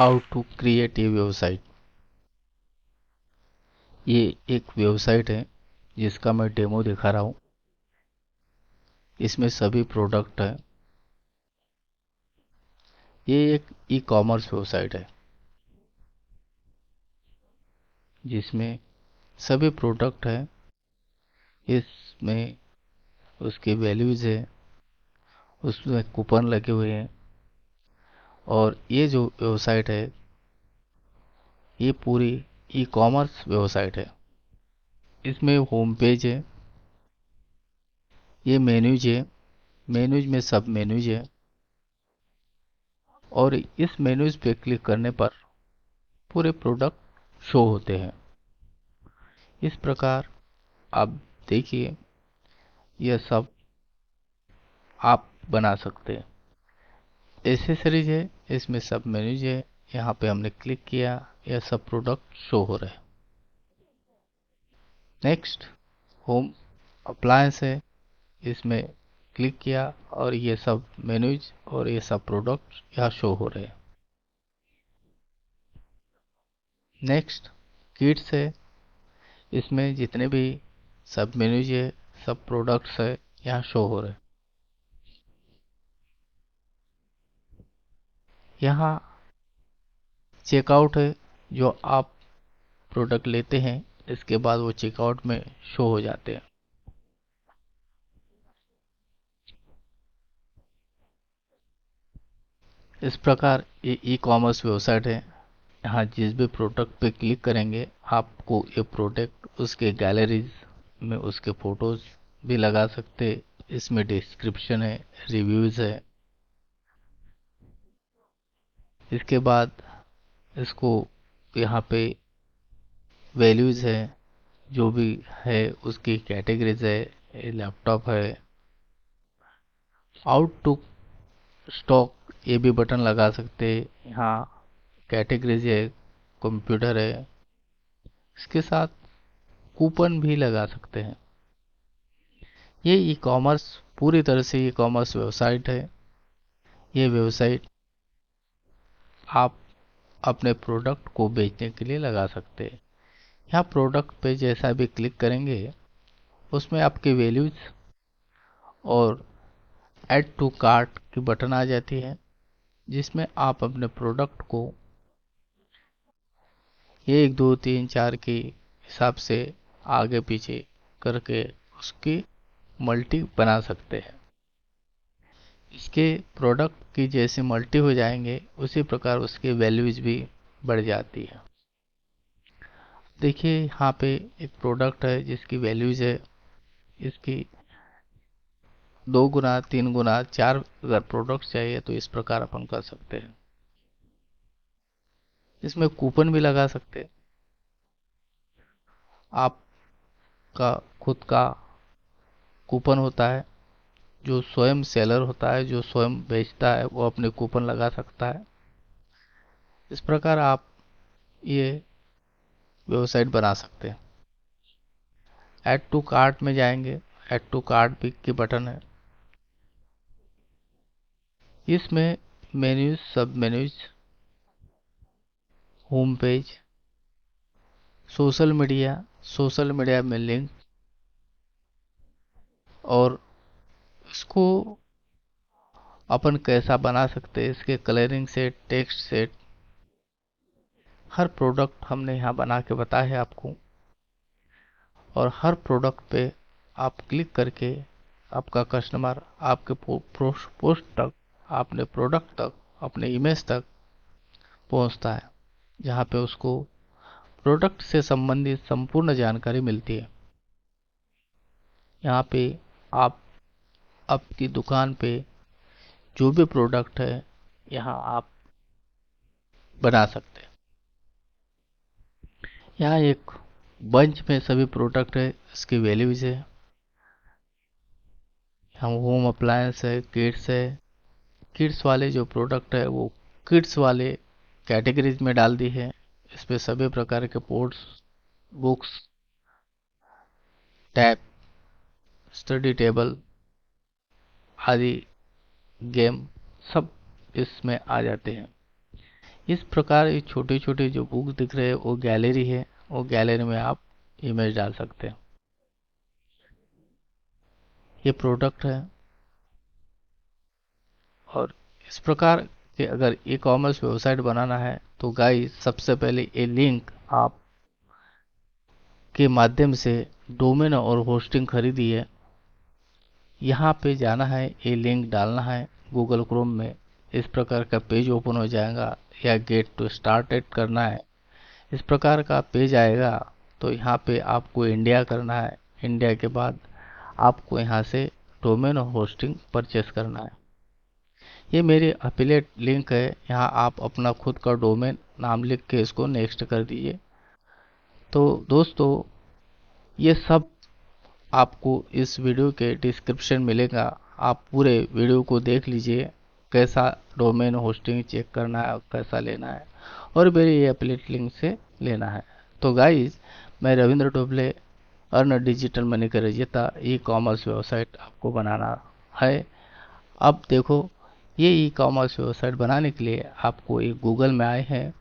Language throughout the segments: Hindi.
How to create a website. ये एक वेबसाइट है जिसका मैं डेमो दिखा रहा हूँ। इसमें सभी प्रोडक्ट है। ये एक ई कॉमर्स वेबसाइट है जिसमें सभी प्रोडक्ट है। इसमें उसकी वैल्यूज है, उसमें कूपन लगे हुए हैं। और ये जो वेबसाइट है ये पूरी ई कॉमर्स वेबसाइट है। इसमें होम पेज है, ये मेन्यूज है, मेन्यूज में सब मेन्यूज है। और इस मेन्यूज पे क्लिक करने पर पूरे प्रोडक्ट शो होते हैं। इस प्रकार आप देखिए, यह सब आप बना सकते हैं। एसेसरीज है, इसमें सब मेन्यूज है। यहाँ पे हमने क्लिक किया, यह सब प्रोडक्ट शो हो रहे हैं। नेक्स्ट, होम अप्लायंस है, इसमें क्लिक किया और ये सब मेन्यूज और ये सब प्रोडक्ट यहाँ शो हो रहे हैं। नेक्स्ट, किट्स है, इसमें जितने भी सब मेन्यूज है, सब प्रोडक्ट्स है, यहाँ शो हो रहे हैं। यहाँ चेकआउट है, जो आप प्रोडक्ट लेते हैं इसके बाद वो चेकआउट में शो हो जाते हैं। इस प्रकार ये ई कॉमर्स वेबसाइट है। यहाँ जिस भी प्रोडक्ट पे क्लिक करेंगे आपको ये प्रोडक्ट उसके गैलरीज में उसके फोटोज भी लगा सकते। इसमें डिस्क्रिप्शन है, रिव्यूज है। इसके बाद इसको यहाँ पे वैल्यूज है, जो भी है उसकी कैटेगरीज है। ये लैपटॉप है। आउट टू स्टॉक ये भी बटन लगा सकते हैं। यहाँ कैटेगरीज है, कंप्यूटर है। इसके साथ कूपन भी लगा सकते हैं। ये ई कॉमर्स पूरी तरह से ई कॉमर्स वेबसाइट है। ये वेबसाइट आप अपने प्रोडक्ट को बेचने के लिए लगा सकते हैं। यहाँ प्रोडक्ट पे जैसा भी क्लिक करेंगे उसमें आपकी वैल्यूज और ऐड टू कार्ट की बटन आ जाती है, जिसमें आप अपने प्रोडक्ट को 1 2 3 4 के हिसाब से आगे पीछे करके उसकी मल्टी बना सकते हैं। इसके प्रोडक्ट की जैसे मल्टी हो जाएंगे उसी प्रकार उसकी वैल्यूज भी बढ़ जाती है। देखिए यहाँ पे एक प्रोडक्ट है जिसकी वैल्यूज है, इसकी 2 गुना 3 गुना 4 अगर प्रोडक्ट चाहिए तो इस प्रकार अपन कर सकते हैं। इसमें कूपन भी लगा सकते हैं। आपका खुद का कूपन होता है, जो स्वयं सेलर होता है, जो स्वयं बेचता है, वो अपने कूपन लगा सकता है। इस प्रकार आप ये वेबसाइट बना सकते हैं। ऐड टू कार्ट में जाएंगे, ऐड टू कार्ट भी की बटन है। इसमें मेन्यूज, सब menus, home page, social media में लिंक, और इसको अपन कैसा बना सकते हैं, इसके कलरिंग सेट, टेक्स्ट सेट, हर प्रोडक्ट हमने यहाँ बना के बताया है आपको। और हर प्रोडक्ट पे आप क्लिक करके आपका कस्टमर आपके पोस्ट तक, अपने प्रोडक्ट तक, अपने इमेज तक पहुंचता है, जहाँ पे उसको प्रोडक्ट से संबंधित संपूर्ण जानकारी मिलती है। यहाँ पे आप आपकी दुकान पे जो भी प्रोडक्ट है यहाँ आप बना सकते हैं। यहाँ एक बंच में सभी प्रोडक्ट है, इसकी वैल्यूज है। हम होम अप्लायंस है, किड्स है। किड्स वाले जो प्रोडक्ट है वो किड्स वाले कैटेगरीज में डाल दी है। इस पे सभी प्रकार के ports, books, tab, study table आदि, गेम, सब इसमें आ जाते हैं। इस प्रकार ये छोटे छोटे जो बुक दिख रहे हैं वो गैलरी है, वो गैलरी में आप इमेज डाल सकते हैं। ये प्रोडक्ट है। और इस प्रकार के अगर ई कॉमर्स वेबसाइट बनाना है तो गाइस सबसे पहले ये लिंक आप के माध्यम से डोमेन और होस्टिंग खरीदी है, यहाँ पे जाना है, ये लिंक डालना है गूगल क्रोम में। इस प्रकार का पेज ओपन हो जाएगा, या गेट टू स्टार्टेड करना है, इस प्रकार का पेज आएगा। तो यहाँ पे आपको इंडिया करना है। इंडिया के बाद आपको यहाँ से डोमेन और होस्टिंग परचेस करना है। ये मेरे अफिलिएट लिंक है, यहाँ आप अपना खुद का डोमेन नाम लिख के इसको नेक्स्ट कर दीजिए। तो दोस्तों ये सब आपको इस वीडियो के डिस्क्रिप्शन मिलेगा, आप पूरे वीडियो को देख लीजिए, कैसा डोमेन होस्टिंग चेक करना है, कैसा लेना है, और मेरे ये एफिलिएट लिंक से लेना है। तो गाइज, मैं रविंद्र टोपले, अर्न डिजिटल मनी का रचयिता, ई कॉमर्स वेबसाइट आपको बनाना है। अब देखो, ये ई कॉमर्स वेबसाइट बनाने के लिए आपको एक गूगल में आए हैं।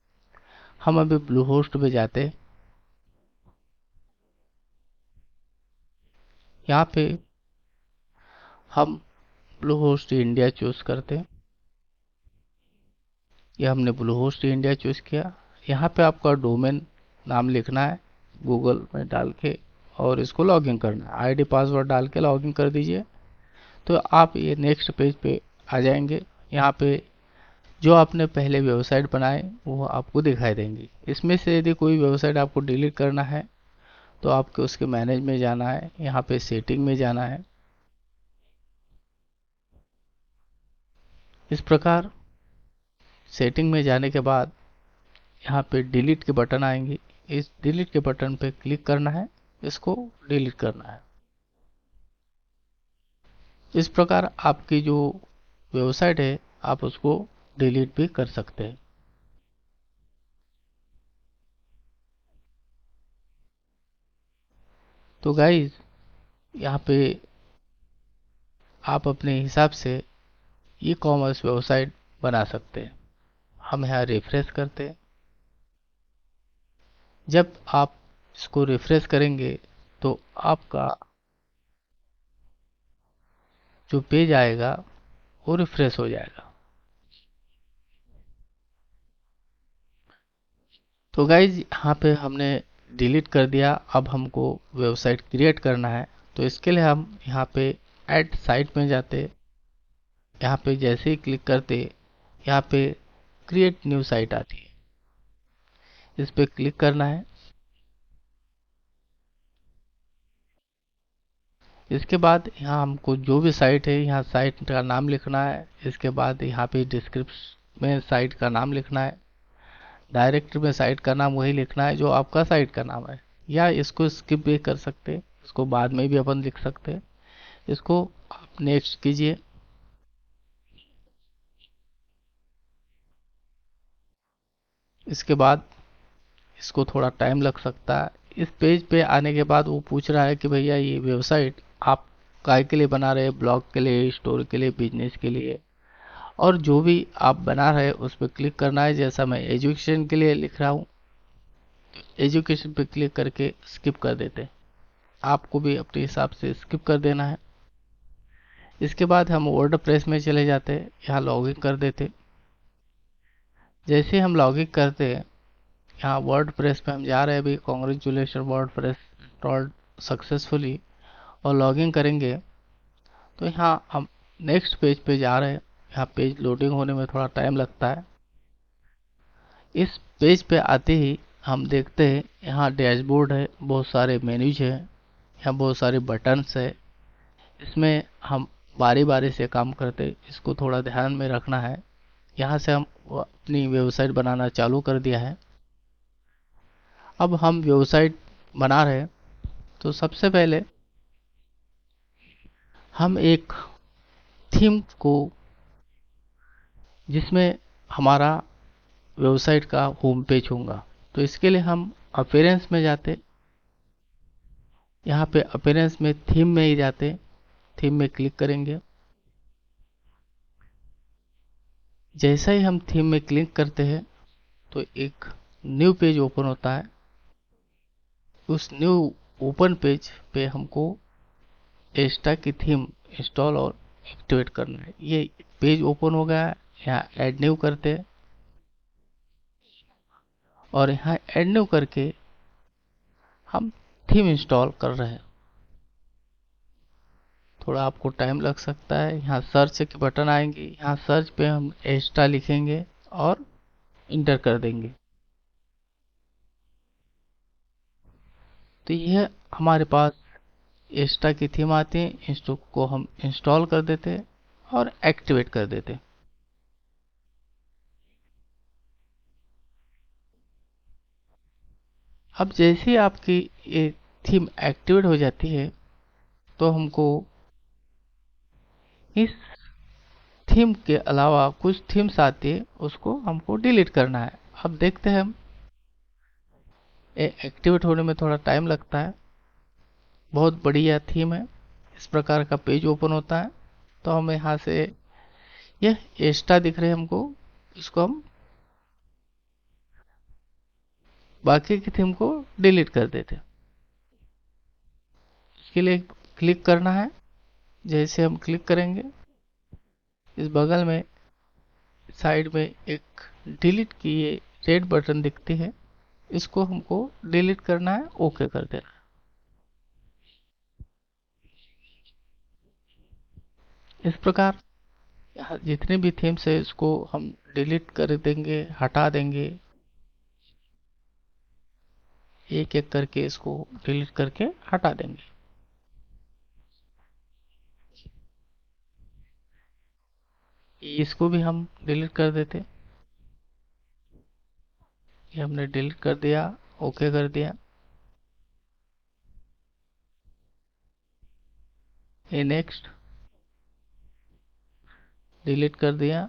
हम अभी ब्लू होस्ट पे जाते, यहाँ पे हम ब्लू होस्ट इंडिया चूज करते। ये हमने ब्लू होस्ट इंडिया चूज किया। यहाँ पे आपका डोमेन नाम लिखना है गूगल में डाल के, और इसको लॉगिन करना है, आईडी पासवर्ड डाल के लॉगिन कर दीजिए। तो आप ये नेक्स्ट पेज पे आ जाएंगे। यहाँ पे जो आपने पहले वेबसाइट बनाए वो आपको दिखाई देंगी। इसमें से यदि कोई वेबसाइट आपको डिलीट करना है तो आपको उसके मैनेज में जाना है, यहाँ पे सेटिंग में जाना है। इस प्रकार सेटिंग में जाने के बाद यहाँ पे डिलीट के बटन आएंगे, इस डिलीट के बटन पे क्लिक करना है, इसको डिलीट करना है। इस प्रकार आपकी जो वेबसाइट है आप उसको डिलीट भी कर सकते हैं। तो गाइज, यहाँ पे आप अपने हिसाब से ई कॉमर्स वेबसाइट बना सकते हैं। हम यहाँ रिफ्रेश करते हैं। जब आप इसको रिफ्रेश करेंगे तो आपका जो पेज आएगा वो रिफ्रेश हो जाएगा। तो गाइज, यहाँ पे हमने डिलीट कर दिया। अब हमको वेबसाइट क्रिएट करना है, तो इसके लिए हम यहाँ पे ऐड साइट में जाते। यहाँ पे जैसे ही क्लिक करते, यहाँ पे क्रिएट न्यू साइट आती है, इस पे क्लिक करना है। इसके बाद यहाँ हमको जो भी साइट है, यहाँ साइट का नाम लिखना है। इसके बाद यहाँ पे डिस्क्रिप्शन में साइट का नाम लिखना है, डायरेक्टरी में साइट का नाम वही लिखना है जो आपका साइट का नाम है, या इसको स्किप भी कर सकते हैं, इसको बाद में भी अपन लिख सकते हैं। इसको आप नेक्स्ट कीजिए। इसके बाद इसको थोड़ा टाइम लग सकता है। इस पेज पे आने के बाद वो पूछ रहा है कि भैया ये वेबसाइट आप काय के लिए बना रहे हैं, ब्लॉग के लिए, स्टोर के लिए, बिजनेस के लिए, और जो भी आप बना रहे हैं उस पर क्लिक करना है। जैसा मैं एजुकेशन के लिए लिख रहा हूँ, एजुकेशन पे क्लिक करके स्किप कर देते हैं। आपको भी अपने हिसाब से स्किप कर देना है। इसके बाद हम वर्डप्रेस में चले जाते हैं, यहाँ लॉगिन कर देते। जैसे हम लॉगिन करते हैं, यहाँ वर्डप्रेस पे हम जा रहे हैं। अभी कॉन्ग्रेचुलेशन, वर्डप्रेस इंस्टॉल्ड सक्सेसफुली, और लॉगिन करेंगे तो यहाँ हम नेक्स्ट पेज पे जा रहे हैं। यहाँ पेज लोडिंग होने में थोड़ा टाइम लगता है। इस पेज पे आते ही हम देखते हैं यहाँ डैशबोर्ड है, बहुत सारे मेन्यूज है, यहाँ बहुत सारे बटन्स है। इसमें हम बारी बारी से काम करते हैं, इसको थोड़ा ध्यान में रखना है। यहाँ से हम अपनी वेबसाइट बनाना चालू कर दिया है। अब हम वेबसाइट बना रहे हैं, तो सबसे पहले हम एक थीम को, जिसमें हमारा वेबसाइट का होम पेज होगा, तो इसके लिए हम अपीयरेंस में जाते। यहाँ पे अपीयरेंस में थीम में ही जाते, थीम में क्लिक करेंगे। जैसा ही हम थीम में क्लिक करते हैं तो एक न्यू पेज ओपन होता है। उस न्यू ओपन पेज पे हमको एस्टा की थीम इंस्टॉल और एक्टिवेट करना है। ये पेज ओपन हो गया है, यहाँ ऐड न्यू करते हैं और यहाँ ऐड न्यू करके हम थीम इंस्टॉल कर रहे हैं। थोड़ा आपको टाइम लग सकता है। यहाँ सर्च के बटन आएंगे, यहाँ सर्च पे हम एस्टा लिखेंगे और इंटर कर देंगे। तो यह हमारे पास एस्टा की थीम आती है। इसको हम इंस्टॉल कर देते हैं और एक्टिवेट कर देते हैं। अब जैसे ही आपकी ये थीम एक्टिवेट हो जाती है तो हमको इस थीम के अलावा कुछ थीम्स आती है, उसको हमको डिलीट करना है। अब देखते हैं हम, ये एक्टिवेट होने में थोड़ा टाइम लगता है। बहुत बढ़िया थीम है। इस प्रकार का पेज ओपन होता है। तो हम यहाँ से यह एस्टा दिख रहे हैं हमको, इसको हम बाकी की थीम को डिलीट कर देते हैं। इसके लिए क्लिक करना है। जैसे हम क्लिक करेंगे, इस बगल में साइड में एक डिलीट की ये रेड बटन दिखती है, इसको हमको डिलीट करना है, ओके कर देना है। इस प्रकार यहाँ जितने भी थीम्स है इसको हम डिलीट कर देंगे, हटा देंगे। एक एक करके इसको डिलीट करके हटा देंगे। इसको भी हम डिलीट कर देते। ये हमने डिलीट कर दिया, ओके कर दिया। ये नेक्स्ट, डिलीट कर दिया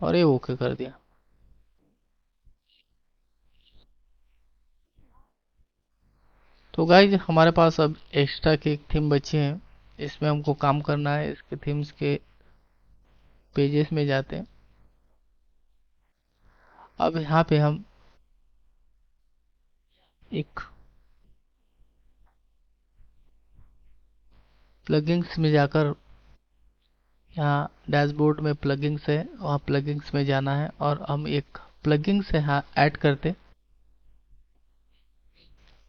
और ये ओके कर दिया। तो गाइज हमारे पास अब एक्स्ट्रा के एक थीम बचे हैं। इसमें हमको काम करना है। इसके थीम्स के पेजेस में जाते हैं। अब यहाँ पे हम एक प्लगइन्स में जाकर, यहाँ डैशबोर्ड में प्लगइन्स है, वहाँ प्लगइन्स में जाना है और हम एक प्लगइन्स यहाँ ऐड करते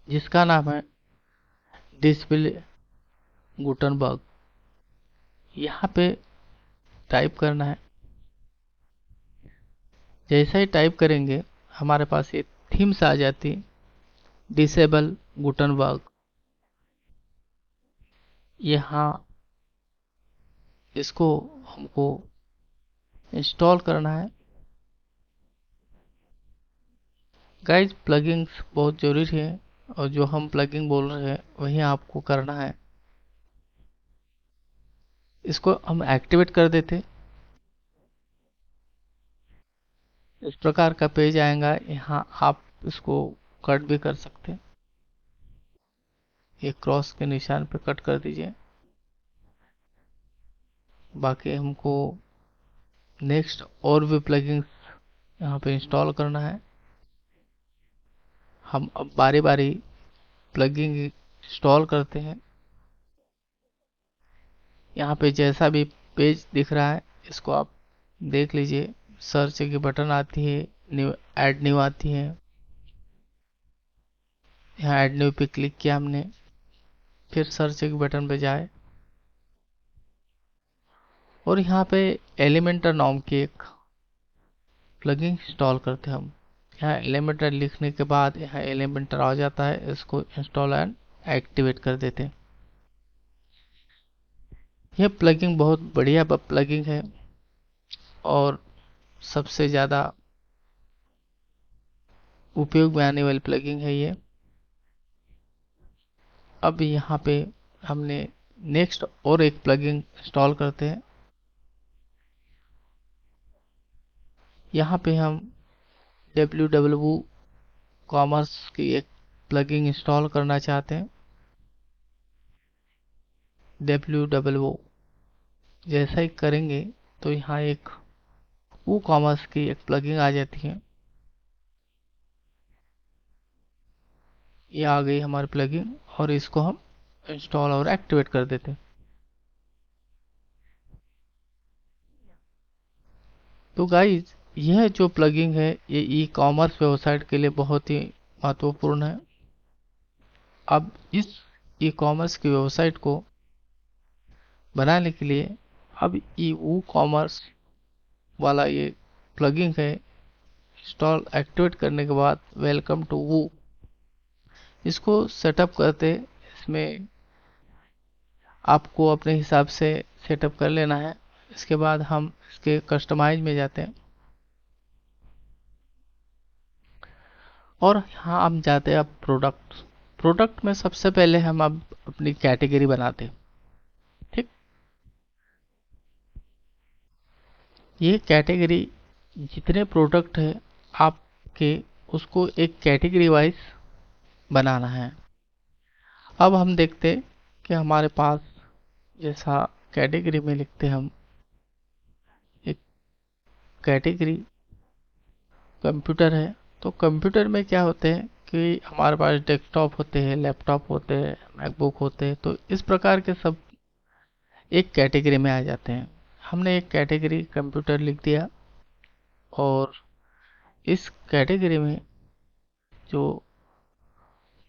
जिसका नाम है डिस्प्ले गुटनबर्ग। यहाँ पे टाइप करना है। जैसा ही टाइप करेंगे हमारे पास ये थीम्स आ जाती, डिसेबल गुटनबर्ग। यहाँ इसको हमको इंस्टॉल करना है। गाइज प्लगइन्स बहुत जरूरी है और जो हम प्लगइन बोल रहे हैं वही आपको करना है। इसको हम एक्टिवेट कर देते। इस प्रकार का पेज आएगा। यहाँ आप इसको कट भी कर सकते हैं। ये क्रॉस के निशान पे कट कर दीजिए। बाकी हमको नेक्स्ट और भी प्लगइन्स यहाँ पे इंस्टॉल करना है। हम अब बारी बारी प्लगइन इंस्टॉल करते हैं। यहाँ पे जैसा भी पेज दिख रहा है इसको आप देख लीजिए। सर्च की बटन आती है, न्यू ऐड न्यू आती है। यहाँ ऐड न्यू पे क्लिक किया हमने, फिर सर्च के बटन पे जाए और यहाँ पे एलिमेंटर नाम की एक प्लगइन इंस्टॉल करते हैं हम। यहाँ एलिमेंटर लिखने के बाद यहाँ एलिमेंटर आ जाता है, इसको इंस्टॉल एंड एक्टिवेट कर देते हैं। यह प्लगइन बहुत बढ़िया प्लगइन है और सबसे ज़्यादा उपयोग में आने वाली प्लगइन है ये। अब यहाँ पे हमने नेक्स्ट और एक प्लगइन इंस्टॉल करते हैं। यहाँ पे हम www कॉमर्स की एक प्लगइन इंस्टॉल करना चाहते हैं। www जैसा ही करेंगे तो यहाँ एक वो कॉमर्स की एक प्लगइन आ जाती है। ये आ गई हमारी प्लगइन और इसको हम इंस्टॉल और एक्टिवेट कर देते हैं। तो गाइज यह जो प्लगइन है ये ई कॉमर्स वेबसाइट के लिए बहुत ही महत्वपूर्ण है। अब इस ई कॉमर्स की वेबसाइट को बनाने के लिए अब ई वो कॉमर्स वाला ये प्लगइन है इंस्टॉल एक्टिवेट करने के बाद वेलकम टू वो इसको सेटअप करते। इसमें आपको अपने हिसाब से सेटअप कर लेना है। इसके बाद हम इसके कस्टमाइज में जाते हैं और यहाँ हम जाते हैं अब प्रोडक्ट। प्रोडक्ट में सबसे पहले हम अब अपनी कैटेगरी बनाते हैं। ठीक, ये कैटेगरी जितने प्रोडक्ट है आपके उसको एक कैटेगरी वाइज बनाना है। अब हम देखते कि हमारे पास जैसा कैटेगरी में लिखते हम एक कैटेगरी कंप्यूटर है। तो कंप्यूटर में क्या होते हैं कि हमारे पास डेस्कटॉप होते हैं, लैपटॉप होते हैं, मैकबुक होते हैं। तो इस प्रकार के सब एक कैटेगरी में आ जाते हैं। हमने एक कैटेगरी कंप्यूटर लिख दिया और इस कैटेगरी में जो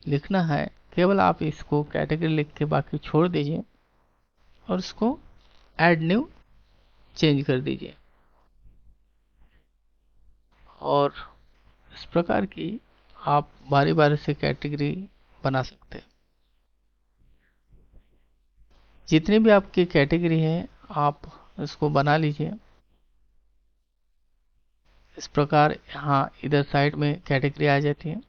लिखना है केवल आप इसको कैटेगरी लिख के बाकी छोड़ दीजिए और इसको ऐड न्यू चेंज कर दीजिए और इस प्रकार की आप बारी बारी से कैटेगरी बना सकते हैं। जितनी भी आपकी कैटेगरी है आप इसको बना लीजिए। इस प्रकार यहाँ इधर साइड में कैटेगरी आ जाती है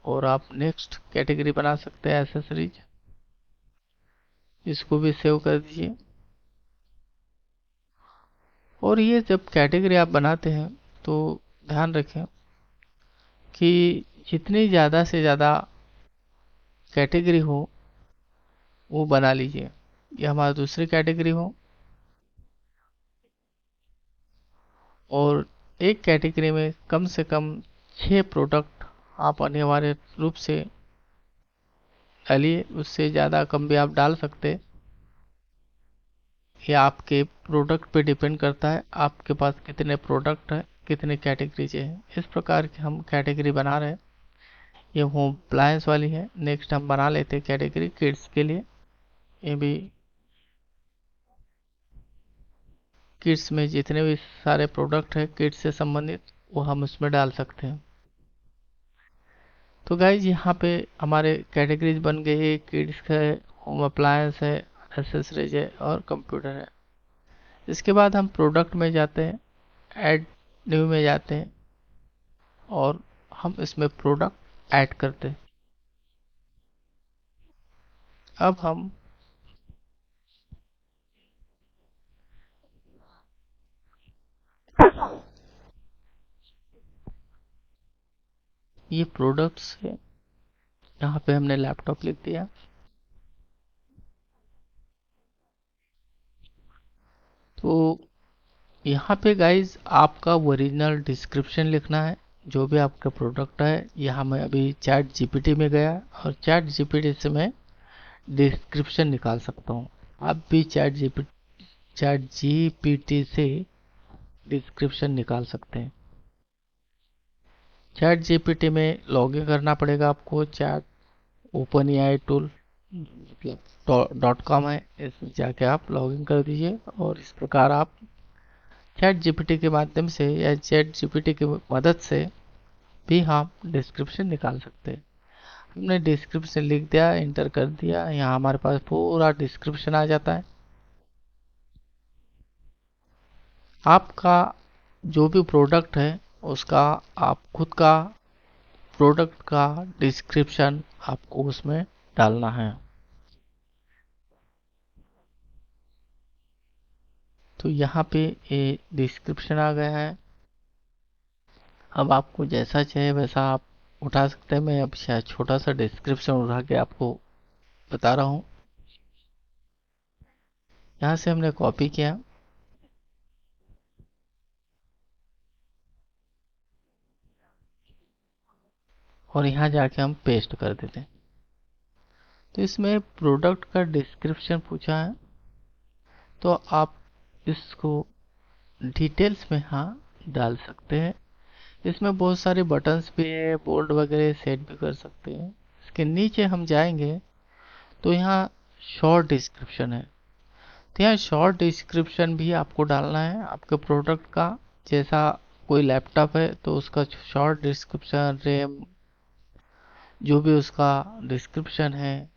और आप नेक्स्ट कैटेगरी बना सकते हैं एसेसरीज। इसको भी सेव कर दीजिए। और ये जब कैटेगरी आप बनाते हैं तो ध्यान रखें कि जितनी ज़्यादा से ज़्यादा कैटेगरी हो वो बना लीजिए। ये हमारी दूसरी कैटेगरी हो और एक कैटेगरी में कम से कम 6 प्रोडक्ट आप अनिवार्य रूप से डालिए। उससे ज़्यादा कम भी आप डाल सकते। ये आपके प्रोडक्ट पे डिपेंड करता है आपके पास कितने प्रोडक्ट है, कितने कैटेगरीज है। इस प्रकार की हम कैटेगरी बना रहे हैं। ये होम अप्लायंस वाली है। नेक्स्ट हम बना लेते हैं कैटेगरी किड्स के लिए। ये भी किड्स में जितने भी सारे प्रोडक्ट है किड्स से संबंधित वो हम उसमें डाल सकते हैं। तो गाइज यहाँ पे हमारे कैटेगरीज बन गई है। किड्स है, होम अप्लायंस है, एसेसरीज है और कंप्यूटर है। इसके बाद हम प्रोडक्ट में जाते हैं, ऐड न्यू में जाते हैं और हम इसमें प्रोडक्ट ऐड करते हैं। अब हम ये प्रोडक्ट्स है, यहाँ पे हमने लैपटॉप लिख दिया। तो यहाँ पे गाइज आपका ओरिजिनल डिस्क्रिप्शन लिखना है। जो भी आपका प्रोडक्ट है, यहाँ मैं अभी चैट जीपीटी में गया और चैट जीपीटी से मैं डिस्क्रिप्शन निकाल सकता हूँ। आप भी चैट जीपीटी से डिस्क्रिप्शन निकाल सकते हैं। चैट जीपीटी में लॉगिन करना पड़ेगा आपको। Chat open AI tool .com है, इसमें जाके आप लॉगिन कर दीजिए और इस प्रकार आप चैट जीपीटी के माध्यम से या चैट जीपीटी की मदद से भी हम डिस्क्रिप्शन निकाल सकते हैं। हमने डिस्क्रिप्शन लिख दिया, इंटर कर दिया, यहाँ हमारे पास पूरा डिस्क्रिप्शन आ जाता है। आपका जो भी प्रोडक्ट है उसका आप खुद का प्रोडक्ट का डिस्क्रिप्शन आपको उसमें डालना है। तो यहाँ पे ये डिस्क्रिप्शन आ गया है। अब आपको जैसा चाहे वैसा आप उठा सकते हैं। मैं अब शायद छोटा सा डिस्क्रिप्शन उठा के आपको बता रहा हूँ। यहाँ से हमने कॉपी किया और यहाँ जाके हम पेस्ट कर देते हैं। तो इसमें प्रोडक्ट का डिस्क्रिप्शन पूछा है, तो आप इसको डिटेल्स में हाँ डाल सकते हैं। इसमें बहुत सारे बटन्स भी है, बोल्ड वगैरह सेट भी कर सकते हैं। इसके नीचे हम जाएंगे तो यहाँ शॉर्ट डिस्क्रिप्शन है, तो यहाँ शॉर्ट डिस्क्रिप्शन भी आपको डालना है आपके प्रोडक्ट का। जैसा कोई लैपटॉप है तो उसका शॉर्ट डिस्क्रिप्शन, रैम, जो भी उसका डिस्क्रिप्शन है,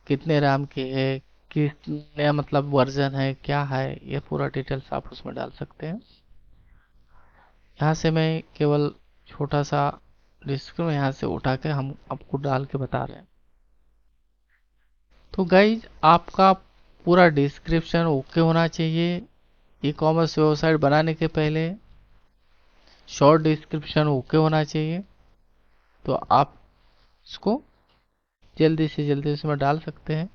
कितने रैम की है, कितने मतलब वर्जन है, क्या है, ये पूरा डिटेल्स आप उसमें डाल सकते हैं। यहाँ से मैं केवल छोटा सा डिस्क्रिप्शन यहाँ से उठा के हम आपको डाल के बता रहे हैं। तो गाइज आपका पूरा डिस्क्रिप्शन ओके होना चाहिए। ई कॉमर्स वेबसाइट बनाने के पहले शॉर्ट डिस्क्रिप्शन ओके होना चाहिए, तो आप इसको जल्दी से जल्दी इसमें डाल सकते हैं।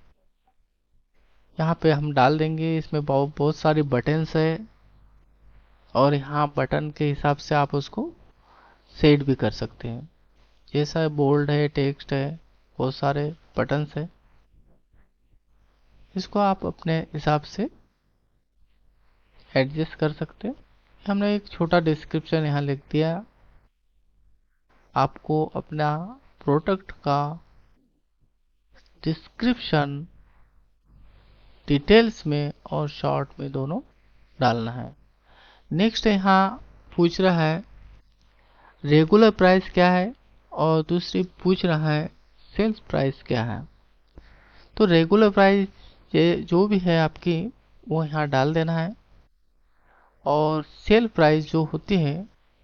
यहाँ पे हम डाल देंगे। इसमें बहुत सारी बटन्स है और यहाँ बटन के हिसाब से आप उसको सेट भी कर सकते हैं। जैसा बोल्ड है, टेक्स्ट है, बहुत सारे बटन्स है, इसको आप अपने हिसाब से एडजस्ट कर सकते हैं। हमने एक छोटा डिस्क्रिप्शन यहाँ लिख दिया। आपको अपना प्रोडक्ट का डिस्क्रिप्शन डिटेल्स में और शॉर्ट में दोनों डालना है। नेक्स्ट यहाँ पूछ रहा है रेगुलर प्राइस क्या है, और दूसरी पूछ रहा है सेल्स प्राइस क्या है। तो रेगुलर प्राइस ये जो भी है आपकी वो यहाँ डाल देना है, और सेल प्राइस जो होती है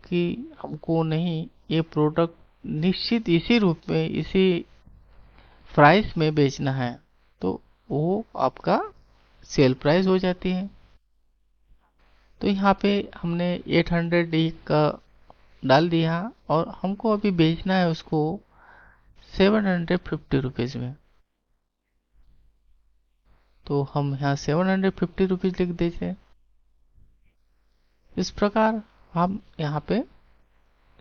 कि हमको नहीं ये प्रोडक्ट निश्चित इसी रूप में इसी प्राइस में बेचना है, तो वो आपका सेल प्राइस हो जाती है। तो यहाँ पे हमने 800 का डाल दिया और हमको अभी बेचना है उसको 750 रुपीज़ में, तो हम यहाँ 750 रुपीज़ लिख दीजिए। इस प्रकार हम यहाँ पे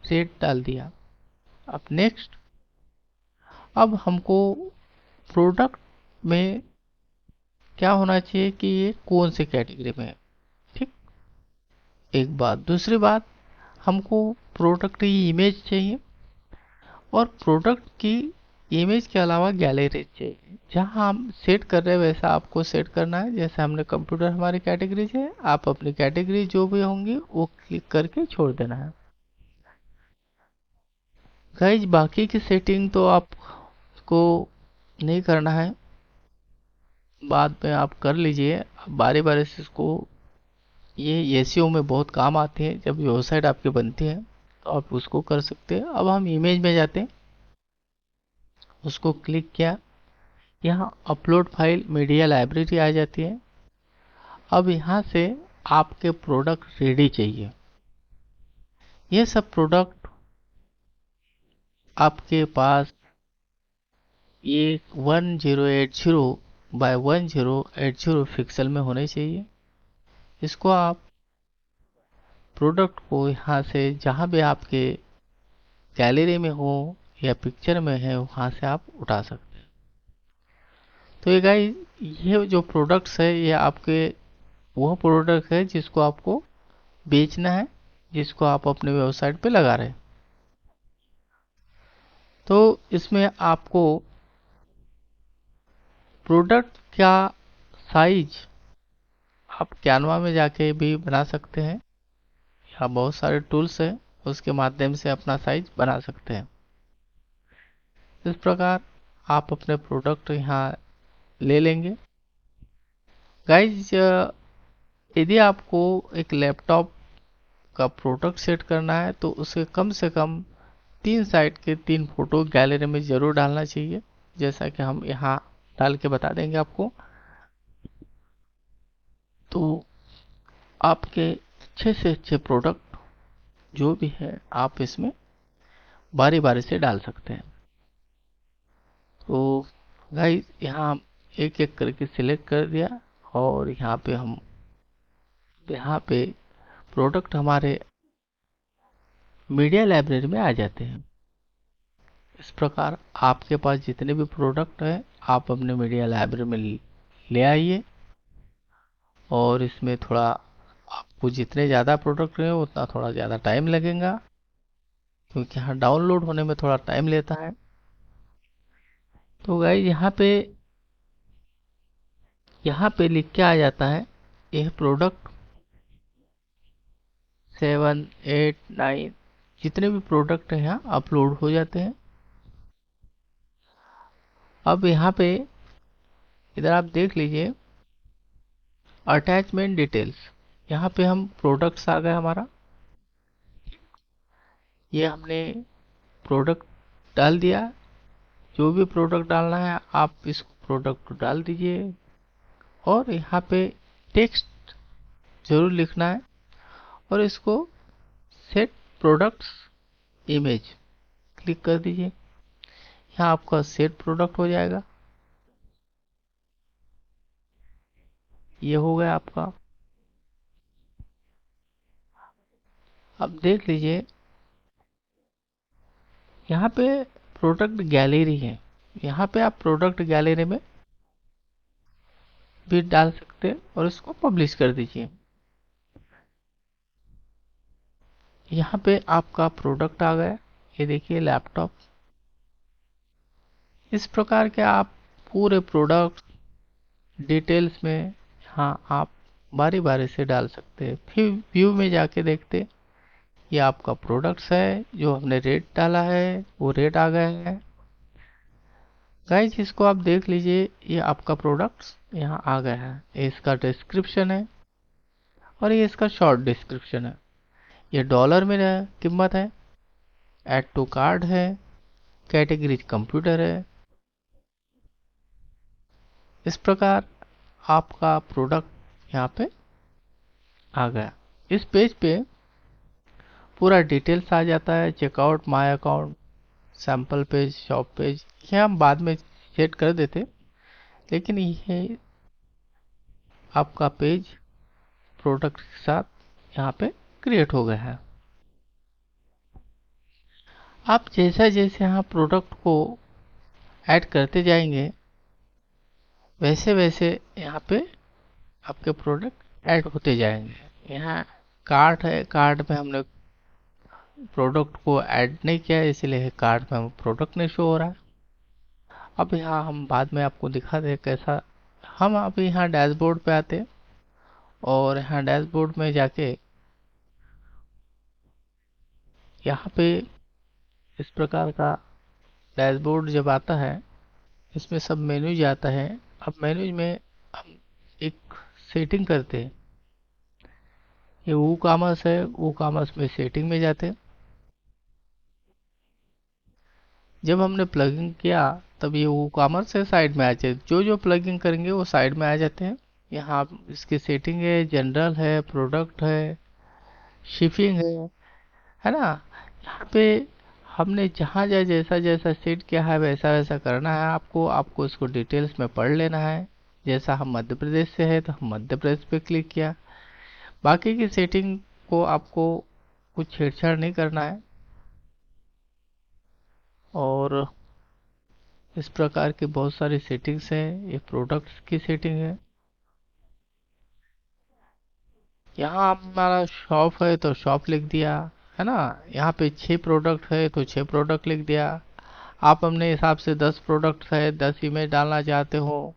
रेट डाल दिया। अब नेक्स्ट, अब हमको प्रोडक्ट में क्या होना चाहिए कि ये कौन सी कैटेगरी में है, ठीक। एक बात, दूसरी बात, हमको प्रोडक्ट की इमेज चाहिए, और प्रोडक्ट की इमेज के अलावा गैलरी चाहिए। जहां हम सेट कर रहे हैं वैसा आपको सेट करना है। जैसे हमने कंप्यूटर हमारी कैटेगरी है, आप अपनी कैटेगरी जो भी होंगी वो क्लिक करके छोड़ देना है। गाइज बाकी की सेटिंग तो आपको नहीं करना है, बाद में आप कर लीजिए। बारी बारी से इसको, ये एसईओ में बहुत काम आती है। जब वेबसाइट आपकी बनती है तो आप उसको कर सकते हैं। अब हम इमेज में जाते हैं, उसको क्लिक किया, यहाँ अपलोड फाइल मीडिया लाइब्रेरी आ जाती है। अब यहाँ से आपके प्रोडक्ट रेडी चाहिए। ये सब प्रोडक्ट आपके पास ये 1080 बाय 1080 पिक्सल में होने चाहिए। इसको आप प्रोडक्ट को यहाँ से जहाँ भी आपके गैलरी में हो या पिक्चर में है वहाँ से आप उठा सकते हैं। तो ये गाइस, ये जो प्रोडक्ट्स है ये आपके वो प्रोडक्ट है जिसको आपको बेचना है, जिसको आप अपने वेबसाइट पे लगा रहे हैं। तो इसमें आपको प्रोडक्ट का साइज आप कैनवा में जाके भी बना सकते हैं, या बहुत सारे टूल्स हैं उसके माध्यम से अपना साइज बना सकते हैं। इस प्रकार आप अपने प्रोडक्ट यहाँ ले लेंगे। गाइज यदि आपको एक लैपटॉप का प्रोडक्ट सेट करना है तो उसे कम से कम 3 साइड के 3 फोटो गैलरी में जरूर डालना चाहिए, जैसा कि हम यहाँ डाल के बता देंगे आपको। तो आपके अच्छे से अच्छे प्रोडक्ट जो भी है आप इसमें बारी बारी से डाल सकते हैं। तो गाइस यहाँ एक एक करके सिलेक्ट कर दिया, और यहाँ पे प्रोडक्ट हमारे मीडिया लाइब्रेरी में आ जाते हैं। इस प्रकार आपके पास जितने भी प्रोडक्ट हैं आप अपने मीडिया लाइब्रेरी में ले आइए, और इसमें थोड़ा आपको जितने ज़्यादा प्रोडक्ट हैं उतना थोड़ा ज़्यादा टाइम लगेगा, क्योंकि यहाँ डाउनलोड होने में थोड़ा टाइम लेता है। तो गाइस यहाँ पे लिख के आ जाता है यह प्रोडक्ट 7, 8, 9 जितने भी प्रोडक्ट हैं यहाँ अपलोड हो जाते हैं। अब यहाँ पे इधर आप देख लीजिए अटैचमेंट डिटेल्स, यहाँ पे हम प्रोडक्ट्स आ गए हमारा, ये हमने प्रोडक्ट डाल दिया। जो भी प्रोडक्ट डालना है आप इस प्रोडक्ट को डाल दीजिए, और यहाँ पे टेक्स्ट जरूर लिखना है, और इसको सेट प्रोडक्ट्स इमेज क्लिक कर दीजिए। यहाँ आपका सेट प्रोडक्ट हो जाएगा। ये हो गया आपका। अब देख लीजिए यहाँ पे प्रोडक्ट गैलरी है, यहाँ पे आप प्रोडक्ट गैलरी में भी डाल सकते हैं और इसको पब्लिश कर दीजिए। यहाँ पे आपका प्रोडक्ट आ गया, ये देखिए लैपटॉप। इस प्रकार के आप पूरे प्रोडक्ट डिटेल्स में यहाँ आप बारी बारी से डाल सकते हैं। फिर व्यू में जाके देखते, ये आपका प्रोडक्ट्स है, जो हमने रेट डाला है वो रेट आ गया है। गाइस इसको आप देख लीजिए, ये आपका प्रोडक्ट्स यहाँ आ गया है। ये इसका डिस्क्रिप्शन है और ये इसका शॉर्ट डिस्क्रिप्शन है। ये डॉलर में कीमत है, ऐड टू कार्ड है, कैटेगरी कंप्यूटर है। इस प्रकार आपका प्रोडक्ट यहाँ पे आ गया। इस पेज पे पूरा डिटेल्स आ जाता है, checkout, my account, sample page, shop page. ये हम बाद में सेट कर देते, लेकिन ये आपका पेज प्रोडक्ट के साथ यहाँ पे क्रिएट हो गया है। आप जैसा जैसे यहाँ प्रोडक्ट को ऐड करते जाएंगे वैसे वैसे यहाँ पे आपके प्रोडक्ट ऐड होते जाएंगे। यहाँ कार्ट है, कार्ट में हमने प्रोडक्ट को ऐड नहीं किया है, इसलिए कार्ट में हम प्रोडक्ट नहीं शो हो रहा है। अब यहाँ हम बाद में आपको दिखा दे कैसा। हम अभी यहाँ डैशबोर्ड पे आते हैं, और यहाँ डैशबोर्ड में जाके यहाँ पे इस प्रकार का डैशबोर्ड जब आता है, इसमें सब मेन्यूज आता है। अब मेन्यूज में हम एक सेटिंग करते हैं। ये वो कॉमर्स है, वो कॉमर्स में सेटिंग में जाते हैं। जब हमने प्लगिंग किया तब ये वो कॉमर्स है साइड में आ जाए, जो जो प्लगिंग करेंगे वो साइड में आ जाते हैं। यहाँ इसकी सेटिंग है, जनरल है, प्रोडक्ट है, शिपिंग है ना। यहाँ पे हमने जहाँ जहाँ जैसा जैसा सेट किया है वैसा वैसा करना है आपको। आपको इसको डिटेल्स में पढ़ लेना है। जैसा हम मध्य प्रदेश से है तो हम मध्य प्रदेश पे क्लिक किया। बाकी की सेटिंग को आपको कुछ छेड़छाड़ नहीं करना है। और इस प्रकार की बहुत सारी सेटिंग्स हैं। ये प्रोडक्ट्स की सेटिंग है। यहाँ हमारा शॉप है तो शॉप लिख दिया, है ना। यहाँ पे 6 प्रोडक्ट है तो 6 प्रोडक्ट लिख दिया। आप अपने हिसाब से 10 प्रोडक्ट है, 10 इमेज डालना चाहते हो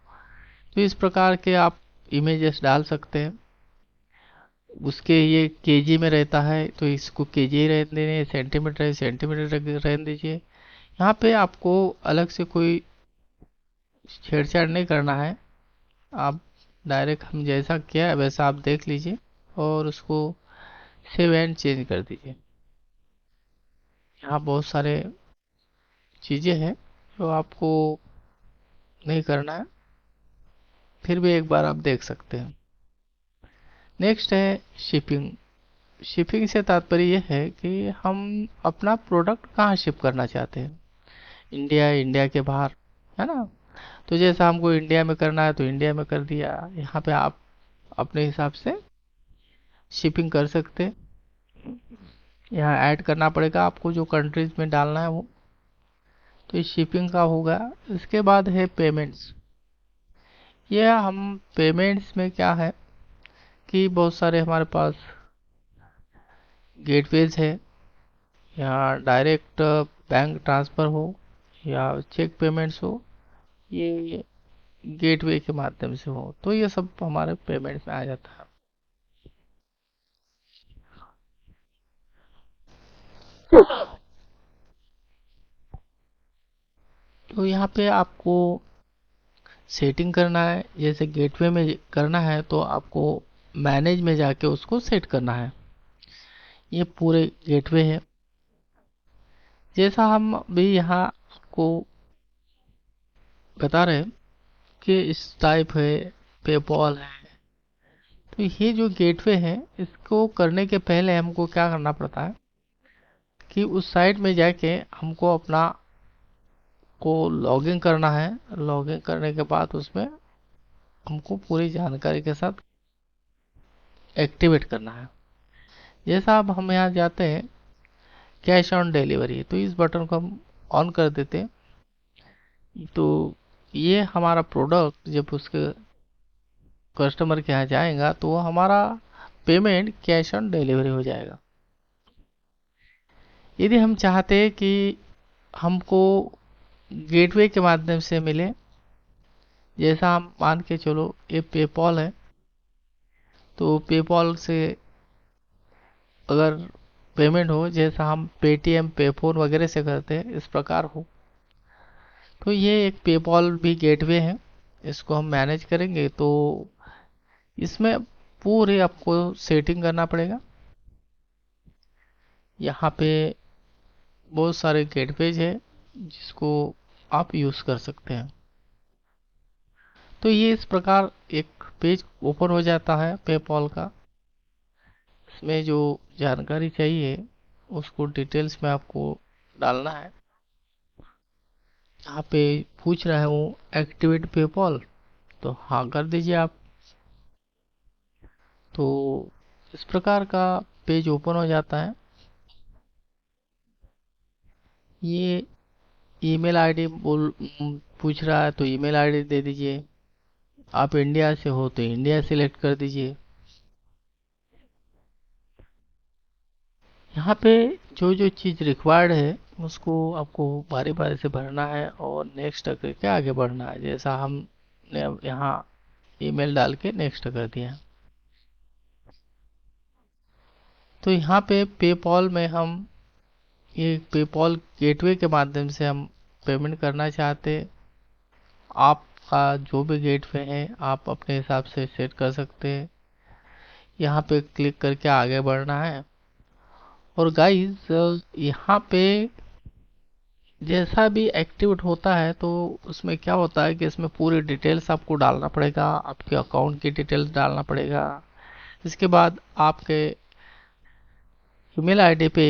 तो इस प्रकार के आप इमेजेस डाल सकते हैं। उसके ये केजी में रहता है तो इसको केजी रहने देने, सेंटीमीटर है सेंटीमीटर रहने दीजिए। यहाँ पे आपको अलग से कोई छेड़छाड़ नहीं करना है। आप डायरेक्ट हम जैसा किया है वैसा आप देख लीजिए और उसको सेव एंड चेंज कर दीजिए। यहाँ बहुत सारे चीज़ें हैं जो आपको नहीं करना है, फिर भी एक बार आप देख सकते हैं। नेक्स्ट है शिपिंग। शिपिंग से तात्पर्य यह है कि हम अपना प्रोडक्ट कहाँ शिप करना चाहते हैं, इंडिया, इंडिया के बाहर, है ना। तो जैसा हमको इंडिया में करना है तो इंडिया में कर दिया। यहाँ पे आप अपने हिसाब से शिपिंग कर सकते हैं। यहाँ ऐड करना पड़ेगा आपको जो कंट्रीज में डालना है वो। तो ये शिपिंग का होगा। इसके बाद है पेमेंट्स। ये हम पेमेंट्स में क्या है कि बहुत सारे हमारे पास गेटवेज है, या डायरेक्ट बैंक ट्रांसफ़र हो या चेक पेमेंट्स हो, ये गेटवे के माध्यम से हो, तो ये सब हमारे पेमेंट्स में आ जाता है। तो यहाँ पे आपको सेटिंग करना है, जैसे गेटवे में करना है तो आपको मैनेज में जाके उसको सेट करना है। ये पूरे गेटवे है। जैसा हम भी यहाँ को बता रहे हैं कि इस टाइप है, पेपॉल है। तो ये जो गेटवे है, इसको करने के पहले हमको क्या करना पड़ता है कि उस साइट में जाके हमको अपना को लॉगिन करना है। लॉगिन करने के बाद उसमें हमको पूरी जानकारी के साथ एक्टिवेट करना है। जैसा अब हम यहाँ जाते हैं कैश ऑन डिलीवरी, तो इस बटन को हम ऑन कर देते हैं। तो ये हमारा प्रोडक्ट जब उसके कस्टमर के यहाँ जाएगा तो वो हमारा पेमेंट कैश ऑन डिलीवरी हो जाएगा। यदि हम चाहते हैं कि हमको गेटवे के माध्यम से मिले, जैसा हम मान के चलो ये पेपॉल है, तो पेपॉल से अगर पेमेंट हो जैसा हम पेटीएम पेफोन वगैरह से करते हैं इस प्रकार हो, तो ये एक पेपॉल भी गेटवे है। इसको हम मैनेज करेंगे तो इसमें पूरे आपको सेटिंग करना पड़ेगा। यहाँ पे बहुत सारे गेटवेज है जिसको आप यूज़ कर सकते हैं। तो ये इस प्रकार एक पेज ओपन हो जाता है पेपॉल का। इसमें जो जानकारी चाहिए उसको डिटेल्स में आपको डालना है। यहाँ पे पूछ रहा है वो एक्टिवेट पेपॉल, तो हाँ कर दीजिए आप। तो इस प्रकार का पेज ओपन हो जाता है। ये ईमेल आईडी पूछ रहा है, तो ईमेल आईडी दे दीजिए। आप इंडिया से हो तो इंडिया सिलेक्ट कर दीजिए। यहाँ पे जो जो चीज़ रिक्वायर्ड है उसको आपको बारी बारी से भरना है और नेक्स्ट करके आगे बढ़ना है। जैसा हमने अब यहाँ ईमेल डाल के नेक्स्ट कर दिया। तो यहाँ पे पेपॉल में हम ये पेपॉल गेटवे के माध्यम से हम पेमेंट करना चाहते। आपका जो भी गेटवे है आप अपने हिसाब से सेट कर सकते हैं। यहाँ पे क्लिक करके आगे बढ़ना है। और गाइस यहाँ पे जैसा भी एक्टिवेट होता है तो उसमें क्या होता है कि इसमें पूरी डिटेल्स आपको डालना पड़ेगा, आपके अकाउंट की डिटेल्स डालना पड़ेगा। इसके बाद आपके ईमेल आईडी पे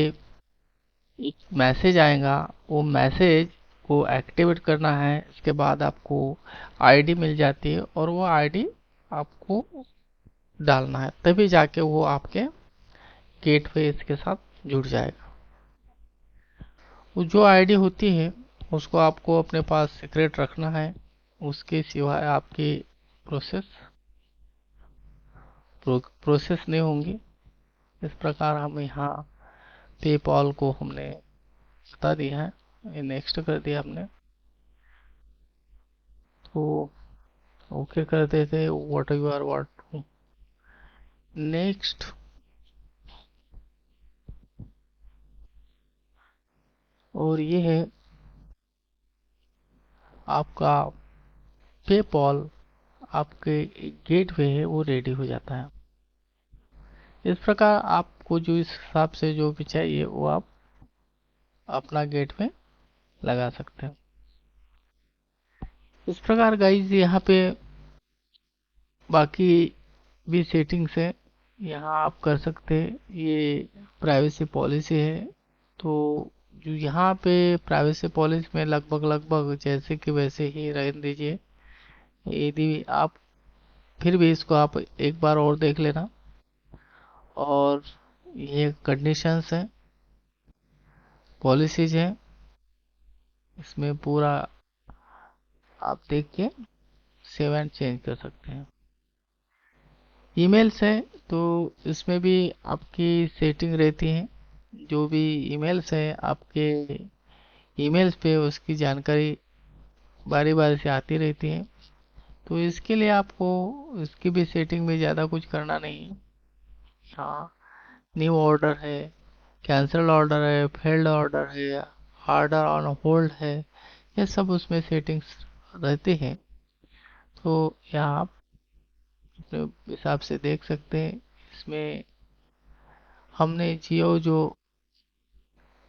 एक मैसेज आएगा, वो मैसेज को एक्टिवेट करना है। इसके बाद आपको आईडी मिल जाती है और वो आईडी आपको डालना है, तभी जाके वो आपके गेटवे के साथ जुड़ जाएगा। वो जो आईडी होती है उसको आपको अपने पास सीक्रेट रखना है, उसके सिवाय आपकी प्रोसेस प्रोसेस नहीं होंगी। इस प्रकार हम यहाँ पेपॉल को हमने बता दिया है, नेक्स्ट कर दिया हमने। तो ओके कर देते what you are what next. और ये है आपका पेपॉल, आपके गेटवे है वो रेडी हो जाता है। इस प्रकार आपको जो इस हिसाब से जो भी चाहिए वो आप अपना गेटवे लगा सकते हैं। इस प्रकार गाइज यहाँ पे बाकी भी सेटिंग्स है, यहाँ आप कर सकते हैं। ये प्राइवेसी पॉलिसी है। तो जो यहाँ पे प्राइवेसी पॉलिसी में लगभग लगभग जैसे कि वैसे ही रहने दीजिए। यदि आप फिर भी इसको आप एक बार और देख लेना। और ये कंडीशंस हैं, पॉलिसीज हैं। इसमें पूरा आप देख के सेव एंड चेंज कर सकते हैं। ईमेल्स है तो इसमें भी आपकी सेटिंग रहती है। जो भी ईमेल्स है आपके ईमेल्स पे उसकी जानकारी बारी बारी से आती रहती है। तो इसके लिए आपको इसकी भी सेटिंग में ज़्यादा कुछ करना नहीं है। हाँ, न्यू ऑर्डर है, कैंसल ऑर्डर है, फेल्ड ऑर्डर है, ऑर्डर ऑन होल्ड है, ये सब उसमें सेटिंग्स रहते हैं। तो यहाँ आप अपने हिसाब से देख सकते हैं। इसमें हमने जियो जो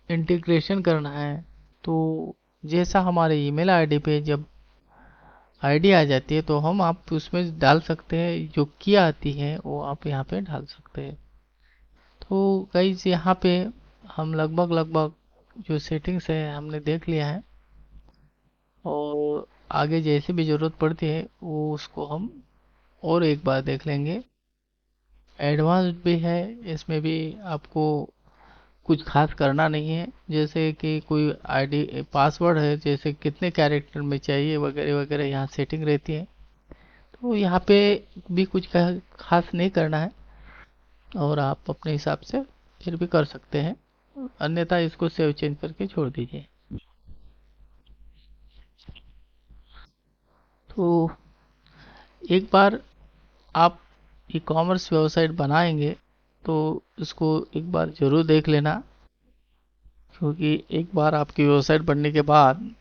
इंटीग्रेशन करना है, तो जैसा हमारे ईमेल आईडी पे जब आईडी आ जाती है तो हम आप उसमें डाल सकते हैं, जो की आती है वो आप यहाँ पे डाल सकते हैं। तो गाइस यहाँ पे हम लगभग लगभग जो सेटिंग्स है हमने देख लिया है, और आगे जैसे भी ज़रूरत पड़ती है वो उसको हम और एक बार देख लेंगे। एडवांस्ड भी है, इसमें भी आपको कुछ खास करना नहीं है। जैसे कि कोई आईडी पासवर्ड है, जैसे कितने कैरेक्टर में चाहिए वगैरह वगैरह यहाँ सेटिंग रहती है। तो यहाँ पे भी कुछ खास नहीं करना है, और आप अपने हिसाब से फिर भी कर सकते हैं, अन्यथा इसको सेव चेंज करके छोड़ दीजिए। तो एक बार आप ई कॉमर्स वेबसाइट बनाएंगे तो इसको एक बार ज़रूर देख लेना, क्योंकि एक बार आपकी वेबसाइट बनने के बाद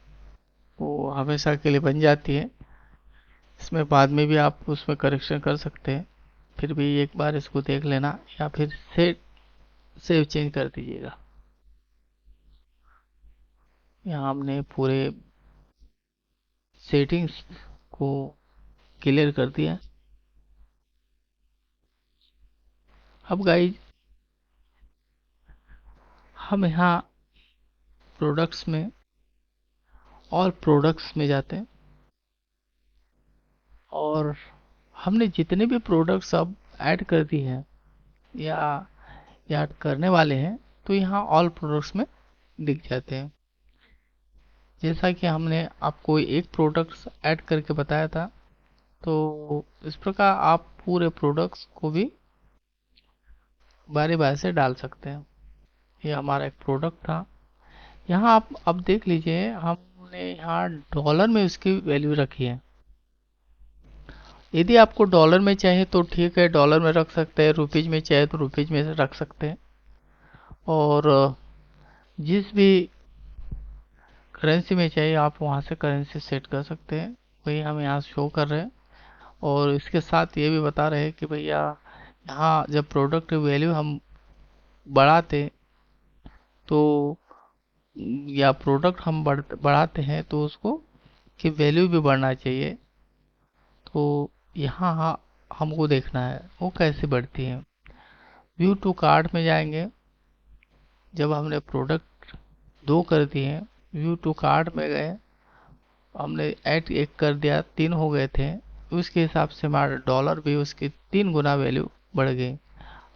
वो हमेशा के लिए बन जाती है। इसमें बाद में भी आप उसमें करेक्शन कर सकते हैं। फिर भी एक बार इसको देख लेना, या फिर सेव चेंज कर दीजिएगा। यहाँ हमने पूरे सेटिंग्स को क्लियर कर दिया। अब गाइज हम यहाँ प्रोडक्ट्स में और प्रोडक्ट्स में जाते हैं, और हमने जितने भी प्रोडक्ट्स अब ऐड कर दी हैं या ऐड करने वाले हैं, तो यहाँ ऑल प्रोडक्ट्स में दिख जाते हैं। जैसा कि हमने आपको एक प्रोडक्ट्स ऐड करके बताया था, तो इस प्रकार आप पूरे प्रोडक्ट्स को भी बारी बारी से डाल सकते हैं। ये हमारा एक प्रोडक्ट था। यहाँ आप अब देख लीजिए, हमने यहाँ डॉलर में उसकी वैल्यू रखी है। यदि आपको डॉलर में चाहिए तो ठीक है, डॉलर में रख सकते हैं, रुपीज में चाहिए तो रुपीज में रख सकते हैं। और जिस भी करेंसी में चाहिए आप वहाँ से करेंसी सेट कर सकते हैं, वही हम यहाँ शो कर रहे हैं। और इसके साथ ये भी बता रहे हैं कि भैया यहाँ जब प्रोडक्ट वैल्यू हम बढ़ाते, तो या प्रोडक्ट हम बढ़ाते हैं तो उसको की वैल्यू भी बढ़ना चाहिए। तो यहाँ हमको देखना है वो कैसे बढ़ती है। व्यू टू कार्ट में जाएंगे। जब हमने प्रोडक्ट दो कर दिए हैं, व्यू टू कार्ट में गए, हमने ऐड एक कर दिया, तीन हो गए थे। उसके हिसाब से हमारा डॉलर भी उसकी 3 गुना वैल्यू बढ़ गई।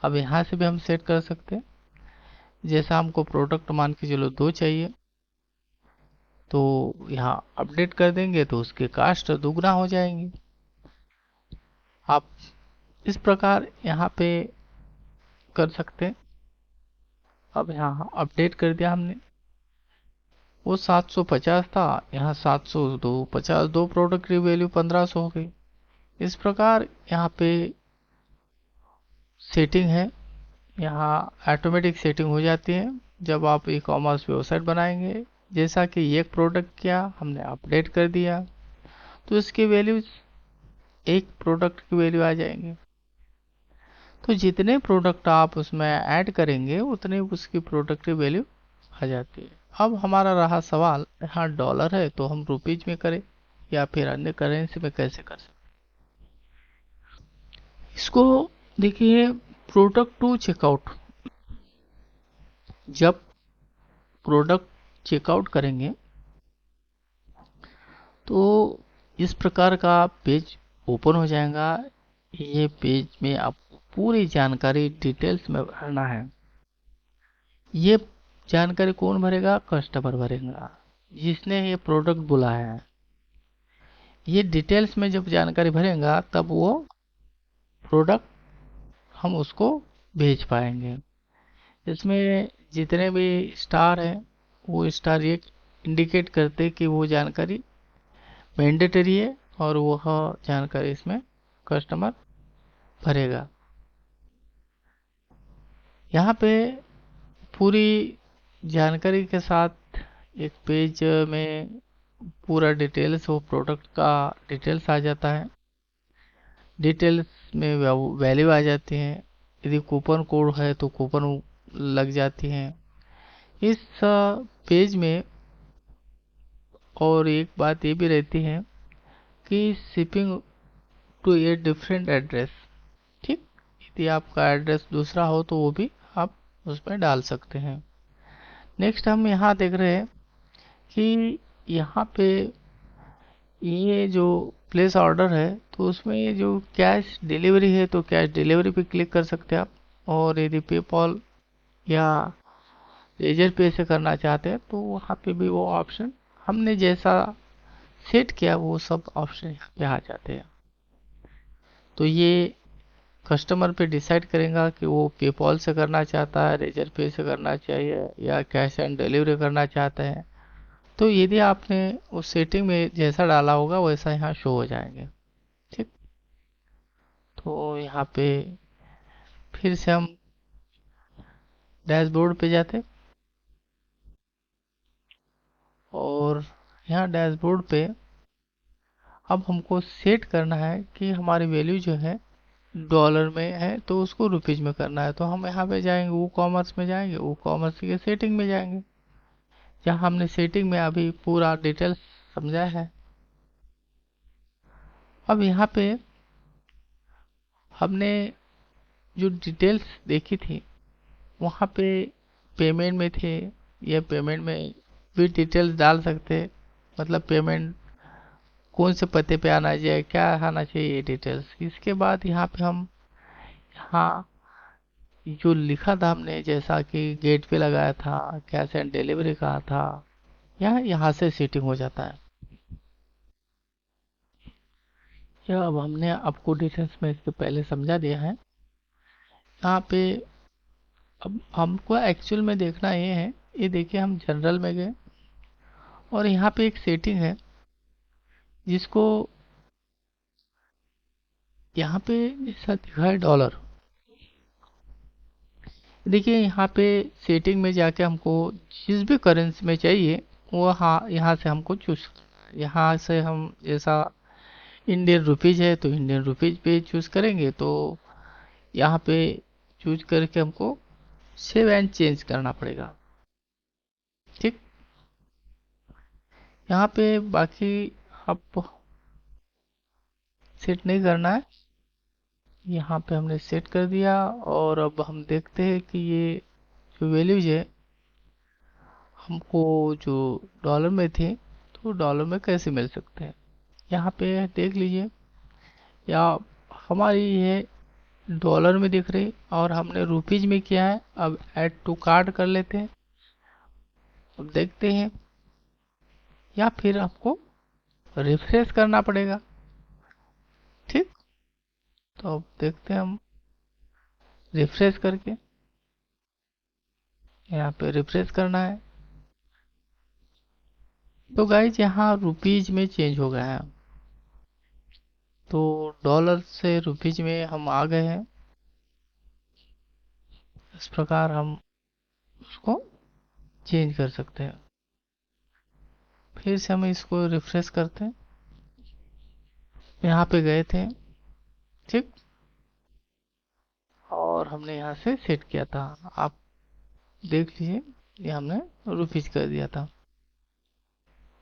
अब यहाँ से भी हम सेट कर सकते हैं। जैसा हमको प्रोडक्ट मान के चलो 2 चाहिए, तो यहाँ अपडेट कर देंगे तो उसके कास्ट 2 गुना हो जाएंगी। आप इस प्रकार यहाँ पे कर सकते हैं। अब यहाँ अपडेट कर दिया हमने, वो 750 था, यहाँ 702, 50 दो प्रोडक्ट की वैल्यू 1500 हो गई। इस प्रकार यहाँ पे सेटिंग है। यहाँ ऑटोमेटिक सेटिंग हो जाती है जब आप ई कॉमर्स वेबसाइट बनाएंगे। जैसा कि ये एक प्रोडक्ट किया, हमने अपडेट कर दिया, तो इसकी वैल्यू एक प्रोडक्ट की वैल्यू आ जाएंगे। तो जितने प्रोडक्ट आप उसमें ऐड करेंगे उतने उसकी प्रोडक्ट की वैल्यू आ जाती है। अब हमारा रहा सवाल, यहाँ डॉलर है तो हम रुपीज में करें या फिर अन्य करेंसी में कैसे कर सकते। इसको देखिए, प्रोडक्ट टू चेकआउट, जब प्रोडक्ट चेकआउट करेंगे तो इस प्रकार का पेज ओपन हो जाएगा। ये पेज में आपको पूरी जानकारी डिटेल्स में भरना है। ये जानकारी कौन भरेगा? कस्टमर भरेगा। जिसने ये प्रोडक्ट बुलाया है, ये डिटेल्स में जब जानकारी भरेगा तब वो प्रोडक्ट हम उसको भेज पाएंगे। इसमें जितने भी स्टार हैं वो स्टार ये इंडिकेट करते कि वो जानकारी मैंडेटरी है और वह जानकारी इसमें कस्टमर भरेगा। यहाँ पे पूरी जानकारी के साथ एक पेज में पूरा डिटेल्स, वो प्रोडक्ट का डिटेल्स आ जाता है। डिटेल्स में वैल्यू आ जाती है। यदि कूपन कोड है तो कूपन लग जाती हैं इस पेज में। और एक बात ये भी रहती है कि shipping to a different address, ठीक, यदि आपका एड्रेस दूसरा हो तो वो भी आप उसमें डाल सकते हैं। नेक्स्ट हम यहाँ देख रहे हैं कि यहाँ पे ये जो प्लेस ऑर्डर है तो उसमें ये जो कैश डिलीवरी है तो कैश डिलीवरी पे क्लिक कर सकते हैं आप। और यदि पेपॉल या लेजर पे से करना चाहते हैं तो वहाँ पे भी वो ऑप्शन हमने जैसा सेट किया वो सब ऑप्शन यहाँ पे आ जाते हैं। तो ये कस्टमर पे डिसाइड करेगा कि वो पेपॉल से करना चाहता है, लेजर पे से करना चाहिए या कैश एंड डिलीवरी करना चाहते हैं। तो यदि आपने उस सेटिंग में जैसा डाला होगा वैसा यहाँ शो हो जाएंगे। ठीक, तो यहाँ पे फिर से हम डैशबोर्ड पे जाते और यहाँ डैशबोर्ड पे अब हमको सेट करना है कि हमारी वैल्यू जो है डॉलर में है तो उसको रुपीज में करना है। तो हम यहाँ पे जाएंगे, वो कॉमर्स में जाएंगे, वो कॉमर्स के सेटिंग में जाएंगे जहाँ हमने सेटिंग में अभी पूरा डिटेल्स समझा है। अब यहाँ पे हमने जो डिटेल्स देखी थी वहाँ पे पेमेंट में थे, या पेमेंट में भी डिटेल्स डाल सकते, मतलब पेमेंट कौन से पते पे आना चाहिए, क्या आना चाहिए, ये डिटेल्स। इसके बाद यहाँ पे हम यहाँ जो लिखा था हमने, जैसा कि गेट पे लगाया था, कैश एंड डिलीवरी कहा था, यहाँ से सेटिंग हो जाता है। यह अब हमने आपको डिटेल्स में इसके पहले समझा दिया है। यहाँ पे अब हमको एक्चुअल में देखना ये है, ये देखिए हम जनरल में गए और यहाँ पे एक सेटिंग है जिसको यहाँ पे जैसा दिखा है डॉलर। देखिए यहाँ पे सेटिंग में जाके हमको जिस भी करेंसी में चाहिए वो हाँ यहाँ से हमको चूज, यहाँ से हम जैसा इंडियन रुपीज है तो इंडियन रुपीज पे चूज करेंगे तो यहाँ पे चूज करके हमको सेव एंड चेंज करना पड़ेगा। ठीक, यहाँ पे बाकी आप सेट नहीं करना है, यहाँ पे हमने सेट कर दिया। और अब हम देखते हैं कि ये जो वैल्यूज है हमको जो डॉलर में थे तो डॉलर में कैसे मिल सकते हैं। यहाँ पे देख लीजिए, या हमारी ये डॉलर में दिख रही और हमने रुपीज में किया है। अब ऐड टू कार्ट कर लेते हैं, अब देखते हैं, या फिर आपको रिफ्रेश करना पड़ेगा। ठीक, तो अब देखते हैं हम रिफ्रेश करके, यहाँ पे रिफ्रेश करना है तो गाइज यहाँ रुपीज में चेंज हो गया है। तो डॉलर से रुपीज में हम आ गए हैं। इस प्रकार हम उसको चेंज कर सकते हैं। फिर से हम इसको रिफ्रेश करते हैं, यहाँ पे गए थे, ठीक, और हमने यहाँ से सेट किया था। आप देख लीजिए, ये हमने रुपीज कर दिया था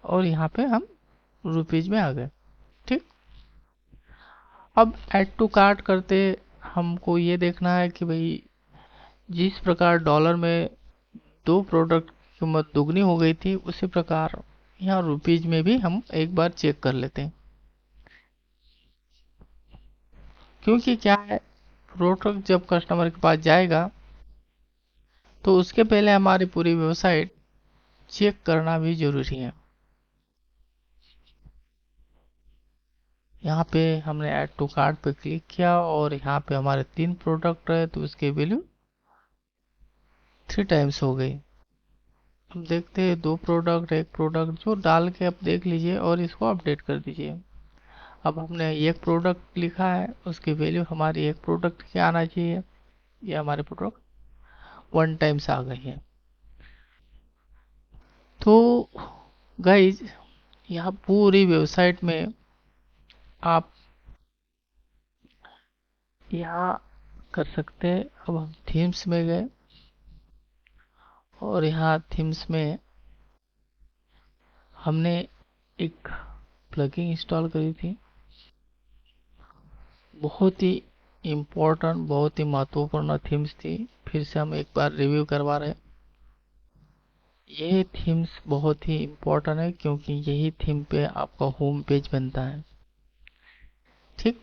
और यहाँ पे हम रुपीज में आ गए। ठीक, अब ऐड टू कार्ट करते हमको ये देखना है कि भाई जिस प्रकार डॉलर में दो प्रोडक्ट की कीमत दुगनी हो गई थी उसी प्रकार यहाँ रुपीज में भी हम एक बार चेक कर लेते हैं। क्योंकि क्या है, प्रोडक्ट जब कस्टमर के पास जाएगा तो उसके पहले हमारी पूरी वेबसाइट चेक करना भी जरूरी है। यहाँ पे हमने ऐड टू कार्ट पे क्लिक किया और यहाँ पे हमारे 3 प्रोडक्ट है तो उसकी वैल्यू 3 टाइम्स हो गई। अब देखते हैं 2 प्रोडक्ट, 1 प्रोडक्ट, जो डाल के आप देख लीजिए और इसको अपडेट कर दीजिए। अब हमने एक प्रोडक्ट लिखा है, उसकी वैल्यू हमारी एक प्रोडक्ट की आना चाहिए। ये हमारे प्रोडक्ट 1 टाइम्स आ गई है। तो गाइज यहाँ पूरी वेबसाइट में आप यहाँ कर सकते हैं। अब हम थीम्स में गए और यहाँ थीम्स में हमने एक प्लगइन इंस्टॉल करी थी, बहुत ही इम्पोर्टेंट, बहुत ही महत्वपूर्ण थीम्स थी। फिर से हम एक बार रिव्यू करवा रहे हैं। ये थीम्स बहुत ही इम्पोर्टेंट है क्योंकि यही थीम पे आपका होम पेज बनता है। ठीक,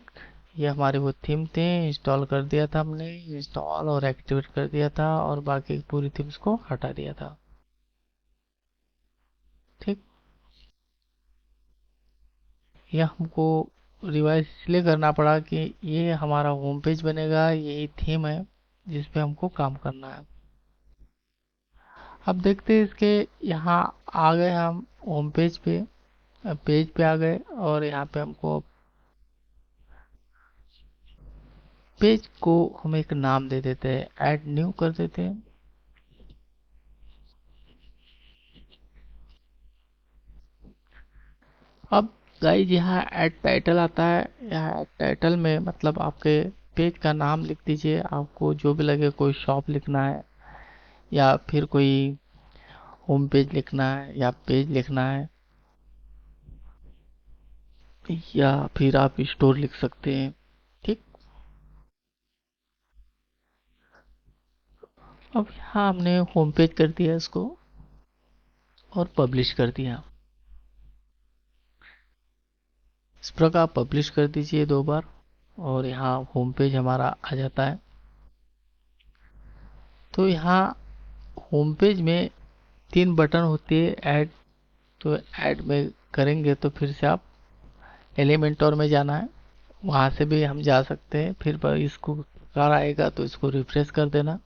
ये हमारे वो थीम थे, इंस्टॉल कर दिया था हमने, इंस्टॉल और एक्टिवेट कर दिया था और बाकी पूरी थीम्स को हटा दिया था। ठीक, ये हमको रिवाइज इसलिए करना पड़ा कि ये हमारा होम पेज बनेगा, यही थीम है जिस पे हमको काम करना है। अब देखते हैं इसके, यहाँ आ गए हम होम पेज पे, पेज पे आ गए और यहाँ पे हमको पेज को हम एक नाम दे देते हैं, ऐड न्यू कर देते हैं। अब गाइज यहाँ ऐड टाइटल आता है। यहाँ ऐड टाइटल में मतलब आपके पेज का नाम लिख दीजिए, आपको जो भी लगे, कोई शॉप लिखना है या फिर कोई होम पेज लिखना है या पेज लिखना है या फिर आप स्टोर लिख सकते हैं। ठीक, अब यहाँ हमने होम पेज कर दिया इसको और पब्लिश कर दिया। इस प्रकार पब्लिश कर दीजिए 2 बार और यहाँ होम पेज हमारा आ जाता है। तो यहाँ होम पेज में 3 बटन होती है ऐड। तो ऐड में करेंगे तो फिर से आप एलिमेंटर में जाना है, वहाँ से भी हम जा सकते हैं। फिर इसको कार आएगा तो इसको रिफ्रेश कर देना,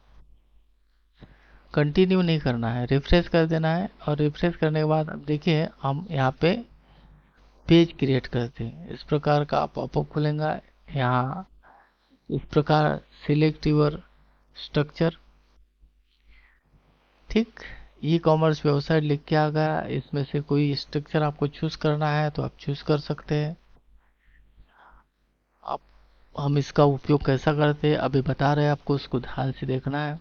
कंटिन्यू नहीं करना है, रिफ्रेश कर देना है। और रिफ्रेश करने के बाद अब देखिए हम यहाँ पे पेज क्रिएट करते हैं। इस प्रकार का पॉपअप खुलेगा। यहाँ इस प्रकार सिलेक्ट यूर स्ट्रक्चर। ठीक, ई कॉमर्स वेबसाइट लिख के आ गया। इसमें से कोई स्ट्रक्चर आपको चूज करना है तो आप चूज कर सकते हैं। आप हम इसका उपयोग कैसा करते हैं अभी बता रहे हैं आपको, उसको ध्यान से देखना है।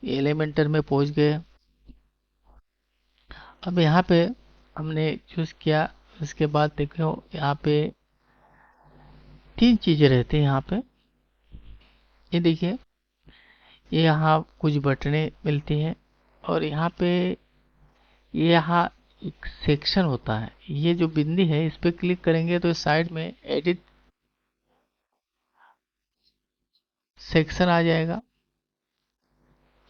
एलिमेंटर में पहुंच गए। अब यहाँ पे हमने चूज किया। इसके बाद देखो यहाँ पे 3 चीजें रहती हैं यहाँ पे। ये देखिए, ये यहाँ कुछ बटनें मिलती हैं और यहाँ पे ये यहाँ एक सेक्शन होता है। ये जो बिंदी है इस पे क्लिक करेंगे तो साइड में एडिट सेक्शन आ जाएगा।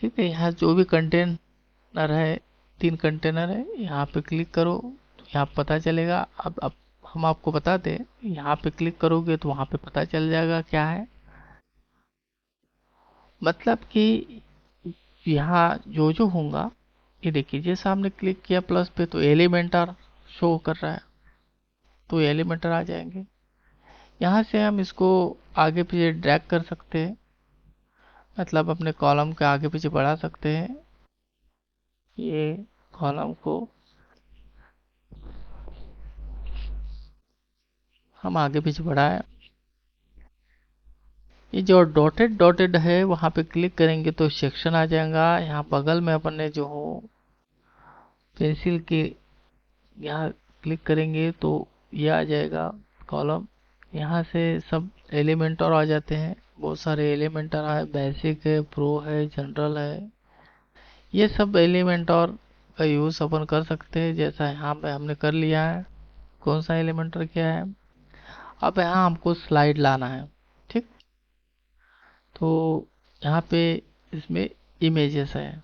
ठीक है, यहाँ जो भी कंटेनर है, 3 कंटेनर है, यहाँ पे क्लिक करो तो यहाँ पता चलेगा। अब हम आपको बता दें, यहाँ पे क्लिक करोगे तो वहाँ पे पता चल जाएगा क्या है। मतलब कि यहाँ जो जो होगा, ये देखिए जैसे हमने क्लिक किया प्लस पे तो एलिमेंटर शो कर रहा है, तो एलिमेंटर आ जाएंगे। यहाँ से हम इसको आगे पीछे ड्रैग कर सकते हैं, मतलब अपने कॉलम के आगे पीछे बढ़ा सकते हैं। ये कॉलम को हम आगे पीछे बढ़ाए। ये जो डॉटेड डॉटेड है वहाँ पे क्लिक करेंगे तो सेक्शन आ जाएगा। यहाँ बगल में अपन ने जो हो पेंसिल की यहाँ क्लिक करेंगे तो ये आ जाएगा कॉलम। यहाँ से सब एलिमेंटर आ जाते हैं, बहुत सारे एलिमेंटर है, बेसिक है, प्रो है, जनरल है। ये सब एलिमेंटर का यूज अपन कर सकते हैं, जैसा यहाँ पे हमने कर लिया है। कौन सा एलिमेंटर क्या है, अब यहाँ हमको स्लाइड लाना है। ठीक, तो यहाँ पे इसमें इमेजेस है।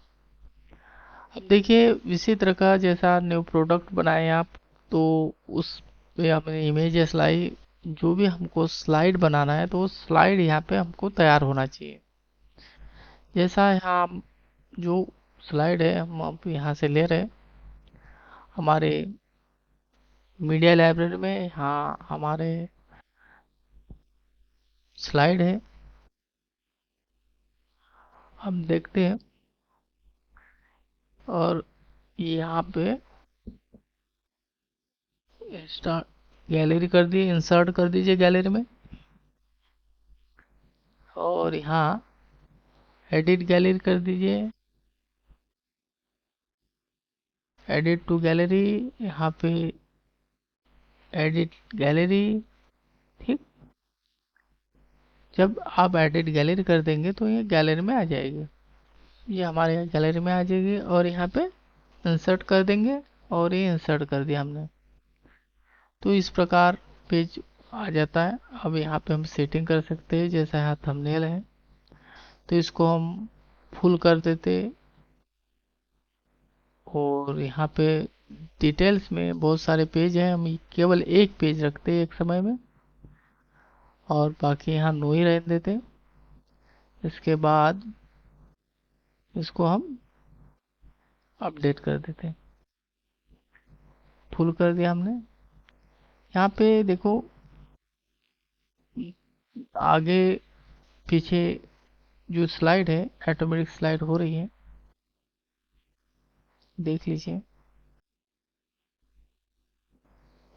अब देखिए इसी तरह का जैसा न्यू प्रोडक्ट बनाए आप, तो उस पे हमने इमेज या स्लाइड, जो भी हमको स्लाइड बनाना है तो वो स्लाइड यहाँ पे हमको तैयार होना चाहिए। जैसा यहाँ जो स्लाइड है हम अब यहाँ से ले रहे हैं हमारे मीडिया लाइब्रेरी में। यहाँ हमारे स्लाइड है, हम देखते हैं और यहाँ पे स्टार्ट गैलरी कर दिए, इंसर्ट कर दीजिए गैलरी में, और यहाँ एडिट गैलरी कर दीजिए, एडिट टू गैलरी, यहाँ पे एडिट गैलरी। ठीक, जब आप एडिट गैलरी कर देंगे तो ये गैलरी में आ जाएगी, ये हमारे यहाँ गैलरी में आ जाएगी, और यहाँ पे इंसर्ट कर देंगे, और ये इंसर्ट कर दिया हमने, तो इस प्रकार पेज आ जाता है। अब यहाँ पे हम सेटिंग कर सकते हैं, जैसा यहाँ थंबनेल है तो इसको हम फुल कर देते, और यहाँ पे डिटेल्स में बहुत सारे पेज हैं, हम केवल एक पेज रखते हैं एक समय में, और बाकी यहाँ नो ही रहने देते। इसके बाद इसको हम अपडेट कर देते हैं, फुल कर दिया हमने। यहाँ पे देखो आगे पीछे जो स्लाइड है ऑटोमेटिक स्लाइड हो रही है, देख लीजिए।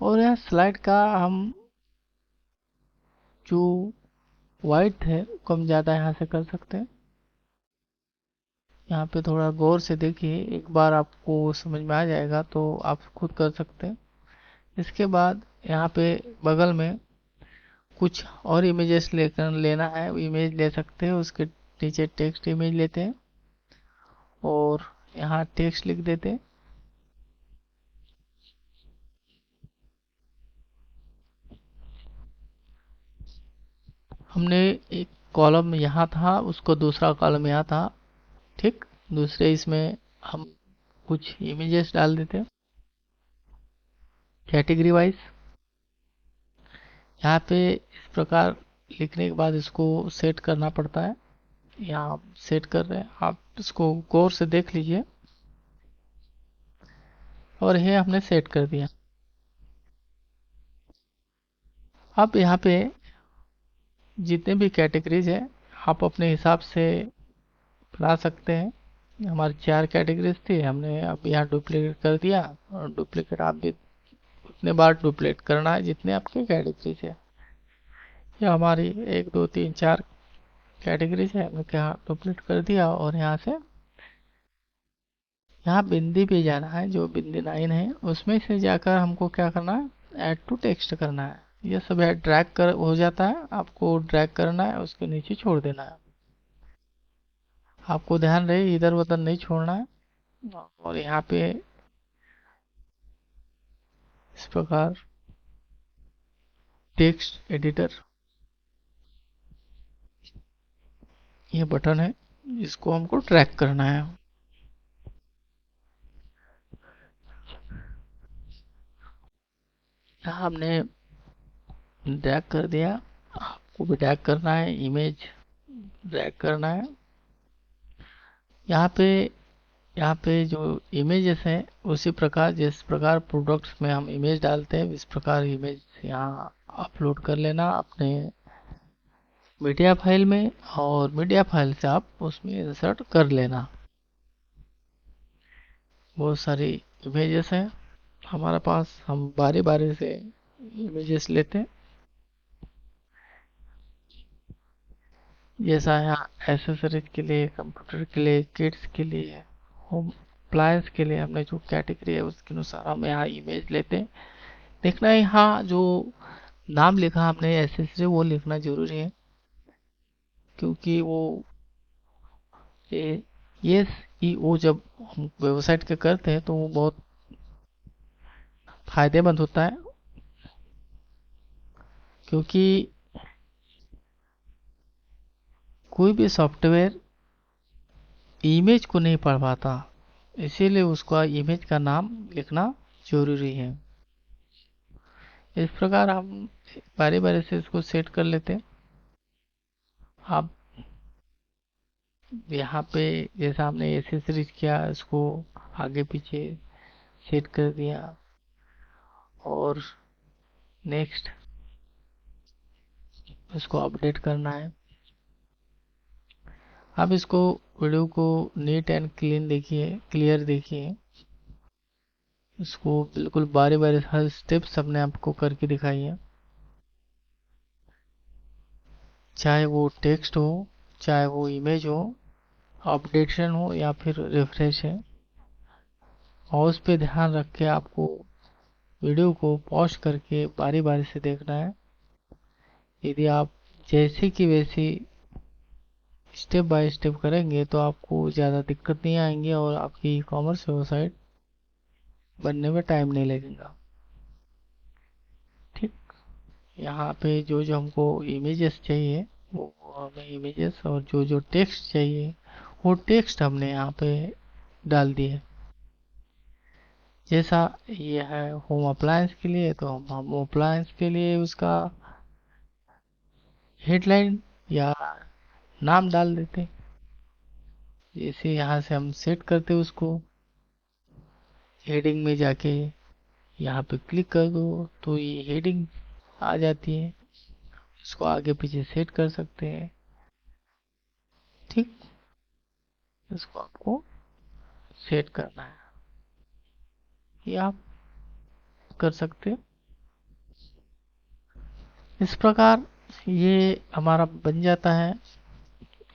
और यहाँ स्लाइड का हम जो वाइट है कम ज़्यादा यहाँ से कर सकते हैं। यहाँ पे थोड़ा गौर से देखिए, एक बार आपको समझ में आ जाएगा तो आप खुद कर सकते हैं। इसके बाद यहाँ पे बगल में कुछ और इमेजेस लेकर लेना है, इमेज ले सकते हैं, उसके नीचे टेक्स्ट इमेज लेते हैं और यहाँ टेक्स्ट लिख देते हैं। हमने एक कॉलम यहाँ था, उसको दूसरा कॉलम यहाँ था। ठीक, दूसरे इसमें हम कुछ इमेजेस डाल देते हैं कैटेगरी वाइज। यहाँ पे इस प्रकार लिखने के बाद इसको सेट करना पड़ता है। यहाँ सेट कर रहे हैं, आप इसको गौर से देख लीजिए, और ये हमने सेट कर दिया। अब यहाँ पे जितने भी कैटेगरीज है आप अपने हिसाब से बना सकते हैं। हमारी 4 कैटेगरीज थी, हमने अब यहाँ डुप्लीकेट कर दिया, और डुप्लीकेट आप भी उतने बार डुप्लीकेट करना है जितने आपके कैटेगरीज है। ये हमारी 1 2 3 4 कैटेगरीज है, हमने क्या डुप्लीकेट कर दिया, और यहाँ से यहाँ बिंदी पे जाना है, जो बिंदी 9 है उसमें से जाकर हमको क्या करना है, ऐड टू टेक्स्ट करना है। ये सब है ड्रैग कर हो जाता है, आपको ड्रैग करना है, उसके नीचे छोड़ देना है। आपको ध्यान रहे इधर उधर नहीं छोड़ना है। और यहाँ पे इस प्रकार टेक्स्ट एडिटर ये बटन है, इसको हमको ड्रैग करना है। यहाँ हमने ड्रैग कर दिया, आपको भी ड्रैग करना है, इमेज ड्रैग करना है। यहाँ पे यहाँ पे जो इमेजेस हैं उसी प्रकार जिस प्रकार प्रोडक्ट्स में हम इमेज डालते हैं इस प्रकार इमेज यहाँ अपलोड कर लेना अपने मीडिया फाइल में, और मीडिया फाइल से आप उसमें इंसर्ट कर लेना। बहुत सारी इमेजेस हैं हमारे पास, हम बारी बारी से इमेजेस लेते हैं। जैसा यहाँ एसेसरीज के लिए, कंप्यूटर के लिए, किड्स के लिए, होम अप्लायंस के लिए हमने जो कैटेगरी है उसके अनुसार हम यहाँ इमेज लेते हैं। देखना है यहाँ जो नाम लिखा हमने एसेसरी वो लिखना जरूरी है, क्योंकि वो ये SEO जब हम वेबसाइट के करते हैं तो वो बहुत फायदेमंद होता है, क्योंकि कोई भी सॉफ्टवेयर इमेज को नहीं पढ़ पाता, इसीलिए उसका इमेज का नाम लिखना जरूरी है। इस प्रकार हम बारी बारी से इसको सेट कर लेते हैं। आप यहाँ पे जैसा हमने एसेसरीज किया, इसको आगे पीछे सेट कर दिया, और नेक्स्ट इसको अपडेट करना है। आप इसको वीडियो को नीट एंड क्लीन देखिए, क्लियर देखिए। इसको बिल्कुल बारी बारी हर स्टेप्स हमने आपको करके दिखाई है, चाहे वो टेक्स्ट हो, चाहे वो इमेज हो, अपडेशन हो या फिर रिफ्रेश है। माउस पे ध्यान रख के आपको वीडियो को पॉज करके बारी बारी से देखना है। यदि आप जैसे कि वैसे स्टेप बाय स्टेप करेंगे तो आपको ज़्यादा दिक्कत नहीं आएंगी और आपकी ई कॉमर्स वेबसाइट बनने में टाइम नहीं लगेगा। ठीक। यहाँ पे जो जो हमको इमेजेस चाहिए वो हमें इमेजेस, और जो जो टेक्स्ट चाहिए वो टेक्स्ट हमने यहाँ पे डाल दिए। जैसा ये है होम अप्लायंस के लिए, तो हम होम अप्लायंस के लिए उसका हेडलाइन या नाम डाल देते। जैसे यहाँ से हम सेट करते उसको, हेडिंग में जाके यहाँ पे क्लिक कर दो तो ये हेडिंग आ जाती है। इसको आगे पीछे सेट कर सकते हैं। ठीक। इसको आपको सेट करना है, ये आप कर सकते हैं। इस प्रकार ये हमारा बन जाता है।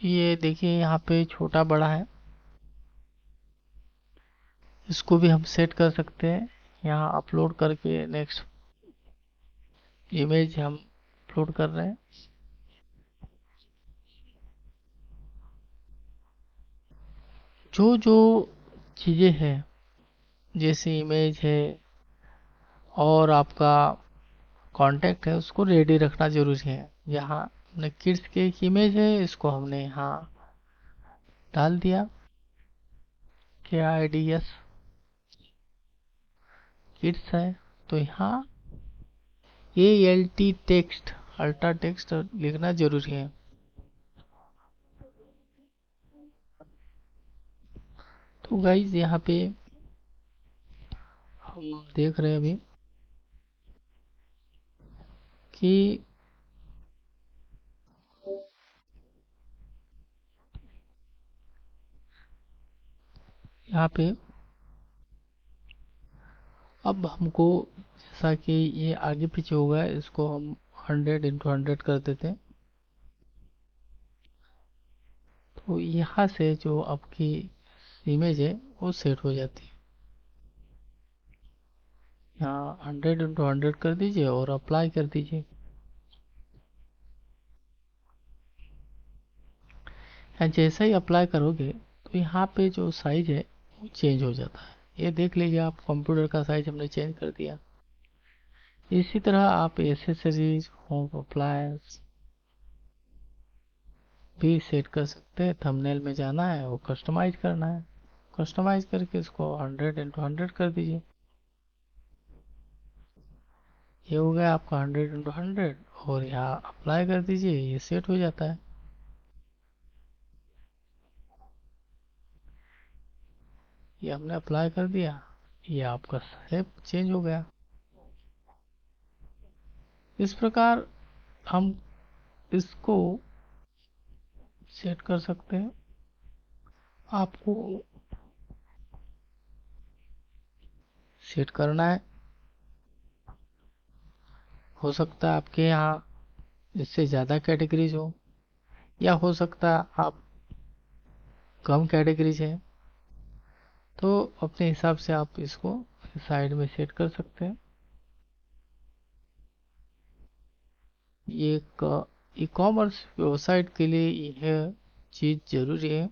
ये देखिए यहाँ पे छोटा बड़ा है, इसको भी हम सेट कर सकते हैं। यहाँ अपलोड करके नेक्स्ट इमेज हम अपलोड कर रहे हैं। जो जो चीज़ें हैं, जैसे इमेज है और आपका कांटेक्ट है, उसको रेडी रखना जरूरी है। यहाँ अपने किड्स की एक इमेज है, इसको हमने यहाँ डाल दिया, KIDS किड्स है। तो यहाँ ALT टेक्स्ट, अल्ट्रा टेक्स्ट लिखना जरूरी है। तो गाइज यहाँ पे हम देख रहे हैं अभी कि यहाँ पे अब हमको, जैसा कि ये आगे पीछे होगा, इसको हम 100x100 कर देते हैं। तो यहाँ से जो आपकी इमेज है वो सेट हो जाती है। यहाँ 100x100 कर दीजिए और अप्लाई कर दीजिए। यहाँ जैसा ही अप्लाई करोगे तो यहाँ पे जो साइज है वो चेंज हो जाता है। ये देख लीजिए, आप कंप्यूटर का साइज हमने चेंज कर दिया। इसी तरह आप एसेसरीज, होम अप्लायंस भी सेट कर सकते हैं। थंबनेल में जाना है, वो कस्टमाइज करना है, कस्टमाइज करके इसको 100x100 कर दीजिए। ये हो गया आपका 100x100, और यहाँ अप्लाई कर दीजिए, ये सेट हो जाता है। ये हमने अप्लाई कर दिया, ये आपका शेप चेंज हो गया। इस प्रकार हम इसको सेट कर सकते हैं। आपको सेट करना है, हो सकता है आपके यहाँ इससे ज़्यादा कैटेगरीज हो, या हो सकता है आप कम कैटेगरीज है। तो अपने हिसाब से आप इसको साइड में सेट कर सकते हैं। ये एक ई कॉमर्स वेबसाइट के लिए यह चीज़ ज़रूरी है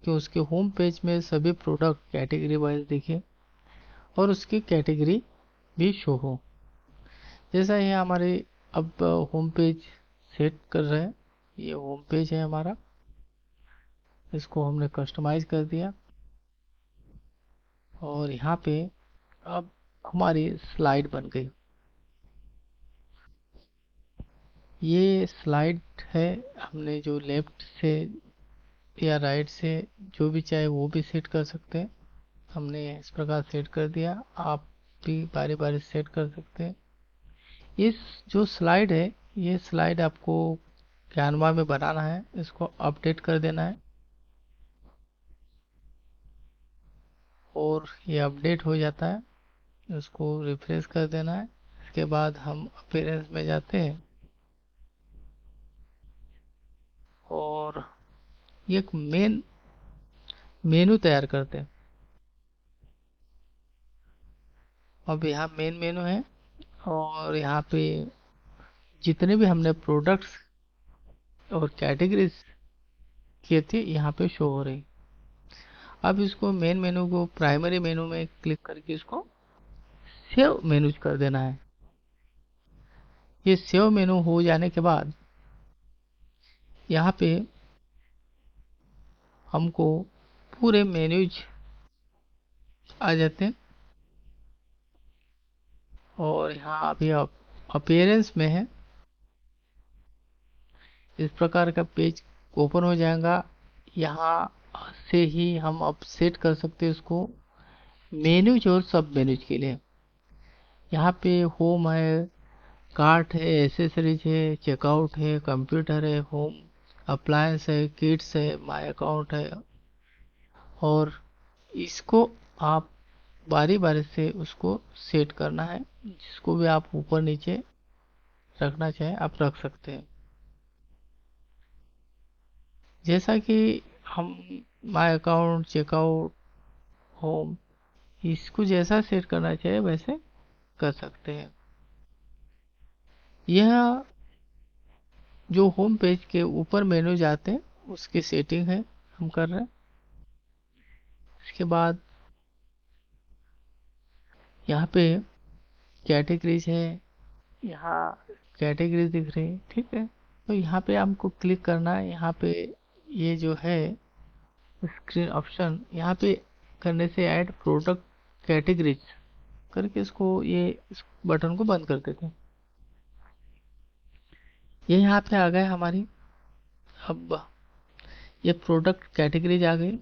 कि उसके होम पेज में सभी प्रोडक्ट कैटेगरी वाइज दिखे और उसकी कैटेगरी भी शो हो। जैसा ये हमारे अब होम पेज सेट कर रहे हैं, ये होम पेज है हमारा, इसको हमने कस्टमाइज कर दिया। और यहाँ पे अब हमारी स्लाइड बन गई। ये स्लाइड है, हमने जो लेफ्ट से या राइट से जो भी चाहे वो भी सेट कर सकते हैं। हमने इस प्रकार सेट कर दिया, आप भी बारी बारी सेट कर सकते हैं। इस जो स्लाइड है, ये स्लाइड आपको कैनवा में बनाना है, इसको अपडेट कर देना है और ये अपडेट हो जाता है, इसको रिफ्रेश कर देना है। इसके बाद हम अपीयरेंस में जाते हैं और ये एक मेनू तैयार करते हैं। अब यहाँ मेन मेनू है और यहाँ पे जितने भी हमने प्रोडक्ट्स और कैटेगरीज किए थे यहाँ पे शो हो रही। अब इसको मेन मेनू को प्राइमरी मेनू में क्लिक करके इसको सेव मेनू कर देना है। ये सेव मेनू हो जाने के बाद यहाँ पे हमको पूरे मेन्यूज आ जाते हैं और यहाँ अभी अपीयरेंस में है, इस प्रकार का पेज ओपन हो जाएगा। यहाँ से ही हम अब सेट कर सकते हैं इसको मेन्यूज और सब मेन्यूज के लिए। यहाँ पे होम है, कार्ट है, एसेसरीज है, चेकआउट है, कंप्यूटर है, होम अप्लायंस है, किट्स है, माय अकाउंट है। और इसको आप बारी बारी से उसको सेट करना है, जिसको भी आप ऊपर नीचे रखना चाहें आप रख सकते हैं। जैसा कि हम माय अकाउंट, चेकआउट, होम, इसको जैसा सेट करना चाहे वैसे कर सकते हैं। यह जो होम पेज के ऊपर मेनू जाते हैं उसकी सेटिंग है, हम कर रहे हैं। इसके बाद यहाँ पे कैटेगरीज है, यहाँ कैटेगरीज दिख रही है, ठीक है। तो यहाँ पे हमको क्लिक करना है। यहाँ पे ये जो है स्क्रीन ऑप्शन, यहाँ पे करने से ऐड प्रोडक्ट कैटेगरीज करके इसको इस बटन को बंद कर देते हैं। ये यहाँ पे आ गए हमारी। अब ये प्रोडक्ट कैटेगरीज आ गई,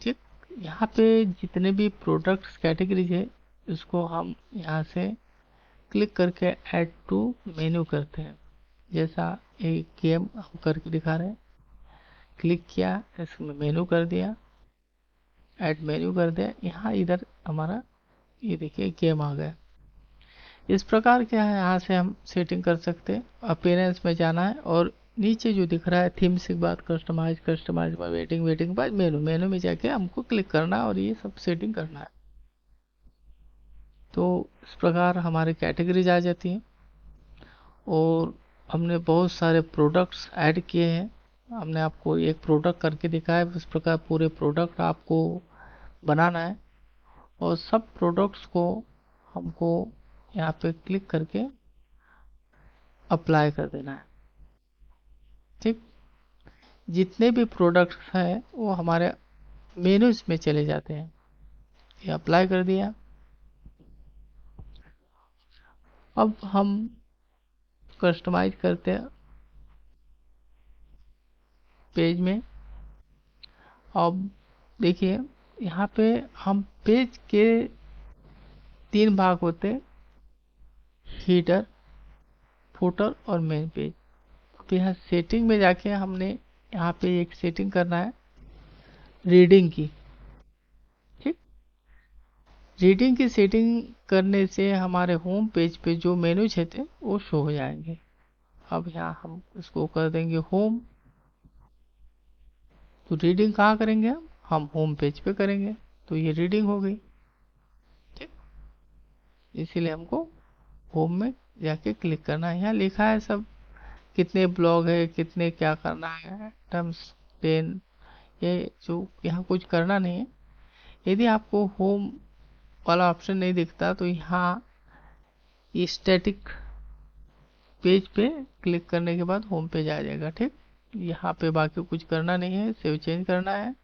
ठीक। यहाँ पे जितने भी प्रोडक्ट्स कैटेगरीज है इसको हम यहाँ से क्लिक करके ऐड टू मेन्यू करते हैं। जैसा एक गेम हम करके दिखा रहे हैं, क्लिक किया, इसमें मेन्यू कर दिया, ऐड मेन्यू कर दिया। यहाँ इधर हमारा ये देखिए गेम आ गया। इस प्रकार क्या है, यहाँ से हम सेटिंग कर सकते हैं। अपीयरेंस में जाना है और नीचे जो दिख रहा है थीम्स के बाद कस्टमाइज में वेटिंग बाद मेनू में जाके हमको क्लिक करना है और ये सब सेटिंग करना है। तो इस प्रकार हमारी कैटेगरीज आ जाती हैं और हमने बहुत सारे प्रोडक्ट्स ऐड किए हैं। हमने आपको एक प्रोडक्ट करके दिखाया, इस प्रकार पूरे प्रोडक्ट आपको बनाना है और सब प्रोडक्ट्स को हमको यहाँ पे क्लिक करके अप्लाई कर देना है, ठीक। जितने भी प्रोडक्ट्स हैं वो हमारे मेनूज में चले जाते हैं। ये अप्लाई कर दिया। अब हम कस्टमाइज करते हैं पेज में। अब देखिए यहाँ पे हम पेज के 3 भाग होते हैं, हीडर, फुटर और मेन पेज। तो यहाँ सेटिंग में जाके हमने यहाँ पे एक सेटिंग करना है रीडिंग की, ठीक। रीडिंग की सेटिंग करने से हमारे होम पेज पे जो मेनूज थे वो शो हो जाएंगे। अब यहाँ हम इसको कर देंगे होम। तो रीडिंग कहाँ करेंगे, हम होम पेज पे करेंगे। तो ये रीडिंग हो गई, ठीक। इसीलिए हमको होम में जाके क्लिक करना है। यहाँ लिखा है सब, कितने ब्लॉग है, कितने क्या करना है, टर्म्स 10, ये जो यहाँ कुछ करना नहीं है। यदि आपको होम वाला ऑप्शन नहीं दिखता तो यहाँ स्टैटिक पेज पे क्लिक करने के बाद होम पेज आ जाएगा, ठीक। यहाँ पे बाकी कुछ करना नहीं है, सेव चेंज करना है।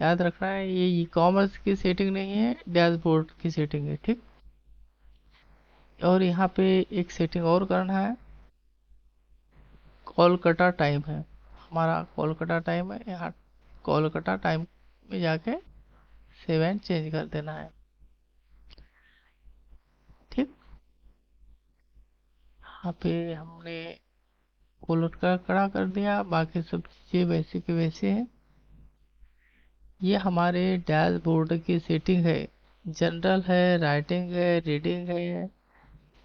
याद रखना है ये ई कॉमर्स की सेटिंग नहीं है, डैशबोर्ड की सेटिंग है, ठीक। और यहाँ पे एक सेटिंग और करना है, कोलकाता टाइम है हमारा, कोलकाता टाइम है, यहाँ कोलकाता टाइम में जाके 7 चेंज कर देना है, ठीक। यहाँ पे हमने कोलकाता कर दिया, बाकी सब चीज़ें वैसे के वैसे हैं। ये हमारे डैशबोर्ड की सेटिंग है, जनरल है, राइटिंग है, रीडिंग है।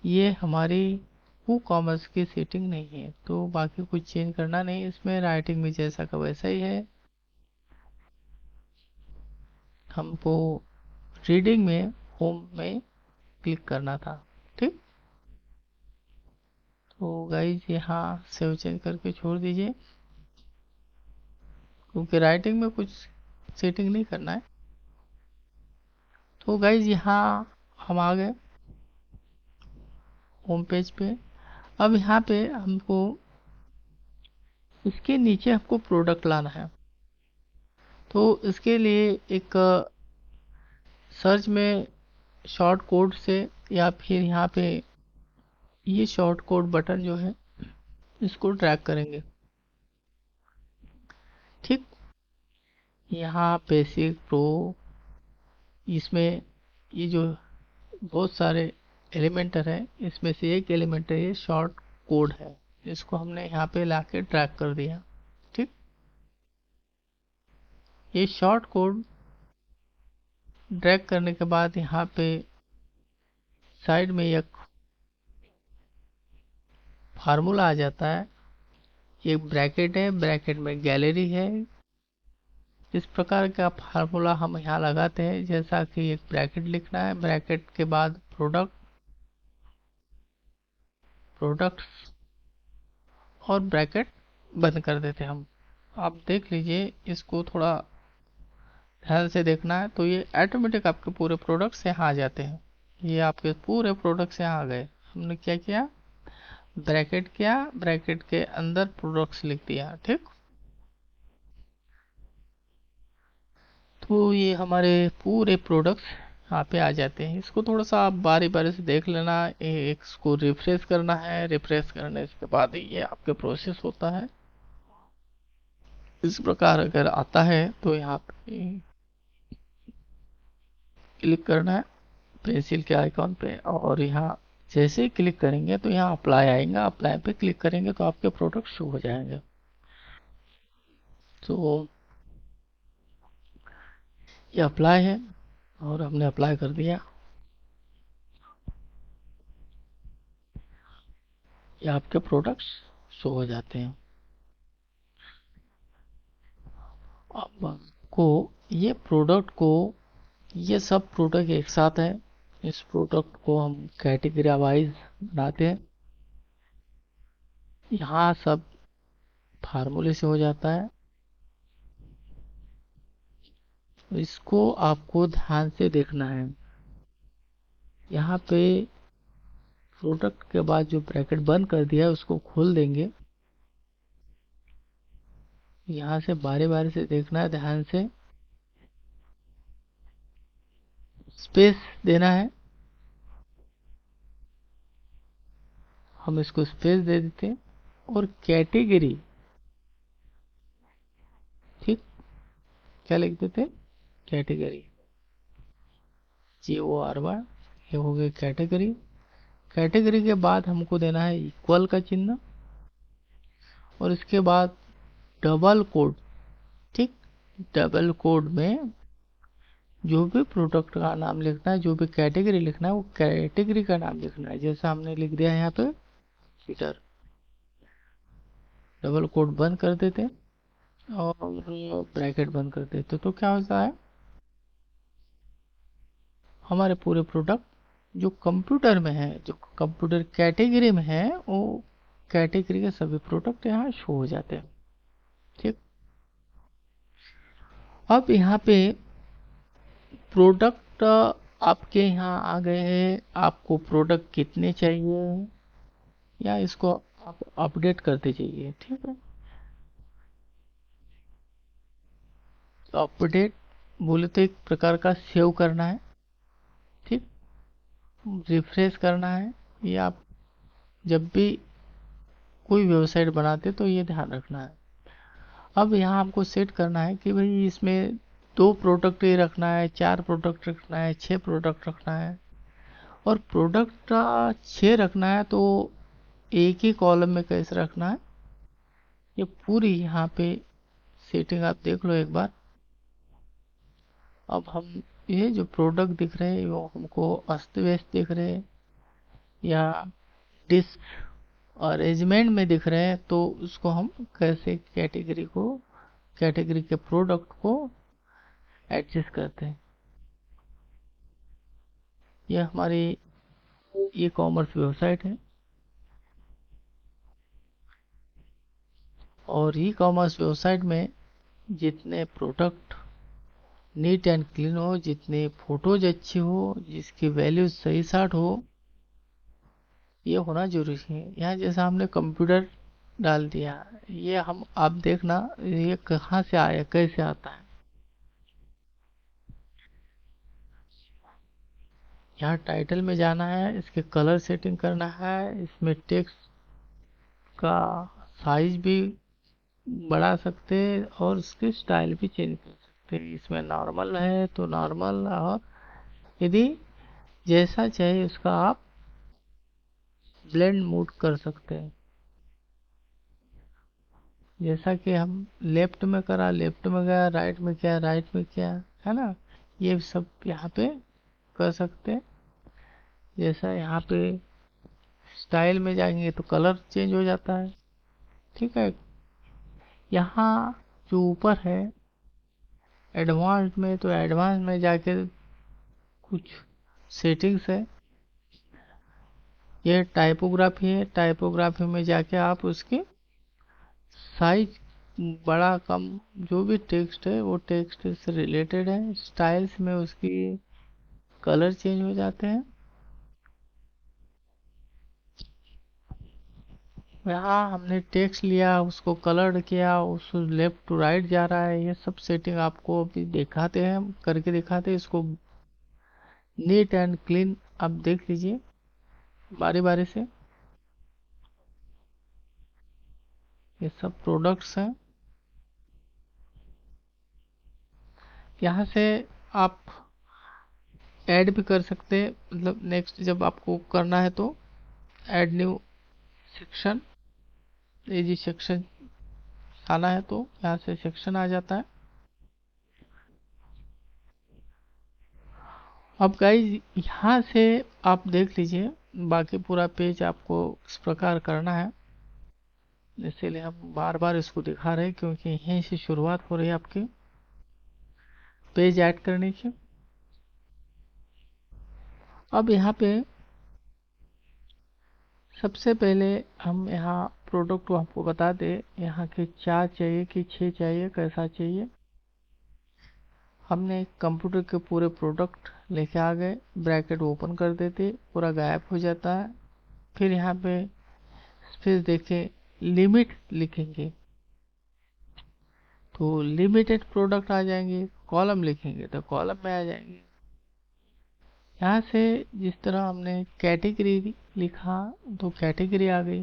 ये हमारी वो कॉमर्स की सेटिंग नहीं है, तो बाकी कुछ चेंज करना नहीं इसमें, राइटिंग भी जैसा का वैसा ही है। हमको रीडिंग में होम में क्लिक करना था, ठीक। तो गाइज यहाँ सेव चेंज करके छोड़ दीजिए, क्योंकि राइटिंग में कुछ सेटिंग नहीं करना है। तो गाइज यहाँ हम आ गए होम पेज पे। अब यहाँ पे हमको इसके नीचे हमको प्रोडक्ट लाना है, तो इसके लिए एक सर्च में शॉर्ट कोड से, या फिर यहाँ पे ये शॉर्ट कोड बटन जो है इसको ड्रैग करेंगे, ठीक। यहाँ बेसिक प्रो, इसमें ये जो बहुत सारे एलिमेंटर है, इसमें से एक एलिमेंटर ये शॉर्ट कोड है, इसको हमने यहाँ पे लाके ड्रैग कर दिया, ठीक। ये शॉर्ट कोड ड्रैग करने के बाद यहाँ पे साइड में एक फार्मूला आ जाता है, एक ब्रैकेट है, ब्रैकेट में गैलरी है। इस प्रकार का फार्मूला हम यहाँ लगाते हैं, जैसा कि एक ब्रैकेट लिखना है, ब्रैकेट के बाद प्रोडक्ट्स और ब्रैकेट बंद कर देते हैं हम। आप देख लीजिए, इसको थोड़ा ध्यान से देखना है, तो ये ऑटोमेटिक आपके पूरे प्रोडक्ट्स यहाँ आ जाते हैं। ये आपके पूरे प्रोडक्ट्स यहाँ आ गए। हमने क्या किया, ब्रैकेट किया, ब्रैकेट के अंदर प्रोडक्ट्स लिख दिया, ठीक। तो ये हमारे पूरे प्रोडक्ट्स यहाँ पे आ जाते हैं। इसको थोड़ा सा आप बारी बारी से देख लेना, इसको रिफ्रेश करना है, रिफ्रेश करने के बाद ये आपके प्रोसेस होता है। इस प्रकार अगर आता है तो यहाँ पे क्लिक करना है पेंसिल के आइकॉन पे, और यहाँ जैसे ही क्लिक करेंगे तो यहाँ अप्लाई आएगा, अप्लाई पे क्लिक करेंगे तो आपके प्रोडक्ट शो हो जाएंगे। तो ये अप्लाई है और हमने अप्लाई कर दिया, ये आपके प्रोडक्ट्स शो हो जाते हैं। अब को ये प्रोडक्ट को, ये सब प्रोडक्ट एक साथ है, इस प्रोडक्ट को हम कैटेगरी वाइज बनाते हैं। यहाँ सब फार्मूले से हो जाता है, इसको आपको ध्यान से देखना है। यहाँ पे प्रोडक्ट के बाद जो ब्रैकेट बंद कर दिया है उसको खोल देंगे, यहाँ से बारी बारी से देखना है, ध्यान से स्पेस देना है। हम इसको स्पेस दे देते हैं और कैटेगरी, ठीक, क्या लिख देते हैं, कैटेगरी, GORY, ये हो गई कैटेगरी। कैटेगरी के बाद हमको देना है इक्वल का चिन्ह, और इसके बाद डबल कोड, ठीक। डबल कोड में जो भी प्रोडक्ट का नाम लिखना है, जो भी कैटेगरी लिखना है, वो कैटेगरी का नाम लिखना है, जैसा हमने लिख दिया है यहाँ पे फीटर। डबल कोड बंद कर देते हैं और ब्रैकेट बंद कर देते, तो क्या होता है, हमारे पूरे प्रोडक्ट जो कंप्यूटर में है, जो कंप्यूटर कैटेगरी में है, वो कैटेगरी के सभी प्रोडक्ट यहाँ शो हो जाते हैं, ठीक। अब यहाँ पे प्रोडक्ट आपके यहाँ आ गए हैं, आपको प्रोडक्ट कितने चाहिए या इसको आप अपडेट करते जाइए, ठीक है। तो अपडेट बोले तो एक प्रकार का सेव करना है, ठीक, रिफ्रेश करना है। ये आप जब भी कोई वेबसाइट बनाते तो ये ध्यान रखना है। अब यहाँ आपको सेट करना है कि भाई इसमें 2 प्रोडक्ट ही रखना है, 4 प्रोडक्ट रखना है, 6 प्रोडक्ट रखना है। और प्रोडक्ट 6 रखना है तो एक ही कॉलम में कैसे रखना है, ये पूरी यहाँ पे सेटिंग आप देख लो एक बार। अब हम ये जो प्रोडक्ट दिख रहे हैं वो हमको अस्त व्यस्त दिख रहे हैं या डिस्क अरेंजमेंट में दिख रहे हैं, तो उसको हम कैसे कैटेगरी के प्रोडक्ट को एडजस्ट करते हैं। यह हमारी ई कॉमर्स वेबसाइट है, और ई कॉमर्स वेबसाइट में जितने प्रोडक्ट नीट एंड क्लीन हो, जितनी फोटोज अच्छी हो, जिसकी वैल्यू सही साट हो, ये होना जरूरी है। यहाँ जैसा हमने कंप्यूटर डाल दिया, ये हम आप देखना ये कहाँ से आया, कैसे आता है। यहाँ टाइटल में जाना है, इसके कलर सेटिंग करना है, इसमें टेक्स्ट का साइज भी बढ़ा सकते हैं और उसकी स्टाइल भी चेंज कर सकते हैं। इसमें नॉर्मल है तो नॉर्मल, और यदि जैसा चाहिए उसका आप ब्लेंड मोड कर सकते हैं। जैसा कि हम लेफ्ट में करा, लेफ्ट में गया, राइट में किया, राइट में किया, है ना, ये सब यहाँ पे कर सकते हैं। जैसा यहाँ पे स्टाइल में जाएंगे तो कलर चेंज हो जाता है, ठीक है। यहाँ जो ऊपर है एडवांस में, तो एडवांस में जाके कुछ सेटिंग्स है। ये टाइपोग्राफी है, टाइपोग्राफी में जाके आप उसकी साइज बड़ा कम, जो भी टेक्स्ट है वो टेक्स्ट से रिलेटेड है। स्टाइल्स में उसकी कलर चेंज हो जाते हैं। यहाँ हमने टेक्स्ट लिया, उसको कलर किया, उस लेफ्ट टू राइट जा रहा है, ये सब सेटिंग आपको अभी दिखाते हैं, करके दिखाते हैं। इसको नीट एंड क्लीन आप देख लीजिए बारी बारी से। ये सब प्रोडक्ट्स हैं। यहाँ से आप ऐड भी कर सकते हैं, मतलब नेक्स्ट जब आपको करना है तो ऐड न्यू सेक्शन, ये जी सेक्शन आना है तो यहाँ से सेक्शन आ जाता है। अब गाइज यहाँ से आप देख लीजिए, बाकी पूरा पेज आपको इस प्रकार करना है। इसीलिए हम बार बार इसको दिखा रहे हैं क्योंकि यहीं से शुरुआत हो रही है आपकी पेज ऐड करने की। अब यहाँ पे सबसे पहले हम यहाँ प्रोडक्ट को आपको बता दें, यहाँ के 4 चाहिए कि 6 चाहिए, कैसा चाहिए। हमने कंप्यूटर के पूरे प्रोडक्ट लेके आ गए, ब्रैकेट ओपन कर देते, पूरा गायब हो जाता है। फिर यहाँ पे स्पेस देखे लिमिट लिखेंगे तो लिमिटेड प्रोडक्ट आ जाएंगे, कॉलम लिखेंगे तो कॉलम में आ जाएंगे। यहाँ से जिस तरह हमने कैटेगरी लिखा तो कैटेगरी आ गई।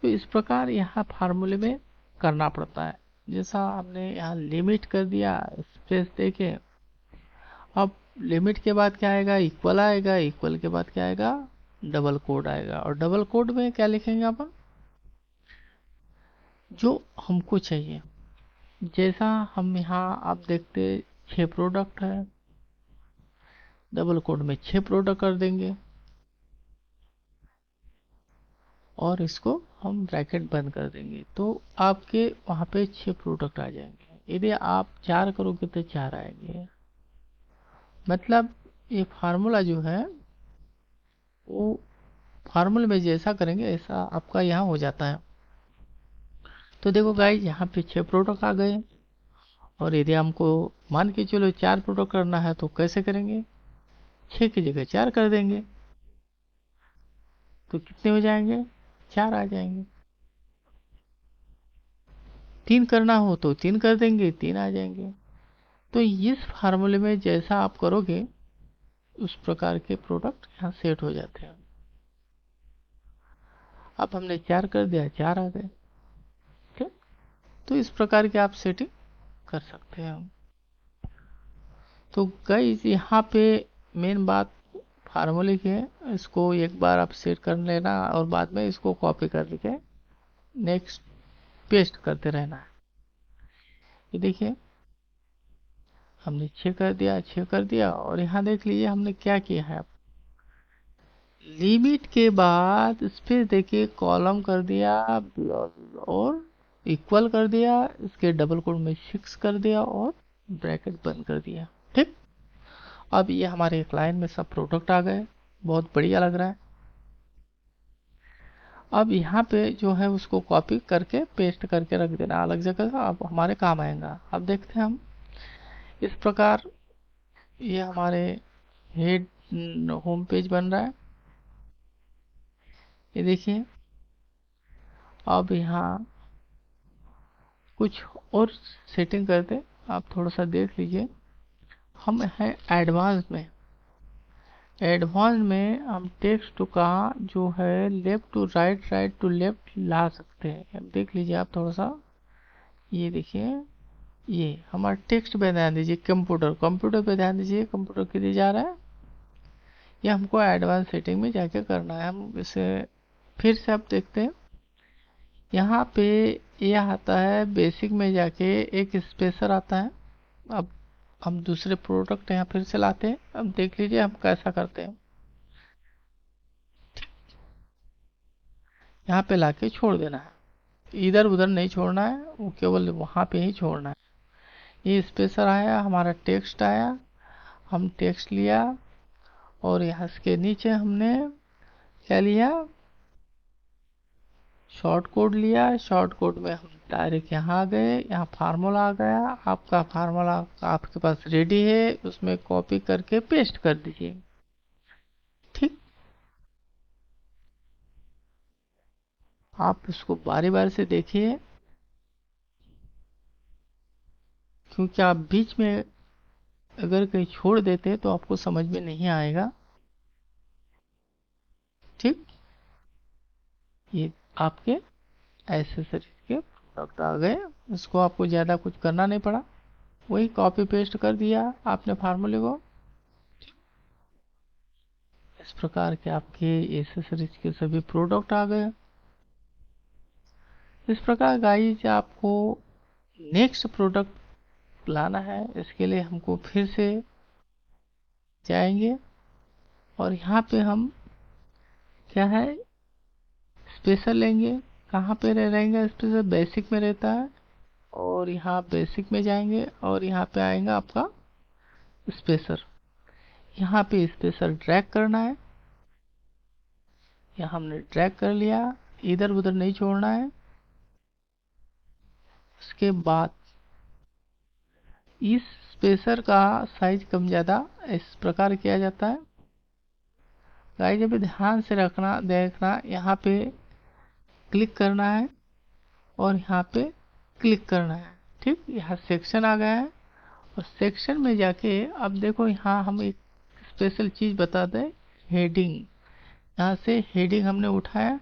तो इस प्रकार यहाँ फार्मूले में करना पड़ता है। जैसा हमने यहाँ लिमिट कर दिया, स्पेस देके, अब लिमिट के बाद क्या आएगा, इक्वल आएगा, इक्वल के बाद क्या आएगा, डबल कोड आएगा। और डबल कोड में क्या लिखेंगे अपन, जो हमको चाहिए। जैसा हम यहाँ आप देखते 6 प्रोडक्ट है, डबल कोड में 6 प्रोडक्ट कर देंगे और इसको हम ब्रैकेट बंद कर देंगे तो आपके वहाँ पे 6 प्रोडक्ट आ जाएंगे। यदि आप 4 करोगे तो 4 आएंगे। मतलब ये फार्मूला जो है वो फार्मूले में जैसा करेंगे ऐसा आपका यहाँ हो जाता है। तो देखो गाइज यहाँ पे 6 प्रोडक्ट आ गए, और यदि हमको मान के चलो 4 प्रोडक्ट करना है तो कैसे करेंगे, 6 की जगह 4 कर देंगे तो कितने हो जाएंगे, 4 आ जाएंगे। 3 करना हो तो 3 कर देंगे, 3 आ जाएंगे। तो इस फार्मूले में जैसा आप करोगे उस प्रकार के प्रोडक्ट यहाँ सेट हो जाते हैं। अब हमने 4 कर दिया, 4 आ गए। ठीक, तो इस प्रकार की आप सेटिंग कर सकते हैं। तो गाइस यहाँ पे मेन बात फार्मूले की है, इसको एक बार आप सेट कर लेना और बाद में इसको कॉपी करके नेक्स्ट पेस्ट करते रहना है। ये देखिए हमने 6 कर दिया, 6 कर दिया, और यहाँ देख लीजिए हमने क्या किया है। लिमिट के बाद स्पेस देखिए, कॉलम कर दिया और इक्वल कर दिया, इसके डबल कोट में 6 कर दिया और ब्रैकेट बंद कर दिया। ठीक, अब ये हमारे एक लाइन में सब प्रोडक्ट आ गए, बहुत बढ़िया लग रहा है। अब यहाँ पे जो है उसको कॉपी करके पेस्ट करके रख देना अलग जगह, अब हमारे काम आएगा। अब देखते हैं हम इस प्रकार ये हमारे हेड होम पेज बन रहा है। ये देखिए अब यहाँ कुछ और सेटिंग करते, आप थोड़ा सा देख लीजिए। हम हैं एडवांस में, एडवांस में हम टेक्स्ट का जो है left to right, right to left ला सकते हैं। अब देख लीजिए आप थोड़ा सा, ये देखिए ये हमारा टेक्स्ट पे ध्यान दीजिए, कंप्यूटर कंप्यूटर पे ध्यान दीजिए, कंप्यूटर किधर जा रहा है, ये हमको एडवांस सेटिंग में जाके करना है। हम इसे फिर से आप देखते हैं, यहाँ पे यह आता है बेसिक में जाके एक स्पेसर आता है। अब हम दूसरे प्रोडक्ट यहाँ फिर से लाते हैं, अब देख लीजिए हम कैसा करते हैं। यहाँ पे लाके छोड़ देना है, इधर उधर नहीं छोड़ना है, वो केवल वहाँ पे ही छोड़ना है। ये स्पेसर आया, हमारा टेक्स्ट आया, हम टेक्स्ट लिया और यहाँ इसके नीचे हमने क्या लिया, शॉर्ट कोड लिया। शॉर्ट कोड में हम डायरेक्ट यहाँ आ गए, यहाँ फार्मूला आ गया, आपका फार्मूला आपके पास रेडी है, उसमें कॉपी करके पेस्ट कर दीजिए। ठीक, आप इसको बारी बारी से देखिए, क्योंकि आप बीच में अगर कहीं छोड़ देते तो आपको समझ में नहीं आएगा। ठीक, ये आपके एसेसरीज के प्रोडक्ट आ गए, इसको आपको ज़्यादा कुछ करना नहीं पड़ा, वही कॉपी पेस्ट कर दिया आपने फार्मूले को। इस प्रकार के आपके एसेसरीज के सभी प्रोडक्ट आ गए। इस प्रकार गाइस आपको नेक्स्ट प्रोडक्ट लाना है, इसके लिए हमको फिर से जाएंगे और यहाँ पे हम क्या है स्पेशल लेंगे। कहाँ पे रहेंगे स्पेशल, बेसिक में रहता है, और यहाँ बेसिक में जाएंगे और यहाँ पे आएगा आपका स्पेसर। यहाँ पे स्पेसर ड्रैग करना है, यहाँ हमने ड्रैग कर लिया, इधर उधर नहीं छोड़ना है। उसके बाद इस स्पेसर का साइज कम ज़्यादा इस प्रकार किया जाता है। गाइस अभी ध्यान से रखना देखना, यहाँ पे क्लिक करना है और यहाँ पे क्लिक करना है। ठीक, यहाँ सेक्शन आ गया है और सेक्शन में जाके अब देखो यहाँ हम एक स्पेशल चीज़ बता दें, हेडिंग। यहाँ से हेडिंग हमने उठाया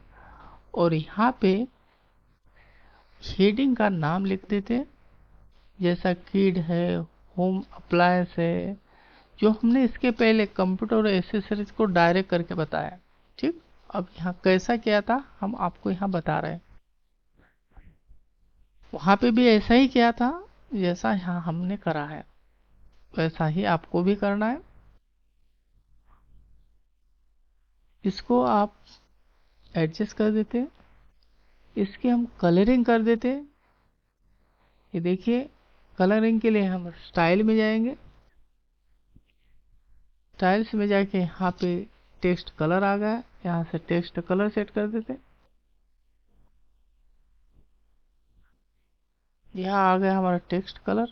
और यहाँ पे हेडिंग का नाम लिख देते, जैसा किड है, होम अप्लायंस है, जो हमने इसके पहले कंप्यूटर और एसेसरीज को डायरेक्ट करके बताया। ठीक, अब यहाँ कैसा किया था हम आपको यहाँ बता रहे हैं। वहाँ पे भी ऐसा ही किया था जैसा यहाँ हमने करा है, वैसा ही आपको भी करना है। इसको आप एडजस्ट कर देते, इसकी हम कलरिंग कर देते। ये देखिए कलरिंग के लिए हम स्टाइल में जाएंगे, स्टाइल्स में जाके यहाँ पे टेक्स्ट कलर आ गया, यहाँ से टेक्स्ट कलर सेट कर देते। यहाँ आ गया हमारा टेक्स्ट कलर।